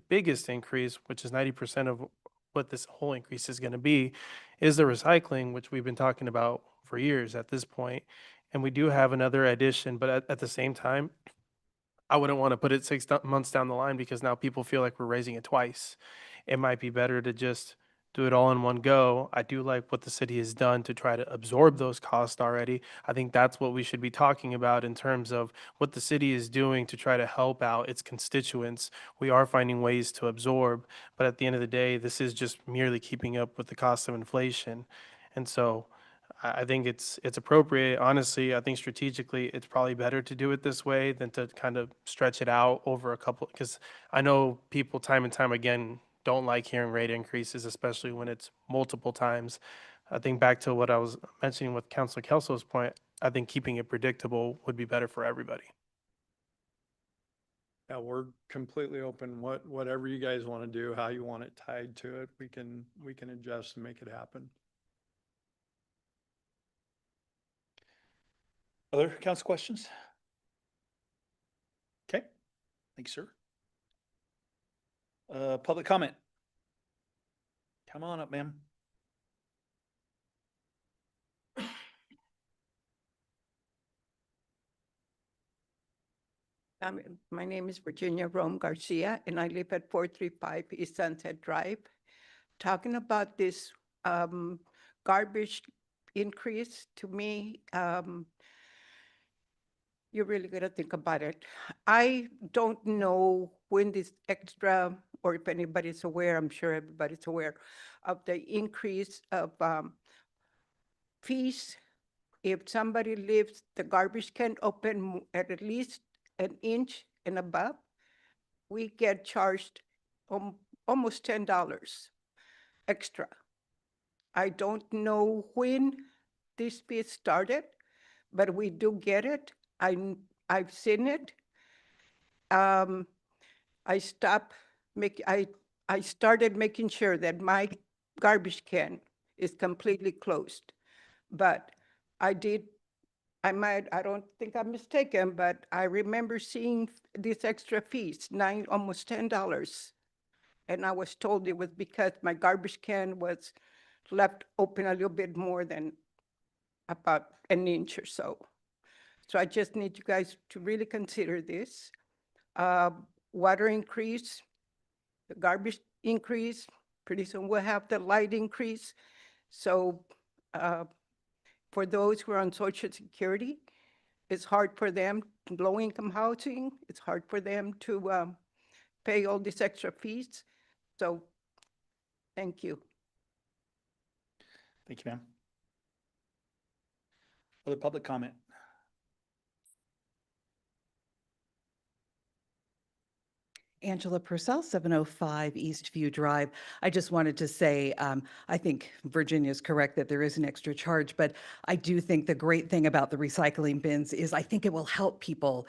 S4: biggest increase, which is 90% of what this whole increase is going to be, is the recycling, which we've been talking about for years at this point. And we do have another addition, but at the same time, I wouldn't want to put it 6 months down the line because now people feel like we're raising it twice. It might be better to just do it all in one go. I do like what the city has done to try to absorb those costs already. I think that's what we should be talking about in terms of what the city is doing to try to help out its constituents. We are finding ways to absorb, but at the end of the day, this is just merely keeping up with the cost of inflation. And so I think it's appropriate. Honestly, I think strategically, it's probably better to do it this way than to kind of stretch it out over a couple, because I know people time and time again don't like hearing rate increases, especially when it's multiple times. I think back to what I was mentioning with Councilor Kelso's point, I think keeping it predictable would be better for everybody.
S17: Yeah, we're completely open. Whatever you guys want to do, how you want it tied to it, we can adjust and make it happen.
S2: Other council questions? Okay, thank you, sir. Public comment. Come on up, ma'am.
S19: My name is Virginia Rome Garcia, and I live at 435 East Sunset Drive. Talking about this garbage increase, to me, you're really going to think about it. I don't know when this extra, or if anybody's aware, I'm sure everybody's aware of the increase of fees. If somebody leaves the garbage can open at least an inch and above, we get charged almost $10 extra. I don't know when this fee started, but we do get it. I've seen it. I started making sure that my garbage can is completely closed. But I don't think I'm mistaken, but I remember seeing these extra fees, almost $10. And I was told it was because my garbage can was left open a little bit more than about an inch or so. So I just need you guys to really consider this. Water increase, the garbage increase, pretty soon we'll have the light increase. So for those who are on Social Security, it's hard for them, low-income housing, it's hard for them to pay all these extra fees. So, thank you.
S2: Thank you, ma'am. Other public comment?
S20: Angela Purcell, 705 Eastview Drive. I just wanted to say, I think Virginia is correct that there is an extra charge, but I do think the great thing about the recycling bins is I think it will help people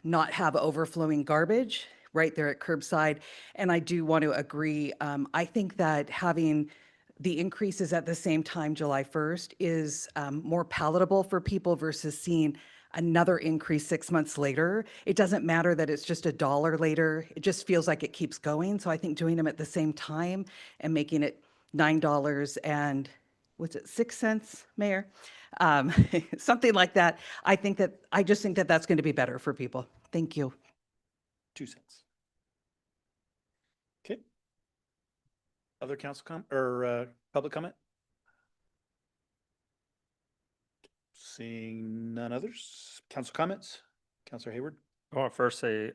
S20: not have overflowing garbage right there at curbside. And I do want to agree. I think that having the increases at the same time, July 1st, is more palatable for people versus seeing another increase 6 months later. It doesn't matter that it's just $1 later. It just feels like it keeps going. So I think doing them at the same time and making it $9 and what's it, 6 cents, Mayor? Something like that. I just think that that's going to be better for people. Thank you.
S2: 2 cents. Okay. Other council or public comment? Seeing none others. Council comments? Councilor Hayward?
S11: I want to first say,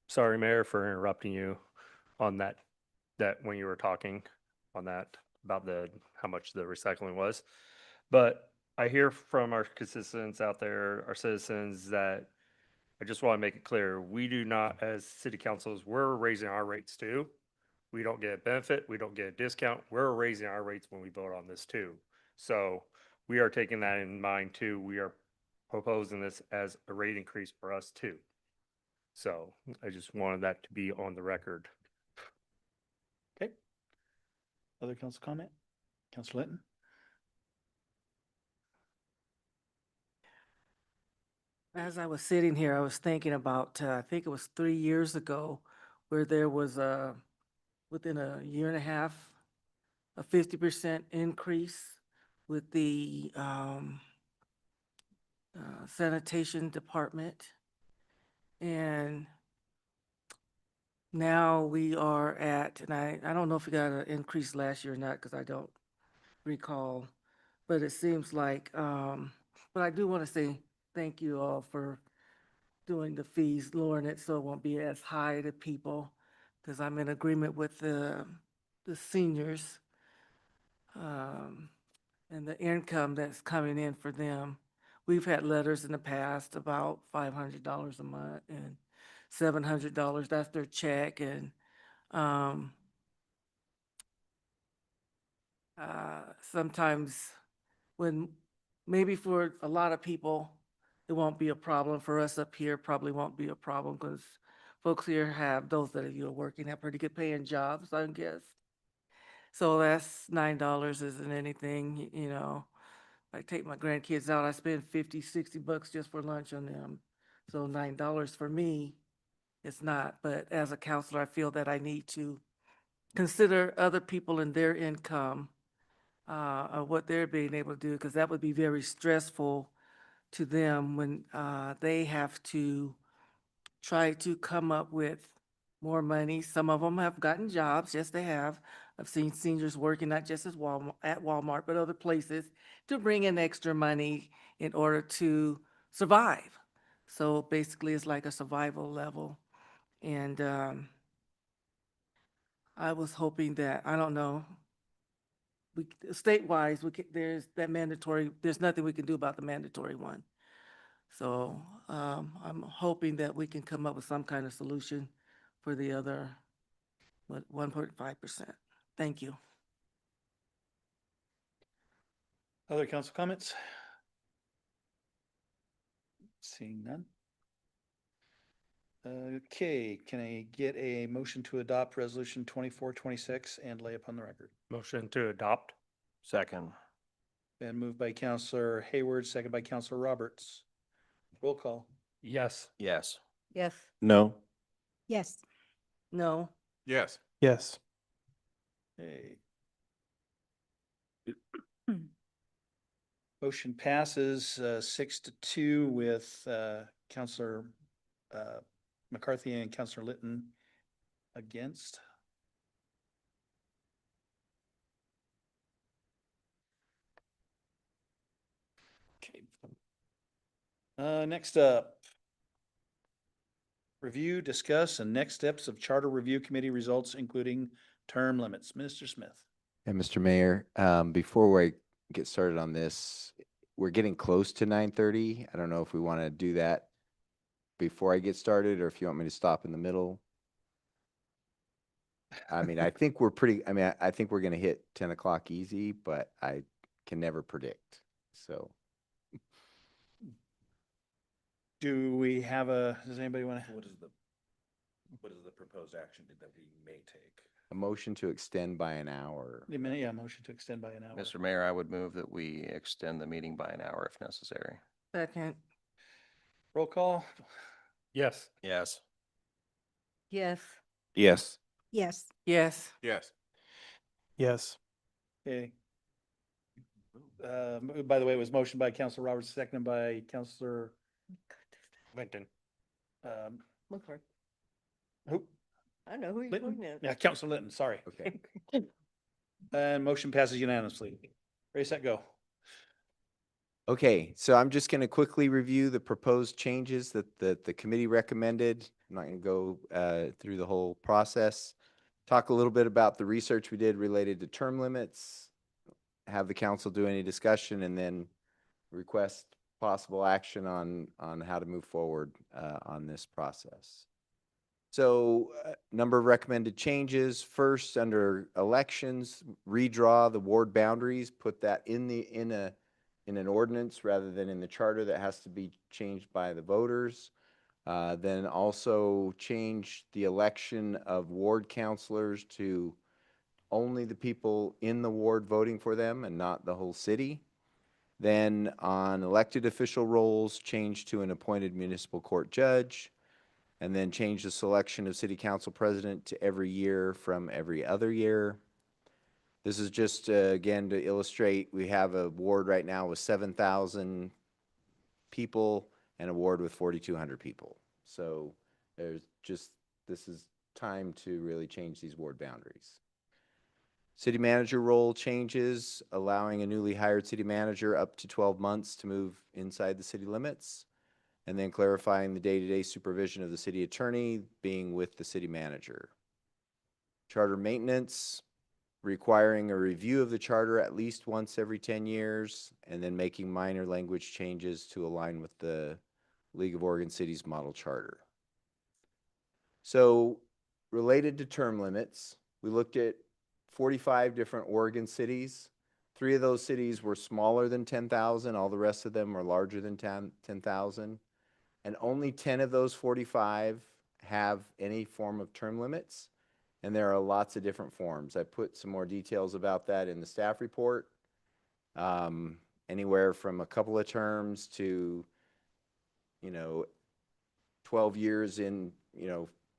S11: sorry, Mayor, for interrupting you on that when you were talking on that. about how much the recycling was. But I hear from our constituents out there, our citizens, that I just want to make it clear, we do not, as city councils, we're raising our rates too. We don't get a benefit, we don't get a discount. We're raising our rates when we vote on this too. So we are taking that in mind too. We are proposing this as a rate increase for us too. So I just wanted that to be on the record.
S2: Okay. Other council comment? Councilor Linton?
S8: As I was sitting here, I was thinking about, I think it was 3 years ago, where there was within a year and a half, a 50% increase with the sanitation department. And now we are at, and I don't know if we got an increase last year or not, because I don't recall, but it seems like, but I do want to say thank you all for doing the fees, lowering it so it won't be as high to people, because I'm in agreement with the seniors and the income that's coming in for them. We've had letters in the past about $500 a month and $700, that's their check, and sometimes when, maybe for a lot of people, it won't be a problem. For us up here, probably won't be a problem, because folks here have, those that are working, have pretty good paying jobs, I guess. So that's $9 isn't anything, you know. I take my grandkids out, I spend 50, 60 bucks just for lunch on them. So $9 for me, it's not. But as a counselor, I feel that I need to consider other people and their income, of what they're being able to do, because that would be very stressful to them when they have to try to come up with more money. Some of them have gotten jobs, yes, they have. I've seen seniors working not just at Walmart, but other places to bring in extra money in order to survive. So basically, it's like a survival level. And I was hoping that, I don't know, state-wise, there's that mandatory, there's nothing we can do about the mandatory one. So I'm hoping that we can come up with some kind of solution for the other, 1.5%. Thank you.
S2: Other council comments? Seeing none. Okay, can I get a motion to adopt resolution 2426 and lay upon the record?
S11: Motion to adopt.
S3: Second.
S2: Been moved by Councilor Hayward, second by Councilor Roberts. Roll call.
S11: Yes.
S3: Yes.
S5: Yes.
S14: No.
S18: Yes.
S8: No.
S10: Yes.
S17: Yes.
S2: Okay. Motion passes 6-2 with Councilor McCarthy and Councilor Litton against. Okay. Next up, review, discuss, and next steps of Charter Review Committee results, including term limits. Minister Smith.
S15: And Mr. Mayor, before we get started on this, we're getting close to 9:30. I don't know if we want to do that before I get started, or if you want me to stop in the middle. I mean, I think we're pretty, I think we're going to hit 10 o'clock easy, but I can never predict. So
S2: Do we have does anybody want to?
S14: What is the proposed action that we may take?
S15: a motion to extend by an hour.
S2: Yeah, motion to extend by an hour.
S3: Mr. Mayor, I would move that we extend the meeting by an hour if necessary.
S8: Second.
S2: Roll call.
S11: Yes.
S3: Yes.
S5: Yes.
S14: Yes.
S18: Yes.
S8: Yes.
S10: Yes.
S17: Yes.
S2: Okay. By the way, it was motioned by Councilor Roberts, seconded by Councilor
S11: Linton.
S5: McCarthy.
S2: who?
S5: I know who you're
S2: Linton?
S5: pointing at.
S2: Yeah, Councilor Linton, sorry.
S15: Okay.
S2: And motion passes unanimously. Ready, set, go.
S15: Okay, so I'm just going to quickly review the proposed changes that the committee recommended. I'm not going to go through the whole process. talk a little bit about the research we did related to term limits, have the council do any discussion, and then request possible action on how to move forward on this process. So, number of recommended changes. First, under elections, redraw the ward boundaries, put that in an ordinance rather than in the charter that has to be changed by the voters. Then also change the election of ward counselors to only the people in the ward voting for them and not the whole city. Then on elected official roles, change to an appointed municipal court judge, and then change the selection of city council president to every year from every other year. This is just, again, to illustrate, we have a ward right now with 7,000 people and a ward with 4,200 people. So there's just, this is time to really change these ward boundaries. City manager role changes, allowing a newly hired city manager up to 12 months to move inside the city limits, and then clarifying the day-to-day supervision of the city attorney being with the city manager. Charter maintenance, requiring a review of the charter at least once every 10 years, and then making minor language changes to align with the League of Oregon Cities model charter. So, related to term limits, we looked at 45 different Oregon cities. 3 of those cities were smaller than 10,000. All the rest of them were larger than 10,000. And only 10 of those 45 have any form of term limits. And there are lots of different forms. I put some more details about that in the staff report. Anywhere from a couple of terms to, 12 years in,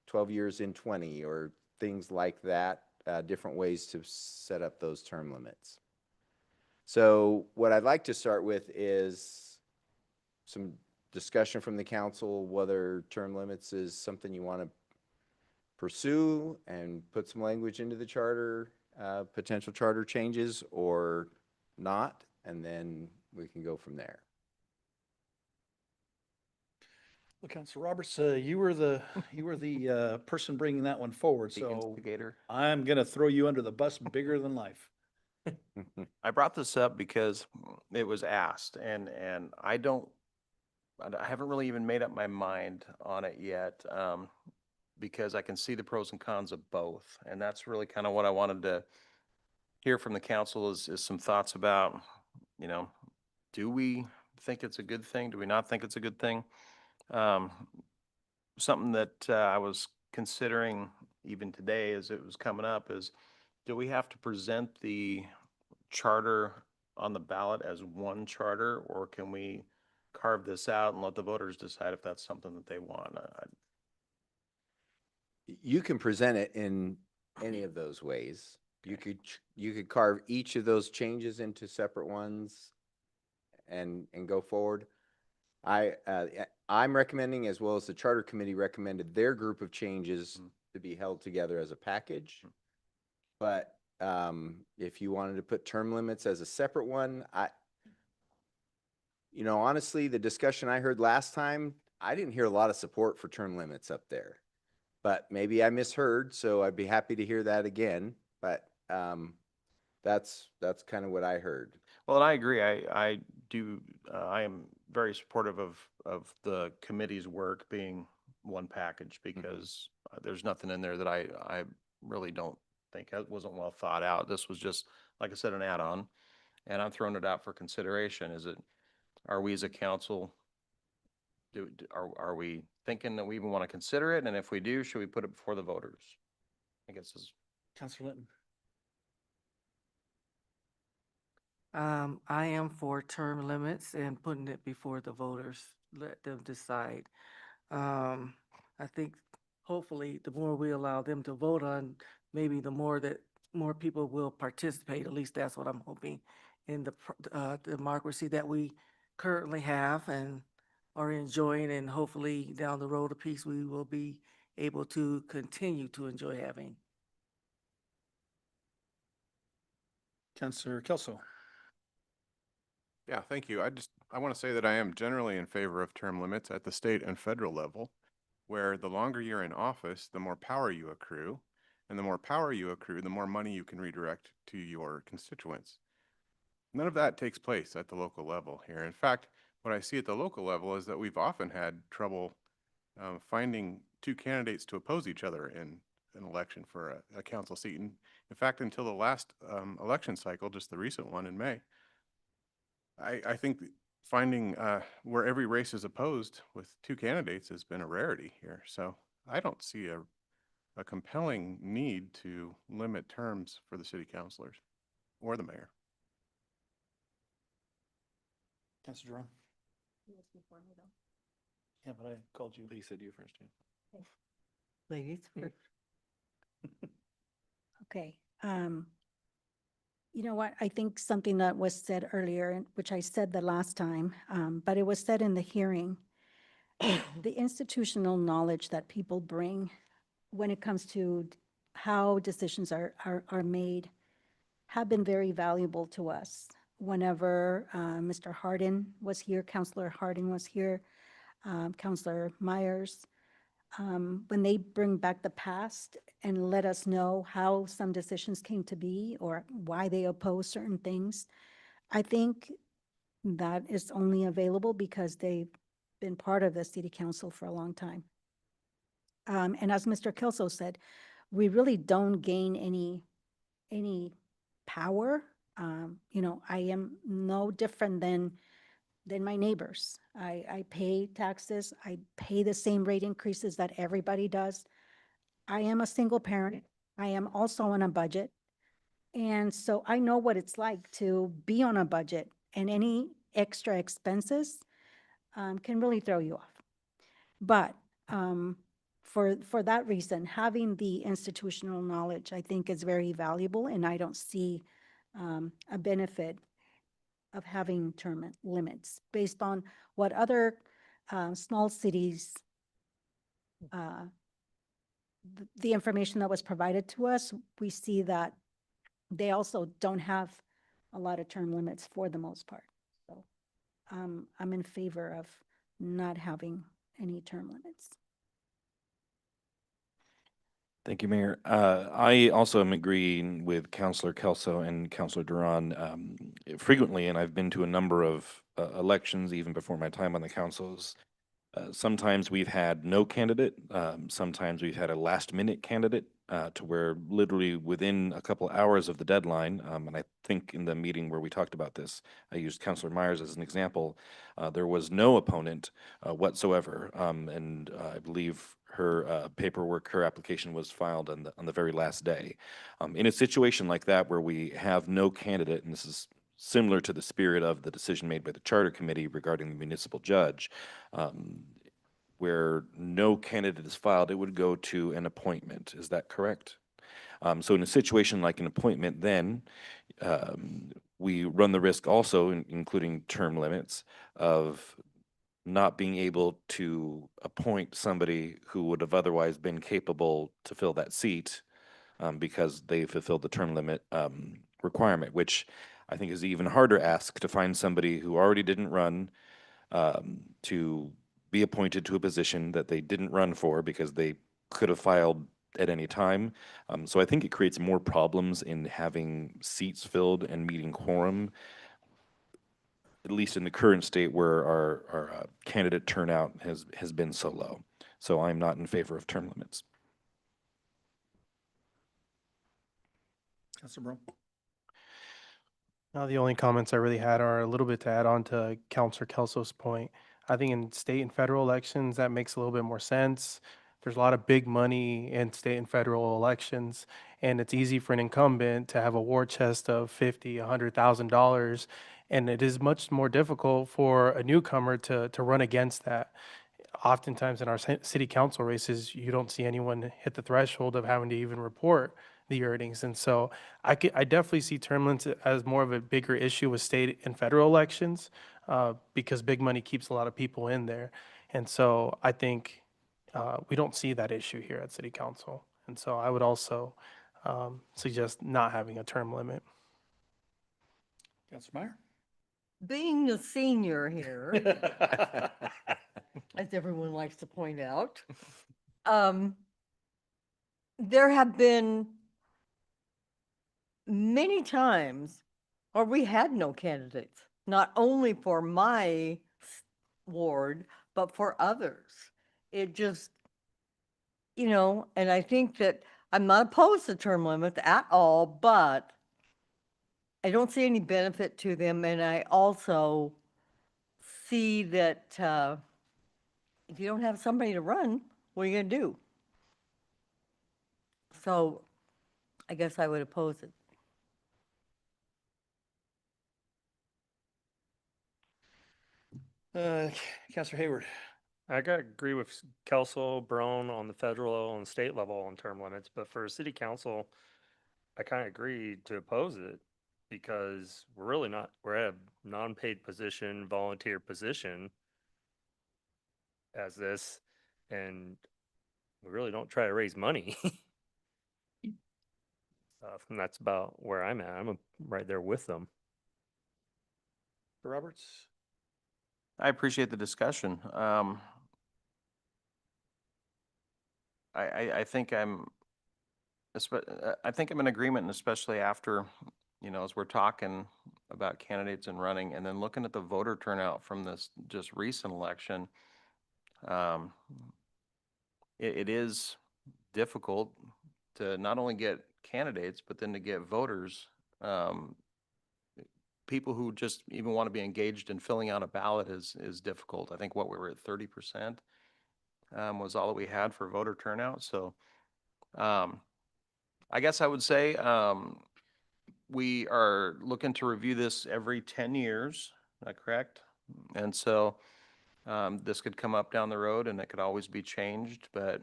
S15: 12 years in 20, or things like that, different ways to set up those term limits. So what I'd like to start with is some discussion from the council, whether term limits is something you want to pursue and put some language into the charter, potential charter changes, or not, and then we can go from there.
S2: Well, Councilor Roberts, you were the person bringing that one forward,
S3: The
S2: so
S3: instigator.
S2: I'm gonna throw you under the bus bigger than life.
S3: I brought this up because it was asked, and I haven't really even made up my mind on it yet, because I can see the pros and cons of both, and that's really kind of what I wanted to hear from the council is some thoughts about, do we think it's a good thing? Do we not think it's a good thing? Something that I was considering even today as it was coming up is, do we have to present the charter on the ballot as one charter, or can we carve this out and let the voters decide if that's something that they want?
S15: You can present it in any of those ways. You could carve each of those changes into separate ones and go forward. I'm recommending, as well as the charter committee recommended, their group of changes to be held together as a package. But if you wanted to put term limits as a separate one, honestly, the discussion I heard last time, I didn't hear a lot of support for term limits up there. But maybe I misheard, so I'd be happy to hear that again. But that's kind of what I heard.
S3: Well, and I agree. I am very supportive of the committee's work being one package, because there's nothing in there that I really don't think wasn't well thought out. This was just, like I said, an add-on, and I'm throwing it out for consideration. Are we as a council, are we thinking that we even want to consider it? And if we do, should we put it before the voters? I guess is
S2: Councilor Linton.
S8: I am for term limits and putting it before the voters, let them decide. I think hopefully the more we allow them to vote on, maybe the more people will participate. At least that's what I'm hoping in the democracy that we currently have and are enjoying, and hopefully down the road a piece we will be able to continue to enjoy having.
S2: Councilor Kelso.
S10: Yeah, thank you. I want to say that I am generally in favor of term limits at the state and federal level, where the longer you're in office, the more power you accrue, And the more power you accrue, the more money you can redirect to your constituents. None of that takes place at the local level here. In fact, what I see at the local level is that we've often had trouble finding two candidates to oppose each other in an election for a council seat. And in fact, until the last election cycle, just the recent one in May, I think finding where every race is opposed with two candidates has been a rarity here. So I don't see a compelling need to limit terms for the city councilors or the mayor.
S2: Councilor Jerome? Yeah, but I called you.
S14: Lisa, do you first.
S5: Ladies first.
S18: Okay. You know what? I think something that was said earlier, and which I said the last time, but it was said in the hearing, the institutional knowledge that people bring when it comes to how decisions are made have been very valuable to us. Whenever Mr. Hardin was here, Councilor Hardin was here, Councilor Myers, when they bring back the past and let us know how some decisions came to be or why they oppose certain things, I think that is only available because they've been part of the city council for a long time. And as Mr. Kelso said, we really don't gain any power. You know, I am no different than my neighbors. I pay taxes. I pay the same rate increases that everybody does. I am a single parent. I am also on a budget. And so I know what it's like to be on a budget, and any extra expenses can really throw you off. But for that reason, having the institutional knowledge, I think, is very valuable, and I don't see a benefit of having term limits based on what other small cities, the information that was provided to us, we see that they also don't have a lot of term limits for the most part. So I'm in favor of not having any term limits.
S14: Thank you, Mayor. I also am agreeing with Councilor Kelso and Councilor Duran frequently, and I've been to a number of elections even before my time on the councils. Sometimes we've had no candidate. Sometimes we've had a last-minute candidate to where literally within a couple hours of the deadline, and I think in the meeting where we talked about this, I used Councilor Myers as an example, there was no opponent whatsoever, and I believe her paperwork, her application was filed on the very last day. In a situation like that where we have no candidate, and this is similar to the spirit of the decision made by the Charter Committee regarding the municipal judge, where no candidate is filed, it would go to an appointment. Is that correct? So in a situation like an appointment, then we run the risk also, including term limits, of not being able to appoint somebody who would have otherwise been capable to fill that seat because they fulfilled the term limit requirement, which I think is even harder ask to find somebody who already didn't run to be appointed to a position that they didn't run for because they could have filed at any time. So I think it creates more problems in having seats filled and meeting quorum, at least in the current state where our candidate turnout has been so low. So I'm not in favor of term limits.
S2: Councilor Brown?
S4: Now, the only comments I really had are a little bit to add on to Councilor Kelso's point. I think in state and federal elections, that makes a little bit more sense. There's a lot of big money in state and federal elections, and it's easy for an incumbent to have a war chest of $50,000, $100,000, and it is much more difficult for a newcomer to run against that. Oftentimes in our city council races, you don't see anyone hit the threshold of having to even report the earnings. And so I definitely see term limits as more of a bigger issue with state and federal elections because big money keeps a lot of people in there. And so I think we don't see that issue here at city council. And so I would also suggest not having a term limit.
S2: Councilor Meyer?
S5: Being the senior here, as everyone likes to point out, there have been many times where we had no candidates, not only for my ward, but for others. It just, and I think that I'm not opposed to term limits at all, but I don't see any benefit to them. And I also see that if you don't have somebody to run, what are you going to do? So I guess I would oppose it.
S2: Counselor Hayward.
S11: I gotta agree with Kelso, Brown on the federal and state level on term limits, but for city council, I kind of agree to oppose it because we're really not, we're at a non-paid position, volunteer position as this, and we really don't try to raise money. And that's about where I'm at. I'm right there with them.
S2: Roberts?
S3: I appreciate the discussion. I think I think I'm in agreement, and especially after, as we're talking about candidates and running, and then looking at the voter turnout from this just recent election, it is difficult to not only get candidates, but then to get voters, people who just even want to be engaged in filling out a ballot is difficult. I think what we were at 30% was all that we had for voter turnout. So I guess I would say we are looking to review this every 10 years. Is that correct? And so this could come up down the road and it could always be changed. But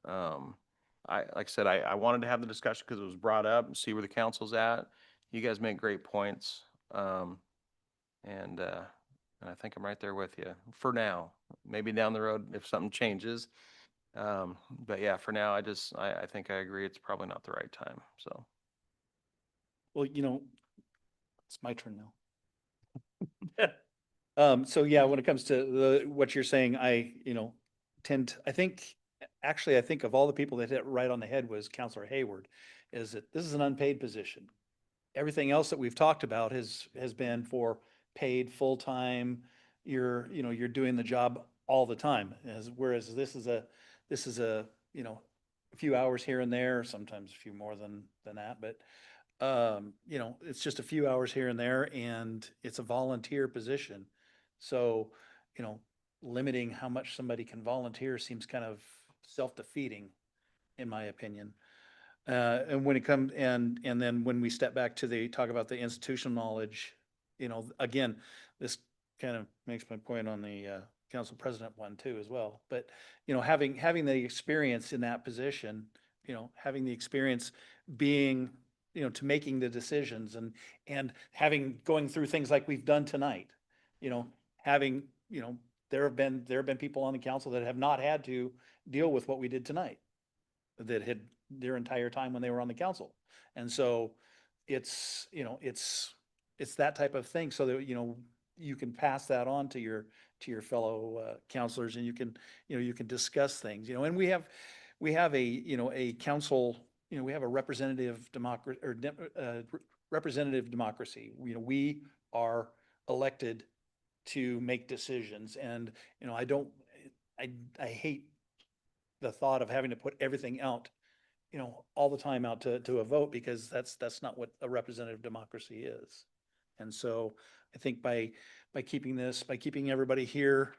S3: like I said, I wanted to have the discussion because it was brought up and see where the council's at. You guys make great points. And I think I'm right there with you for now. Maybe down the road if something changes. But yeah, for now, I think I agree. It's probably not the right time. So.
S2: Well, it's my turn now. So yeah, when it comes to what you're saying, I think of all the people that hit right on the head was Counselor Hayward, is that this is an unpaid position. Everything else that we've talked about has been for paid full-time. You're doing the job all the time, whereas this is a a few hours here and there, sometimes a few more than that, but it's just a few hours here and there, and it's a volunteer position. So, limiting how much somebody can volunteer seems kind of self-defeating, in my opinion. And when it comes, and then when we step back to talk about the institutional knowledge, again, this kind of makes my point on the council president one too as well. But, having the experience in that position, having the experience being, to making the decisions and going through things like we've done tonight, having, there have been people on the council that have not had to deal with what we did tonight, that had their entire time when they were on the council. And so it's that type of thing, so that, you can pass that on to your fellow counselors, and you can discuss things, and we have a council, we have a representative democracy, or representative democracy. We are elected to make decisions, and I hate the thought of having to put everything out, all the time out to a vote, because that's not what a representative democracy is. And so I think by keeping everybody here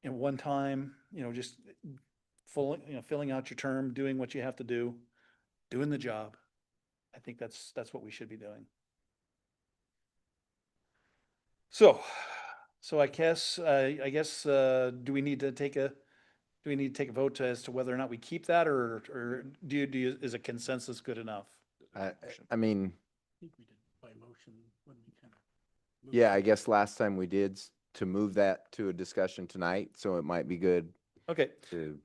S2: in one time, just filling out your term, doing what you have to do, doing the job, I think that's what we should be doing. So I guess, do we need to take a vote as to whether or not we keep that, or is a consensus good enough?
S15: I mean,
S2: think we did by motion when we kind of.
S15: yeah, I guess last time we did to move that to a discussion tonight, so it might be good
S2: Okay,
S15: to,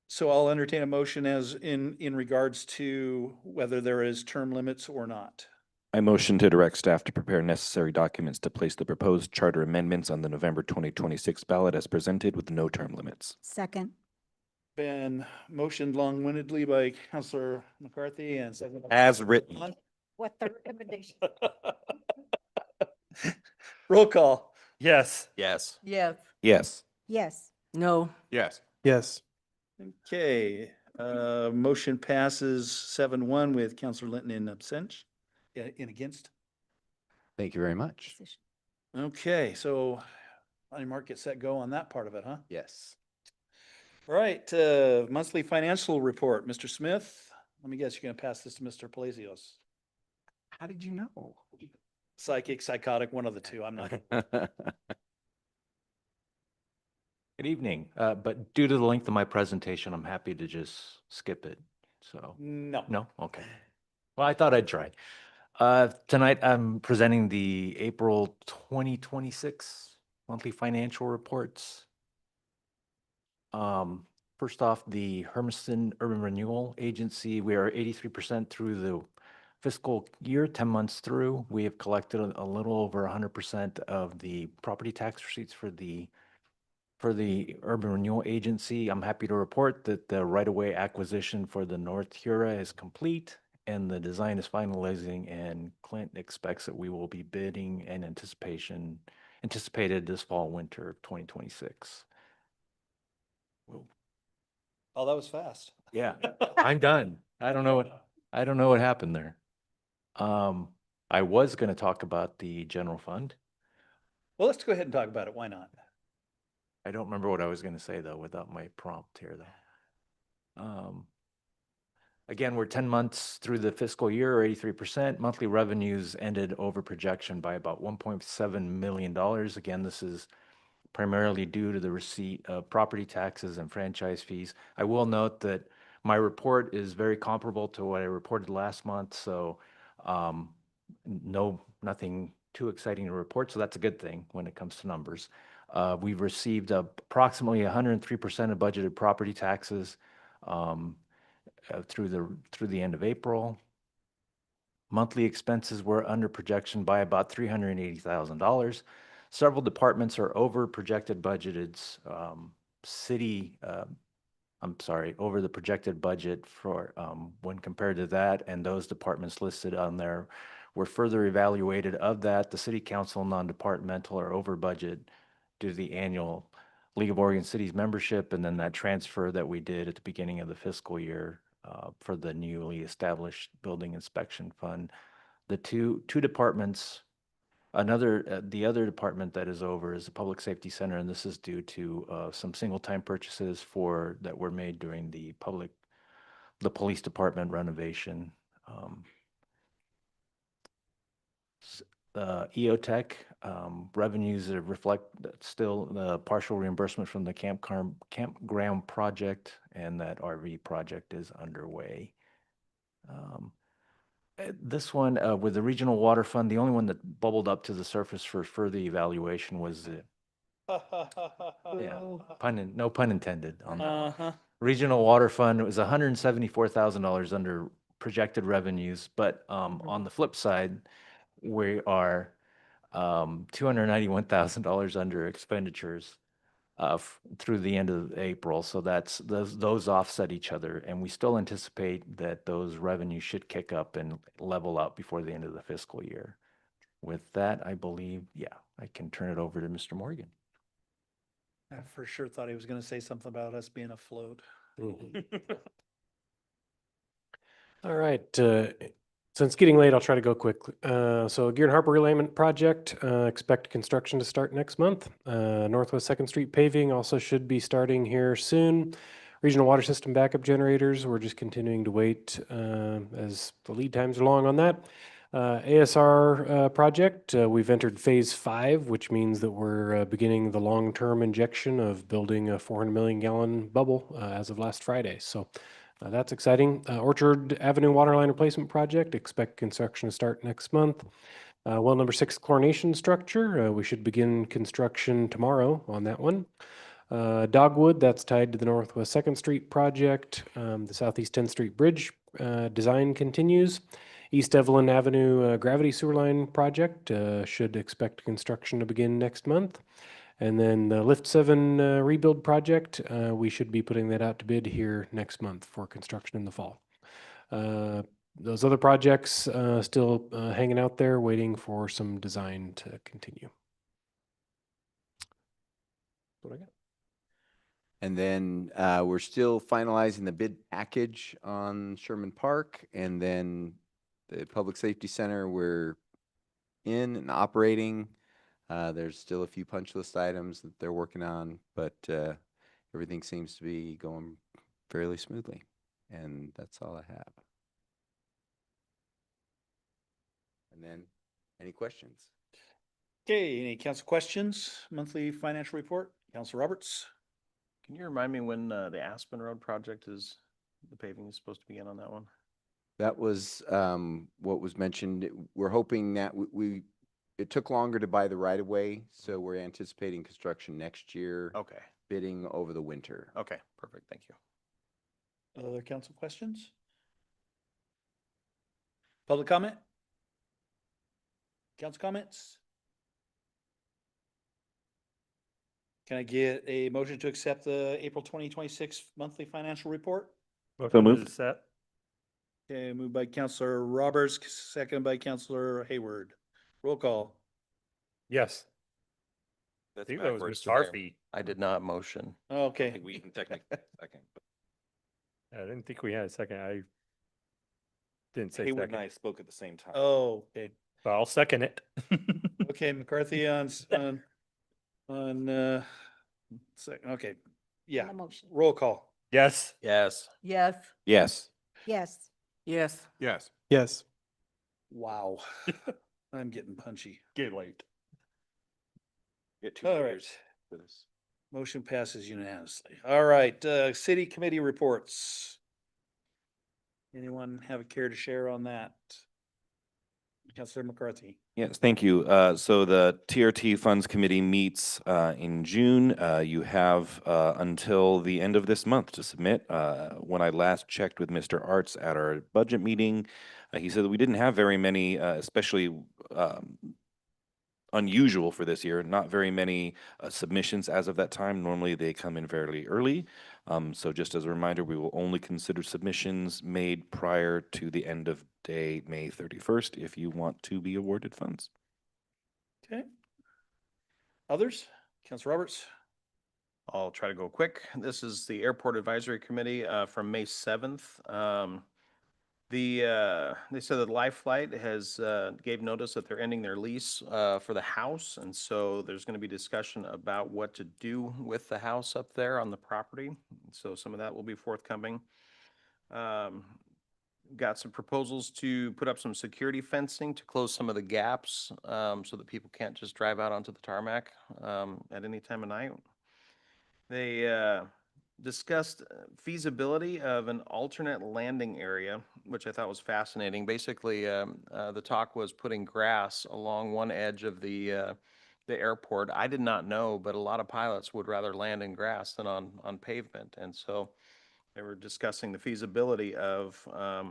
S2: so I'll entertain a motion as in regards to whether there is term limits or not.
S14: I motion to direct staff to prepare necessary documents to place the proposed charter amendments on the November 2026 ballot as presented with no term limits.
S18: Second.
S2: Been motioned long-windedly by Counselor McCarthy and seconded by
S14: As
S2: Counselor
S14: written.
S2: Vaughn.
S18: What the recommendation?
S2: Roll call.
S11: Yes.
S3: Yes.
S5: Yes.
S14: Yes.
S18: Yes.
S8: No.
S10: Yes.
S4: Yes.
S2: Okay, motion passes 7-1 with Counselor Linton in absent, in against.
S15: Thank you very much.
S2: Okay, so on your mark, get set, go on that part of it, huh?
S15: Yes.
S2: All right, monthly financial report, Mr. Smith. Let me guess, you're gonna pass this to Mr. Palacios.
S15: How did you know?
S2: Psychic, psychotic, one of the two, I'm not.
S21: Good evening, but due to the length of my presentation, I'm happy to just skip it, so.
S2: No.
S21: No? Okay. Well, I thought I'd try. Tonight, I'm presenting the April 2026 monthly financial reports. First off, the Hermiston Urban Renewal Agency, we are 83% through the fiscal year, 10 months through. We have collected a little over 100% of the property tax receipts for the Urban Renewal Agency. I'm happy to report that the right-of-way acquisition for the North Hura is complete and the design is finalizing, and Clint expects that we will be bidding in anticipated this fall, winter of 2026.
S2: Oh, that was fast.
S21: Yeah, I'm done. I don't know what happened there. I was going to talk about the general fund.
S2: Well, let's go ahead and talk about it. Why not?
S21: I don't remember what I was going to say though, without my prompt here though. Again, we're 10 months through the fiscal year, or 83%. Monthly revenues ended over projection by about $1.7 million. Again, this is primarily due to the receipt of property taxes and franchise fees. I will note that my report is very comparable to what I reported last month, so nothing too exciting to report, so that's a good thing when it comes to numbers. We've received approximately 103% of budgeted property taxes through the end of April. Monthly expenses were under projection by about $380,000. Several departments are over projected budgeted. Over the projected budget for when compared to that, and those departments listed on there were further evaluated. Of that, the City Council non-departmental are over budget due to the annual League of Oregon Cities membership, and then that transfer that we did at the beginning of the fiscal year for the newly established building inspection fund. The two departments, the other department that is over is the Public Safety Center, and this is due to some single-time purchases that were made during the police department renovation. EOTech revenues that reflect still the partial reimbursement from the campground project, and that RV project is underway. This one with the Regional Water Fund, the only one that bubbled up to the surface for further evaluation was the no pun intended on that one. Regional Water Fund was $174,000 under projected revenues, but on the flip side, we are $291,000 under expenditures through the end of April. So those offset each other, and we still anticipate that those revenues should kick up and level out before the end of the fiscal year. With that, I believe, I can turn it over to Mr. Morgan.
S2: I for sure thought he was gonna say something about us being afloat.
S16: All right, since it's getting late, I'll try to go quickly. So Gear and Harbor Realignment Project, expect construction to start next month. Northwest 2nd Street paving also should be starting here soon. Regional water system backup generators, we're just continuing to wait as the lead times are long on that. ASR project, we've entered phase 5, which means that we're beginning the long-term injection of building a 400 million gallon bubble as of last Friday. So that's exciting. Orchard Avenue Waterline Replacement Project, expect construction to start next month. Well number 6 chlorination structure, we should begin construction tomorrow on that one. Dogwood, that's tied to the Northwest 2nd Street project. The Southeast 10th Street Bridge design continues. East Evelyn Avenue Gravity Sewer Line project should expect construction to begin next month. And then the Lift 7 rebuild project, we should be putting that out to bid here next month for construction in the fall. Those other projects still hanging out there, waiting for some design to continue. That's what I got.
S15: And then we're still finalizing the bid package on Sherman Park, and then the Public Safety Center, we're in and operating. There's still a few punch list items that they're working on, but everything seems to be going fairly smoothly. And that's all I have. And then, any questions?
S2: Okay, any council questions? Monthly financial report, Council Roberts?
S3: Can you remind me when the Aspen Road project is, the paving is supposed to begin on that one?
S15: That was what was mentioned. We're hoping that it took longer to buy the right of way, so we're anticipating construction next year.
S3: Okay.
S15: Bidding over the winter.
S3: Okay, perfect. Thank you.
S2: Other council questions? Public comment? Council comments? Can I get a motion to accept the April 2026 monthly financial report?
S6: So moved.
S11: Set.
S2: Okay, moved by Councilor Roberts, seconded by Councilor Hayward. Roll call.
S11: Yes. I
S14: That's
S11: think that was
S14: backwards,
S11: Ms.
S14: Mayor.
S11: Murphy.
S3: I did not motion.
S14: I
S2: Okay,
S14: think we can technically second, but
S11: I didn't think we had a second. I didn't say
S14: Hayward and I
S11: second.
S14: spoke at the same time.
S2: oh, okay.
S11: But I'll second it.
S2: Okay, McCarthy second, okay, yeah,
S18: On the motion.
S2: roll call.
S11: Yes.
S3: Yes.
S5: Yes.
S14: Yes.
S18: Yes.
S8: Yes.
S10: Yes.
S17: Yes.
S2: Wow, I'm getting punchy.
S11: Get late.
S14: Get 2
S2: All right.
S14: years for this.
S2: Motion passes unanimously. All right, city committee reports. Anyone have a care to share on that? Councilor McCarthy.
S14: Yes, thank you. So the TRT Funds Committee meets in June. You have until the end of this month to submit. When I last checked with Mr. Arts at our budget meeting, he said that we didn't have very many, especially unusual for this year, not very many submissions as of that time. Normally they come in fairly early. So just as a reminder, we will only consider submissions made prior to the end of day, May 31st, if you want to be awarded funds.
S2: Okay. Others? Councilor Roberts?
S3: I'll try to go quick. This is the Airport Advisory Committee from May 7th. They said that Life Flight has gave notice that they're ending their lease for the house, and so there's going to be discussion about what to do with the house up there on the property. So some of that will be forthcoming. Got some proposals to put up some security fencing to close some of the gaps so that people can't just drive out onto the tarmac at any time of night. They discussed feasibility of an alternate landing area, which I thought was fascinating. Basically, the talk was putting grass along one edge of the airport. I did not know, but a lot of pilots would rather land in grass than on pavement. And so they were discussing the feasibility of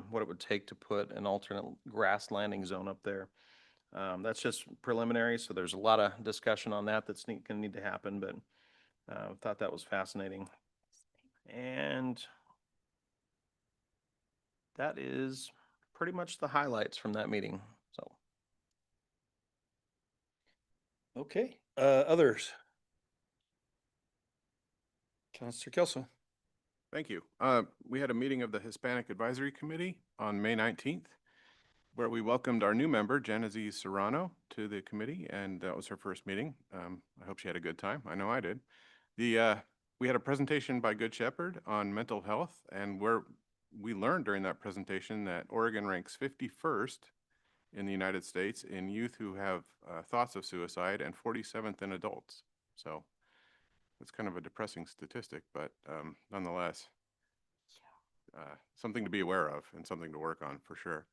S3: what it would take to put an alternate grass landing zone up there. That's just preliminary, so there's a lot of discussion on that that's going to need to happen, but thought that was fascinating. And that is pretty much the highlights from that meeting. So,
S2: Okay, others? Councilor Kelso.
S10: Thank you. We had a meeting of the Hispanic Advisory Committee on May 19th, where we welcomed our new member, Genevieve Serrano, to the committee, and that was her first meeting. I hope she had a good time. I know I did. We had a presentation by Good Shepherd on mental health, and we learned during that presentation that Oregon ranks 51st in the United States in youth who have thoughts of suicide and 47th in adults. So it's kind of a depressing statistic, but nonetheless, something to be aware of and something to work on for sure.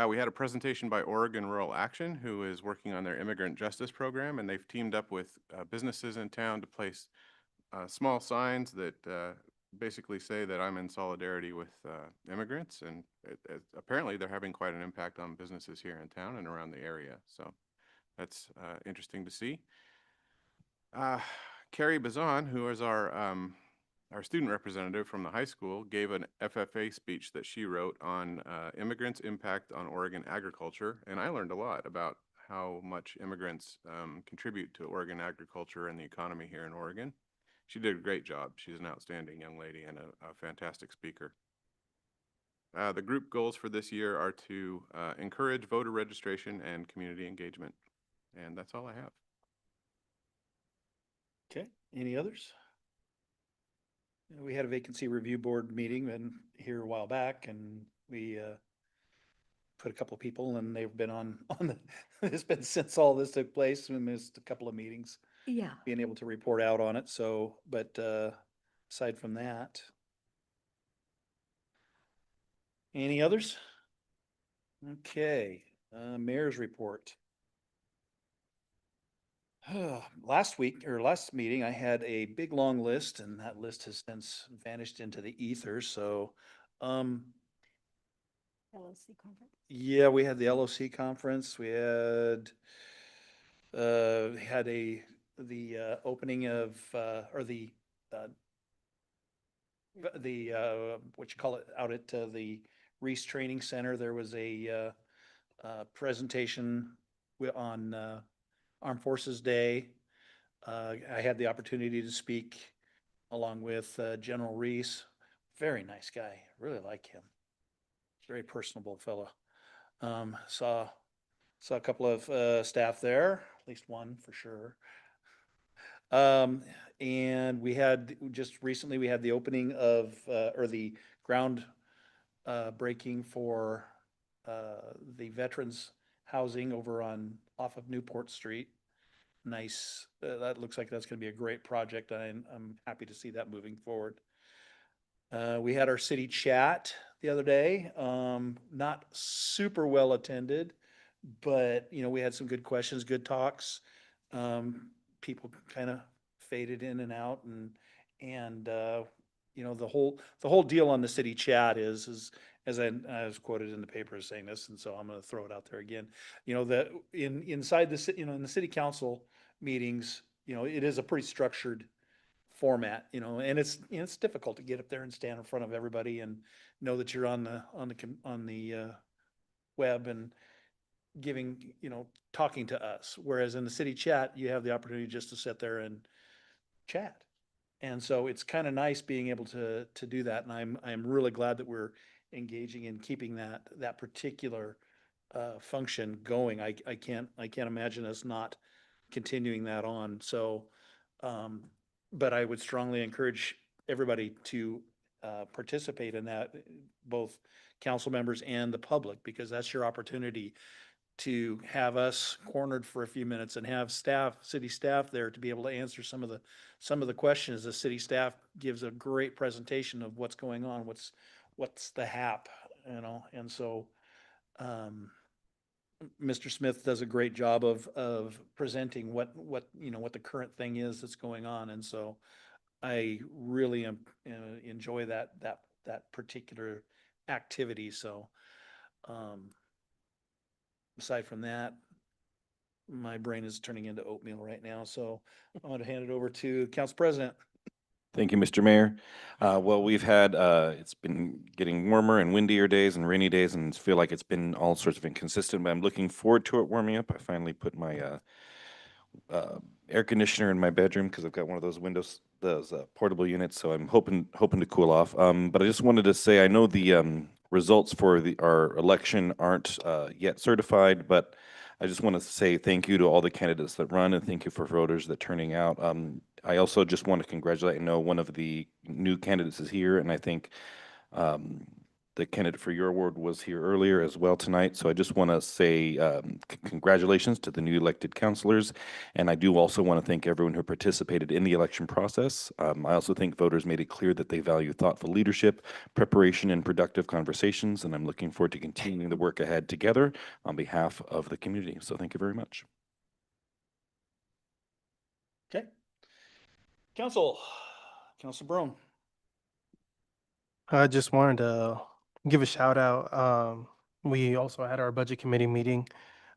S10: We had a presentation by Oregon Rural Action, who is working on their immigrant justice program, and they've teamed up with businesses in town to place small signs that basically say that I'm in solidarity with immigrants, and apparently they're having quite an impact on businesses here in town and around the area. So that's interesting to see. Carrie Bazan, who is our student representative from the high school, gave an FFA speech that she wrote on immigrants' impact on Oregon agriculture. And I learned a lot about how much immigrants contribute to Oregon agriculture and the economy here in Oregon. She did a great job. She's an outstanding young lady and a fantastic speaker. The group goals for this year are to encourage voter registration and community engagement. And that's all I have.
S2: Okay, any others? We had a vacancy review board meeting and here a while back, and we put a couple of people, and they've been on the, it's been since all this took place, we missed a couple of meetings
S5: Yeah.
S2: being able to report out on it. So, but aside from that, any others? Okay, mayor's report. Last week or last meeting, I had a big long list, and that list has since vanished into the ether. So,
S18: LOC conference.
S2: yeah, we had the LOC conference. We had the opening of or what you call it, out at the Reese Training Center. There was a presentation on Armed Forces Day. I had the opportunity to speak along with General Reese. Very nice guy. Really like him. Very personable fellow. Saw a couple of staff there, at least one for sure. And we had just recently we had the opening of or the ground breaking for the veterans housing over off of Newport Street. Nice. That looks like that's going to be a great project. I'm happy to see that moving forward. We had our city chat the other day. Not super well attended, but we had some good questions, good talks. People kind of faded in and out, and the whole deal on the city chat is as I was quoted in the paper as saying this, and so I'm going to throw it out there again. That inside the in the city council meetings, it is a pretty structured format, and it's difficult to get up there and stand in front of everybody and know that you're on the web and giving, talking to us. Whereas in the city chat, you have the opportunity just to sit there and chat. And so it's kind of nice being able to do that. And I'm really glad that we're engaging in keeping that particular function going. I can't imagine us not continuing that on. So, but I would strongly encourage everybody to participate in that, both council members and the public, because that's your opportunity to have us cornered for a few minutes and have city staff there to be able to answer some of the questions. The city staff gives a great presentation of what's going on, what's the hap, and so Mr. Smith does a great job of presenting what the current thing is that's going on, and so I really enjoy that particular activity. So aside from that, my brain is turning into oatmeal right now, so I'm going to hand it over to Council President.
S14: Thank you, Mr. Mayor. Well, we've had, it's been getting warmer and windier days and rainy days, and feel like it's been all sorts of inconsistent, but I'm looking forward to it warming up. I finally put my air conditioner in my bedroom because I've got one of those those portable units, so I'm hoping to cool off. But I just wanted to say, I know the results for our election aren't yet certified, but I just want to say thank you to all the candidates that run, and thank you for voters that turning out. I also just want to congratulate. I know one of the new candidates is here, and I think the candidate for your award was here earlier as well tonight. So I just want to say congratulations to the new elected councilors. And I do also want to thank everyone who participated in the election process. I also think voters made it clear that they value thoughtful leadership, preparation, and productive conversations. And I'm looking forward to continuing the work ahead together on behalf of the community. So thank you very much.
S2: Okay. Council Brown.
S4: I just wanted to give a shout out. We also had our budget committee meeting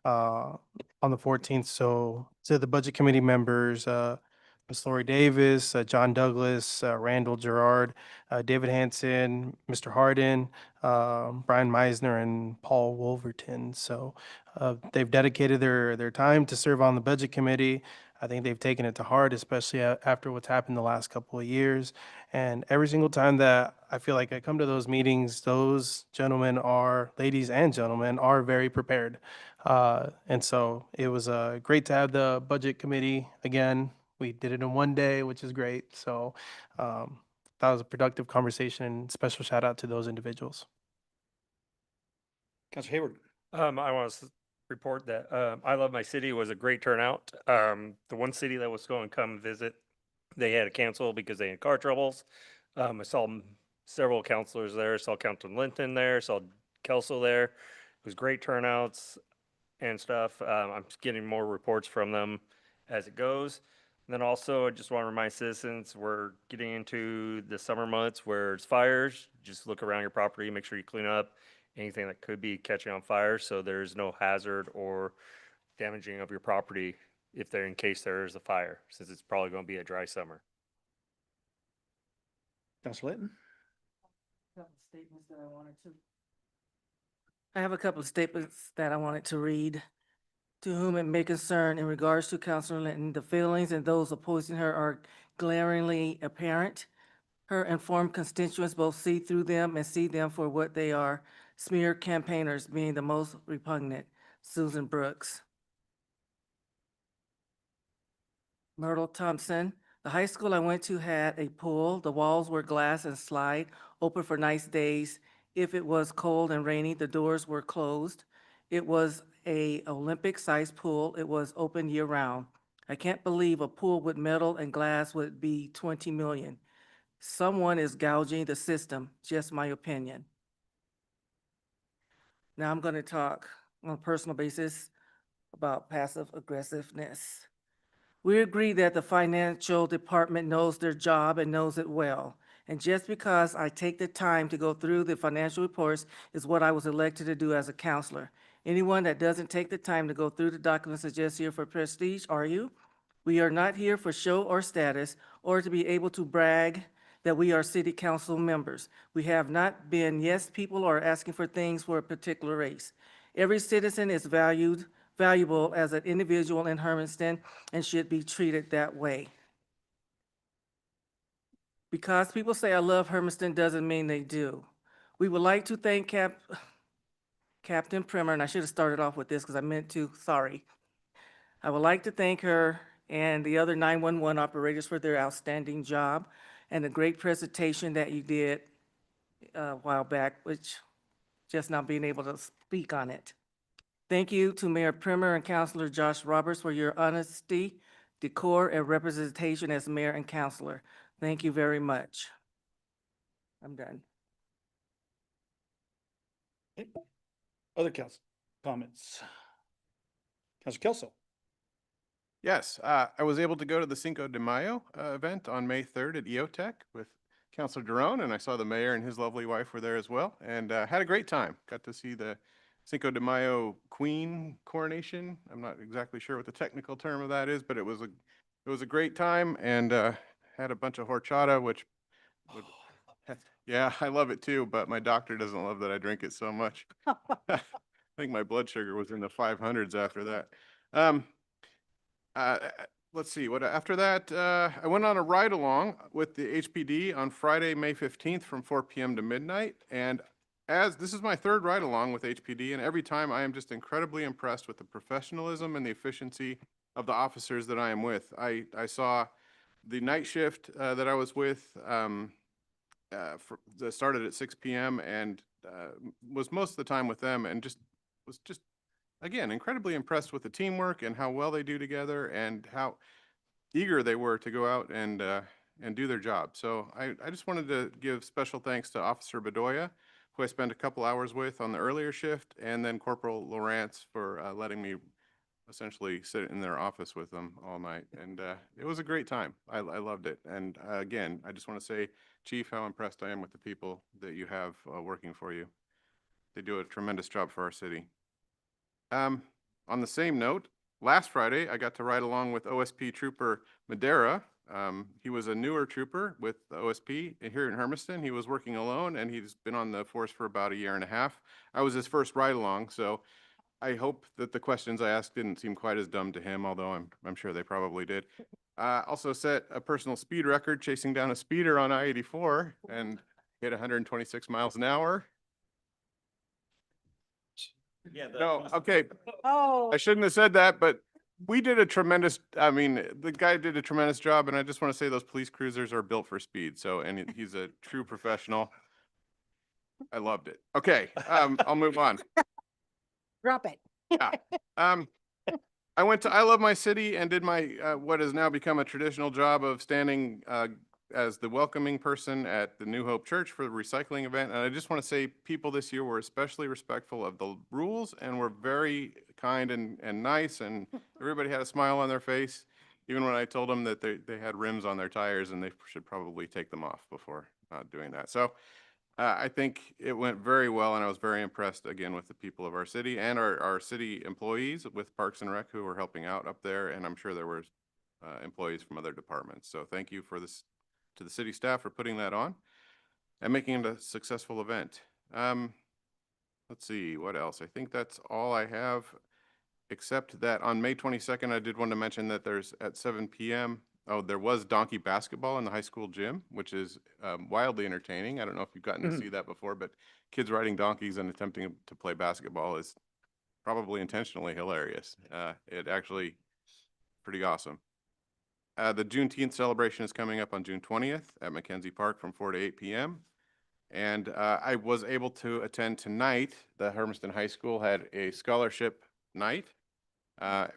S4: on the 14th. So to the budget committee members, Ms. Lori Davis, John Douglas, Randall Gerard, David Hanson, Mr. Hardin, Brian Meisner, and Paul Wolverton. So they've dedicated their time to serve on the Budget Committee. I think they've taken it to heart, especially after what's happened the last couple of years. And every single time that I feel like I come to those meetings, those gentlemen are, ladies and gentlemen, are very prepared. And so it was great to have the Budget Committee again. We did it in one day, which is great. So that was a productive conversation, and special shout out to those individuals.
S2: Councilor Hayward.
S11: I want to report that I Love My City was a great turnout. The one city that was going to come visit, they had to cancel because they had car troubles. I saw several counselors there. Saw Councilman Linton there. Saw Kelso there. It was great turnouts and stuff. I'm just getting more reports from them as it goes. And then also, I just want to remind citizens, we're getting into the summer months where it's fires. Just look around your property, make sure you clean up anything that could be catching on fire, so there's no hazard or damaging of your property if there, in case there is a fire, since it's probably going to be a dry summer.
S2: Councilor Linton.
S8: I have a couple of statements that I wanted to read. To whom it may concern, in regards to Councilor Linton, the feelings and those opposing her are glaringly apparent. Her informed constituents both see through them and see them for what they are, smear campaigners being the most repugnant. Susan Brooks. Myrtle Thompson. The high school I went to had a pool. The walls were glass and slide, open for nice days. If it was cold and rainy, the doors were closed. It was a Olympic-sized pool. It was open year-round. I can't believe a pool with metal and glass would be 20 million. Someone is gouging the system, just my opinion. Now I'm going to talk on a personal basis about passive aggressiveness. We agree that the financial department knows their job and knows it well. And just because I take the time to go through the financial reports is what I was elected to do as a counselor. Anyone that doesn't take the time to go through the documents is just here for prestige, are you? We are not here for show or status or to be able to brag that we are city council members. We have not been yes people or asking for things for a particular race. Every citizen is valuable as an individual in Hermiston and should be treated that way. Because people say I love Hermiston doesn't mean they do. We would like to thank Captain Primer, and I should have started off with this because I meant to, sorry. I would like to thank her and the other 911 operators for their outstanding job and the great presentation that you did a while back, which just not being able to speak on it. Thank you to Mayor Primer and Councilor Josh Roberts for your honesty, decor, and representation as mayor and councilor. Thank you very much. I'm done.
S2: Other council comments? Councilor Kelso.
S10: Yes, I was able to go to the Cinco de Mayo event on May 3rd at EOTech with Councilor Derone, and I saw the mayor and his lovely wife were there as well, and had a great time. Got to see the Cinco de Mayo Queen coronation. I'm not exactly sure what the technical term of that is, but it was a great time, and had a bunch of horchata, which yeah, I love it too, but my doctor doesn't love that I drink it so much. I think my blood sugar was in the 500s after that. Let's see, after that, I went on a ride along with the HPD on Friday, May 15th from 4 p.m. to midnight. And this is my third ride along with HPD, and every time I am just incredibly impressed with the professionalism and the efficiency of the officers that I am with. I saw the night shift that I was with that started at 6 p.m. and was most of the time with them, and was again, incredibly impressed with the teamwork and how well they do together and how eager they were to go out and do their job. So I just wanted to give special thanks to Officer Bedoya, who I spent a couple hours with on the earlier shift, and then Corporal Lawrence for letting me essentially sit in their office with them all night. And it was a great time. I loved it. And again, I just want to say, Chief, how impressed I am with the people that you have working for you. They do a tremendous job for our city. On the same note, last Friday, I got to ride along with OSP Trooper Madera He was a newer trooper with the OSP here in Hermiston. He was working alone, and he's been on the force for about a year and a half. I was his first ride along, so I hope that the questions I asked didn't seem quite as dumb to him, although I'm sure they probably did. Also set a personal speed record chasing down a speeder on I-84 and hit 126 miles an hour. No, okay.
S5: Oh.
S10: I shouldn't have said that, but we did a tremendous, I mean, the guy did a tremendous job, and I just want to say those police cruisers are built for speed. So, and he's a true professional. I loved it. Okay, I'll move on.
S18: Drop it.
S10: Yeah. I went to I Love My City and did my what has now become a traditional job of standing as the welcoming person at the New Hope Church for the recycling event. And I just want to say people this year were especially respectful of the rules and were very kind and nice, and everybody had a smile on their face, even when I told them that they had rims on their tires and they should probably take them off before doing that. So I think it went very well, and I was very impressed again with the people of our city and our city employees with Parks and Rec who were helping out up there, and I'm sure there were employees from other departments. So thank you for this to the city staff for putting that on and making it a successful event. Let's see, what else? I think that's all I have, except that on May 22nd, I did want to mention that there's at 7 p.m. Oh, there was donkey basketball in the high school gym, which is wildly entertaining. I don't know if you've gotten to see that before, but kids riding donkeys and attempting to play basketball is probably intentionally hilarious. It actually pretty awesome. The Juneteenth celebration is coming up on June 20th at Mackenzie Park from 4 to 8 p.m. And I was able to attend tonight. The Hermiston High School had a scholarship night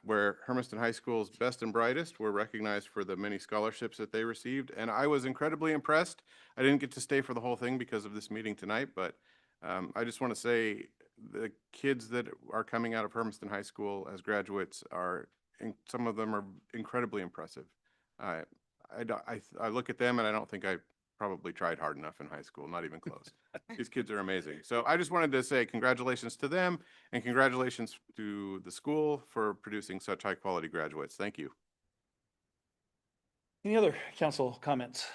S10: where Hermiston High School's best and brightest were recognized for the many scholarships that they received. And I was incredibly impressed. I didn't get to stay for the whole thing because of this meeting tonight, but I just want to say the kids that are coming out of Hermiston High School as graduates some of them are incredibly impressive. I look at them and I don't think I probably tried hard enough in high school, not even close. These kids are amazing. So I just wanted to say congratulations to them and congratulations to the school for producing such high quality graduates. Thank you.
S2: Any other council comments?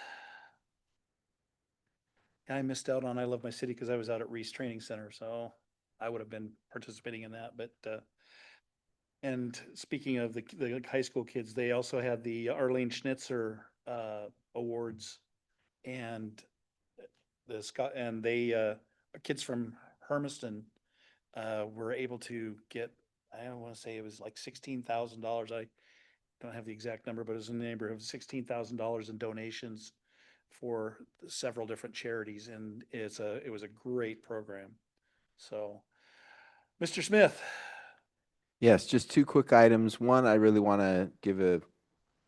S2: I missed out on I Love My City because I was out at Reese Training Center, so I would have been participating in that. But and speaking of the high school kids, they also had the Arlene Schnitzer awards, and kids from Hermiston were able to get, I don't want to say it was like $16,000. I don't have the exact number, but it was in the neighborhood of $16,000 in donations for several different charities, and it was a great program. So, Mr. Smith.
S15: Yes, just two quick items. One, I really want to give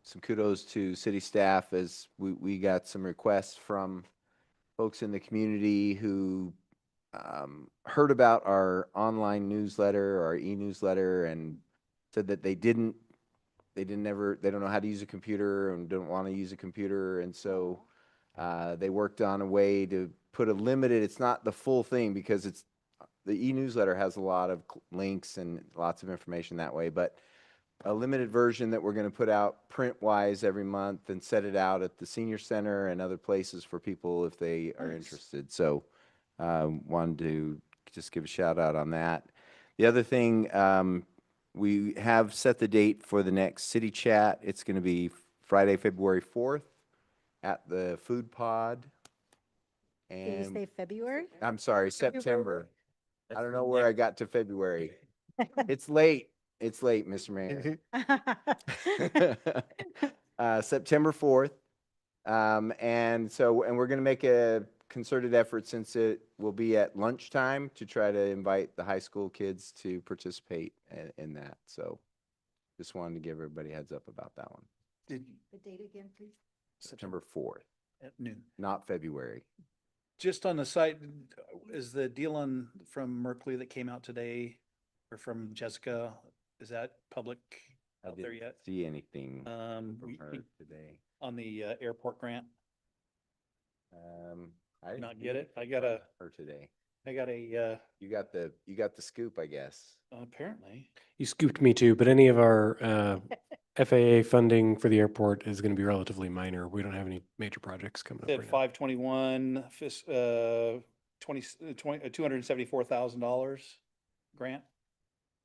S15: some kudos to city staff as we got some requests from folks in the community who heard about our online newsletter, our e-newsletter, and said that they don't know how to use a computer and don't want to use a computer. And so they worked on a way to put it's not the full thing because the e-newsletter has a lot of links and lots of information that way, but a limited version that we're going to put out print-wise every month and set it out at the senior center and other places for people if they are interested. So wanted to just give a shout out on that. The other thing, we have set the date for the next city chat. It's going to be Friday, February 4th at the Food Pod.
S18: Did you
S15: And
S18: say February?
S15: I'm sorry, September. I don't know where I got to February. It's late. It's late, Mr. Mayor. September 4th. And we're going to make a concerted effort, since it will be at lunchtime, to try to invite the high school kids to participate in that. So just wanted to give everybody a heads up about that one.
S18: The date again, please?
S15: September 4th.
S2: At noon.
S15: Not February.
S2: Just on the site, is the deal from Merkley that came out today, or from Jessica, is that public out there yet?
S15: See anything from
S2: We-
S15: her today?
S2: On the airport grant?
S15: I didn't
S2: Not
S15: see
S2: get it?
S15: anything
S2: I got
S15: from her today. You got the scoop, I guess.
S2: apparently.
S16: You scooped me too, but any of our FAA funding for the airport is going to be relatively minor. We don't have any major projects coming up
S2: At
S16: right now.
S2: 521, $274,000 grant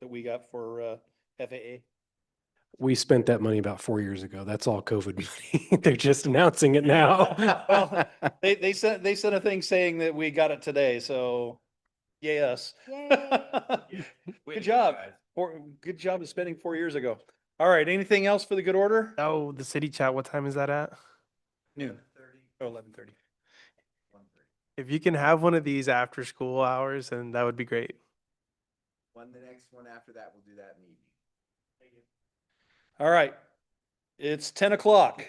S2: that we got for FAA.
S16: We spent that money about 4 years ago. That's all COVID money. They're just announcing it now.
S2: Well, they sent a thing saying that we got it today, so yay us. Good job. Good job of spending 4 years ago. All right, anything else for the good order?
S4: Oh, the city chat, what time is that at?
S2: Noon. Or 11:30.
S4: If you can have one of these after school hours, then that would be great.
S15: The next one after that, we'll do that in the evening.
S2: All right. It's 10 o'clock.